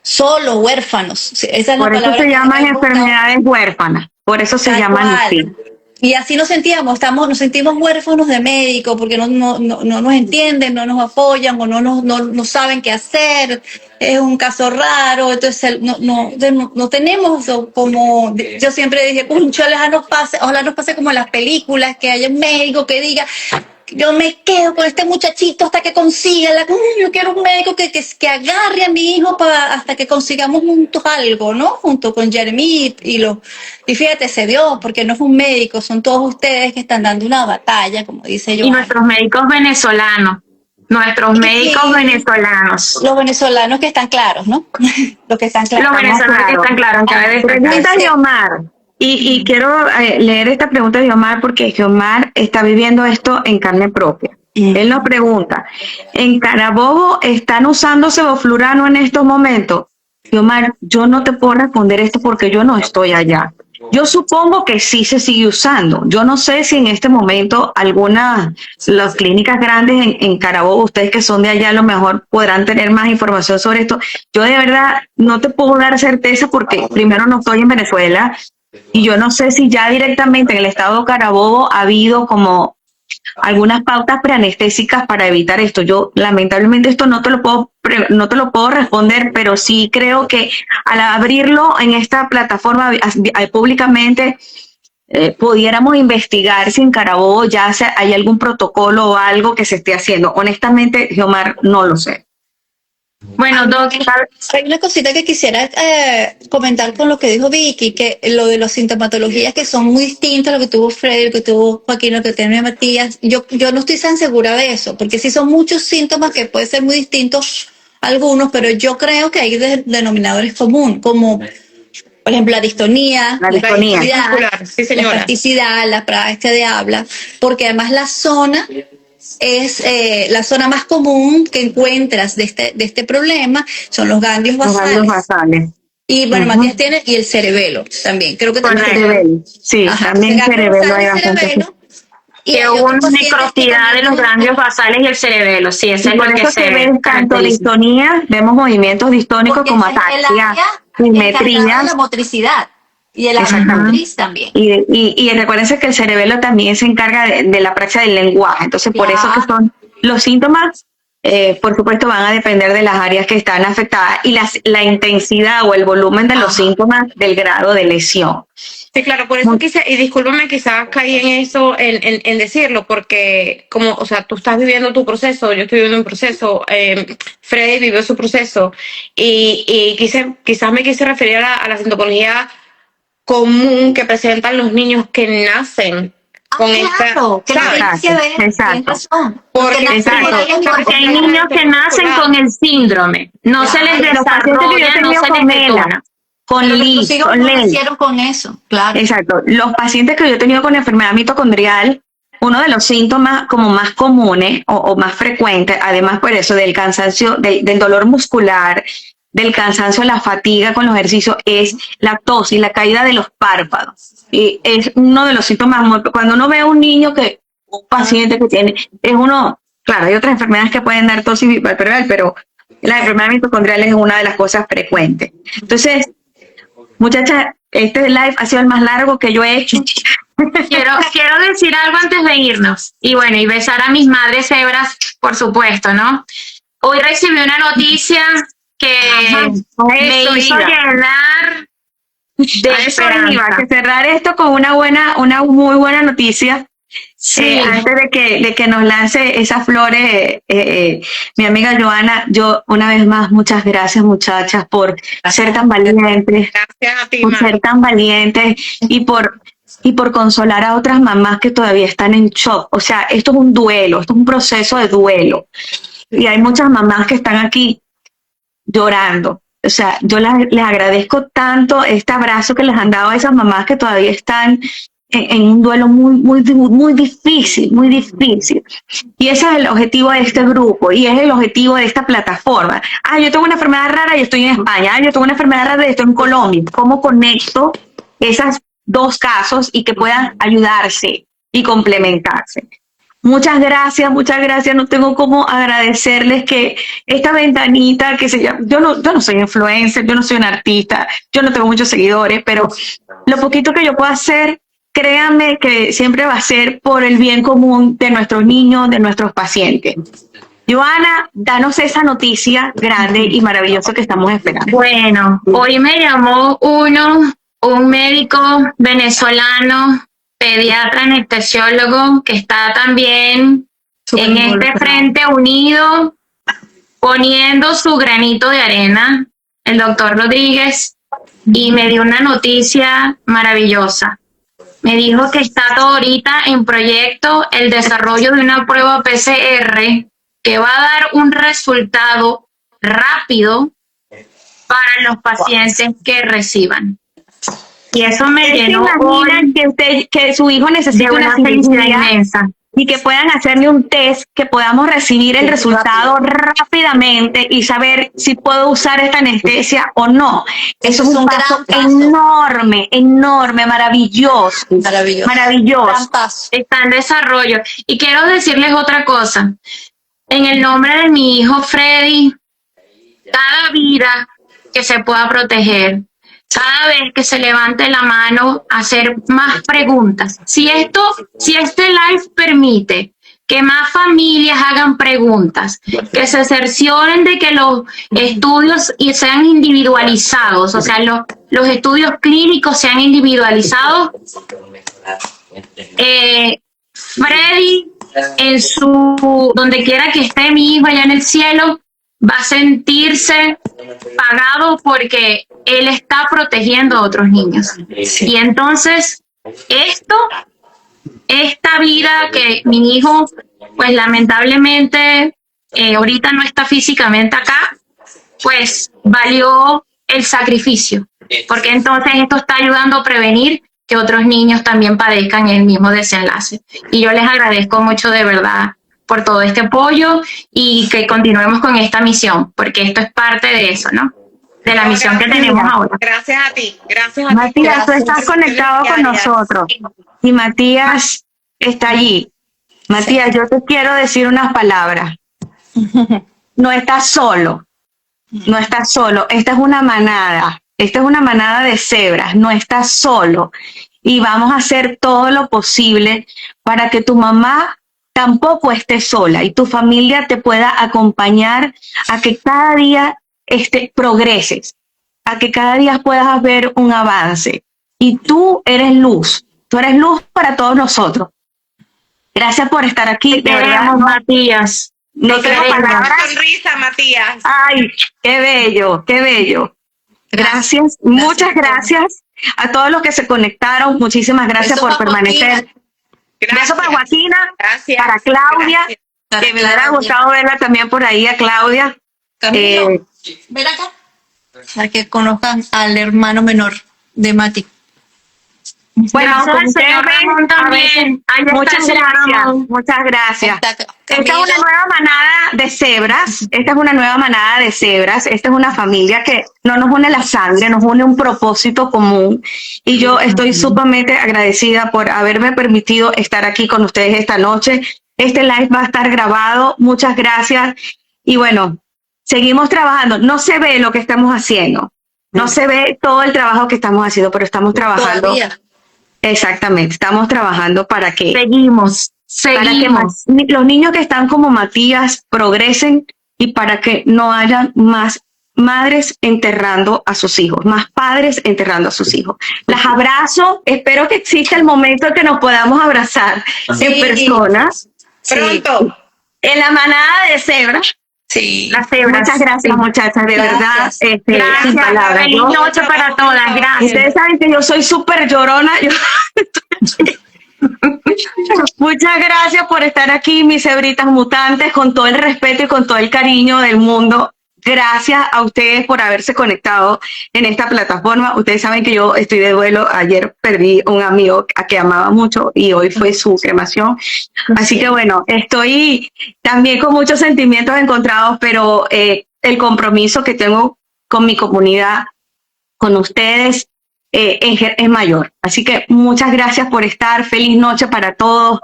solo huérfanos. Esa es Por la eso palabra se que llaman hemos buscado. enfermedades huérfanas. Por eso se Tal llaman cual. así. Y así nos sentíamos, nos sentimos huérfanos de médicos porque no nos entienden, no nos apoyan o no saben qué hacer, es un caso raro, entonces no tenemos como, yo siempre dije, ojalá nos pase como en las películas, que haya un médico que diga, yo me quedo con este muchachito hasta que consiga yo quiero un médico que agarre a mi hijo hasta que consigamos juntos algo, ¿no? Junto con Jeremy y fíjate, se dio, porque no es un médico, son todos ustedes que están dando una batalla, como dice yo. Y nuestros médicos venezolanos, venezolanos. Los venezolanos que están claros, ¿no? Los que están claros. Los venezolanos que están claros, Pregunta de Omar. Y quiero leer esta pregunta de Omar porque Omar está viviendo esto en carne propia. Él nos pregunta, ¿en Carabobo están usando sevoflurano en estos momentos? Y Omar, yo no te puedo responder esto porque yo no estoy allá. Yo supongo que sí se sigue usando. Yo no sé si en este momento las clínicas grandes en Carabobo, ustedes que son de allá a lo mejor podrán tener más información sobre esto. Yo de verdad no te puedo dar certeza porque primero no estoy en Venezuela y yo no sé si ya directamente en el estado de Carabobo ha habido como algunas pautas preanestésicas para evitar esto. Yo lamentablemente esto no te lo puedo responder, pero sí creo que al abrirlo en esta plataforma públicamente pudiéramos investigar si en Carabobo ya hay algún protocolo o algo que se esté haciendo. Honestamente, Omar, no lo sé. Bueno, doctor, hay una cosita que quisiera comentar con lo que dijo Vicky, que lo de las sintomatologías que son muy distintas, lo que tuvo Freddy, lo que tuvo Joaquín, lo que tiene Matías. Yo no estoy tan segura de eso, porque sí son muchos síntomas que pueden ser muy distintos algunos, pero yo creo que hay denominadores comunes, como por ejemplo la distonía, la espasticidad, la praxia de habla, porque además la zona es la zona más común que encuentras de este problema, son los ganglios basales. Y bueno, Matías tiene, y el cerebelo también, creo que también. Sí, también cerebelo hay bastante. Y hubo una necrosidad de los ganglios basales y el cerebelo, sí, ese es lo que se ve. Tanto distonía, vemos movimientos distónicos como ataxia, simetría, la motricidad. Y el motriz también. Y recuérdense que el cerebelo también se encarga de la praxia del lenguaje. Entonces, por eso que son los síntomas, por supuesto, van a depender de las áreas que están afectadas y la intensidad o el volumen de los síntomas del grado de lesión. Sí, claro, por eso quise, y discúlpame, quizás caí en eso, en decirlo, porque como, o sea, tú estás viviendo tu proceso, yo estoy viviendo un proceso, Freddy vivió su proceso, y quizás me quise referir a la sintomatología común que presentan los niños que nacen con exacto. Porque hay niños que nacen con el síndrome, no se les desarrolla, no se les detona. Con eso, claro. Exacto. Los pacientes que yo he tenido con enfermedad mitocondrial, uno de los síntomas como más comunes o más frecuentes, además por eso del cansancio, del dolor muscular, del cansancio, la fatiga con los ejercicios, es la tos y la caída de los párpados. Y es uno de los síntomas cuando uno ve a un niño un paciente que tiene, claro, hay otras enfermedades que pueden dar tos y bilateral, pero la enfermedad mitocondrial es una de las cosas frecuentes. Entonces, muchachas, este live ha sido el más largo que yo he hecho. Quiero decir algo antes de irnos. Y bueno, y besar a mis madres hebras, por supuesto, ¿no? Hoy recibí una noticia que me hizo llenar de esperanza. Que cerrar esto con una muy buena noticia. Sí. Antes de que nos lance esas flores, mi amiga Joana, yo una vez más, muchas gracias muchachas por ser tan valientes, Gracias a ti, por mami. ser tan valientes y por consolar a otras mamás que todavía están en shock. O sea, esto es un duelo, esto es un proceso de duelo. Y hay muchas mamás que están aquí llorando. O sea, yo les agradezco tanto este abrazo que les han dado a esas mamás que todavía están en un duelo muy difícil, muy difícil. Y ese es el objetivo de este grupo y es el objetivo de esta plataforma. Ah, yo tengo una enfermedad rara y estoy en España. Ah, yo tengo una enfermedad rara y estoy en Colombia. ¿Cómo conecto esos dos casos y que puedan ayudarse y complementarse? Muchas gracias, muchas gracias. No tengo cómo agradecerles que esta ventanita que se llama, yo no soy influencer, yo no soy un artista, yo no tengo muchos seguidores, pero lo poquito que yo puedo hacer, créanme que siempre va a ser por el bien común de nuestros niños, de nuestros pacientes. Joana, danos esa noticia grande y maravillosa que estamos esperando. Bueno, hoy me llamó un médico venezolano, pediatra anestesiólogo, que está también en este Frente Unido, poniendo su granito de arena, el doctor Rodríguez, y me dio una noticia maravillosa. Me dijo que está todo ahorita en proyecto el desarrollo de una prueba PCR que va a dar un resultado rápido para los pacientes que reciban. Y eso me llenó hoy que su hijo de necesita una una felicidad cirugía inmensa. y que puedan hacerle un test, que podamos recibir el resultado rápidamente y saber si puedo usar esta anestesia o no. Eso es un paso enorme, enorme, maravilloso. Maravilloso. Maravilloso. Gran paso. Está en desarrollo. Y quiero decirles otra cosa. En el nombre de mi hijo Freddy, cada vida que se pueda proteger, cada vez que se levante la mano, hacer más preguntas. Si este live permite que más familias hagan preguntas, que se cercioren de que los estudios sean individualizados, o sea, los estudios clínicos sean individualizados, Freddy, donde quiera que esté mi hijo allá en el cielo, va a sentirse pagado porque él está protegiendo a otros niños. Y entonces, esta vida que mi hijo, pues lamentablemente, ahorita no está físicamente acá, pues valió el sacrificio, porque entonces esto está ayudando a prevenir que otros niños también padezcan el mismo desenlace. Y yo les agradezco mucho de verdad por todo este apoyo y que continuemos con esta misión, porque esto es parte de eso, ¿no? De la misión que tenemos ahora. Gracias a ti, gracias a ti. Matías, tú estás conectado con nosotros y Matías está allí. Matías, yo te quiero decir unas palabras. No estás solo, no estás solo. Esta es una manada de cebras, no estás solo. Y vamos a hacer todo lo posible para que tu mamá tampoco esté sola y tu familia te pueda acompañar a que cada día progreses, a que cada día puedas ver un avance. Y tú eres luz para todos nosotros. Gracias por estar aquí. Te queremos, Matías. No tengo palabras. Sonrisa, Matías. Ay, qué bello, qué bello. Gracias, muchas gracias a todos los que se conectaron. Muchísimas gracias por permanecer. Beso para Joaquina, Gracias. para Claudia, Gracias. que me hubiera gustado verla también por ahí a Claudia. Camilo, ven acá. Para que conozcan al hermano menor de Mati. Bueno, Gracias al señor Ramón también. Ahí está muchas el señor gracias, Ramón. muchas gracias. Está Esta Camilo. es una nueva manada de cebras, esta es una familia que no nos une la sangre, nos une un propósito común y yo estoy sumamente agradecida por haberme permitido estar aquí con ustedes esta noche. Este live va a estar grabado, muchas gracias y bueno, seguimos trabajando, no se ve lo que estamos haciendo, no se ve todo el trabajo que estamos haciendo, pero estamos trabajando. Todavía. Exactamente, estamos trabajando para que Seguimos. los niños que están como Matías progresen y para que no haya más madres enterrando a sus hijos, más padres enterrando a sus hijos. Las abrazo, espero que exista el momento en que nos podamos abrazar en personas. Pronto. En la manada de cebras. Sí. Las cebras. Muchas gracias, muchachas, de verdad. Sin Gracias. palabras. Feliz noche para todas. Gracias. Ustedes saben que yo soy súper llorona. Muchas gracias por estar aquí, mis cebritas mutantes, con todo el respeto y con todo el cariño del mundo. Gracias a ustedes por haberse conectado en esta plataforma. Ustedes saben que yo estoy de duelo. Ayer perdí un amigo a que amaba mucho y hoy fue su cremación. Así que bueno, estoy también con muchos sentimientos encontrados, pero el compromiso que tengo con mi comunidad, con ustedes, es mayor. Así que muchas gracias por estar. Feliz noche para todos.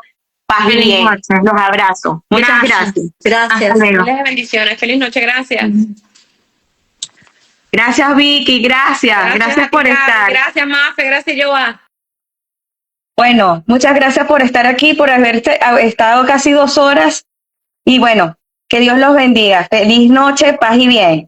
Paz y Feliz bien. noche. Los abrazo. Muchas gracias. Gracias. Hasta luego. Miles de bendiciones. Feliz noche. Gracias. Gracias, Vicky. Gracias. Gracias por Pilar. estar. Gracias, Mafe. Gracias, Joa. Bueno, muchas gracias por estar aquí, por haber estado casi 2 horas. Y bueno, que Dios los bendiga. Feliz noche, paz y bien.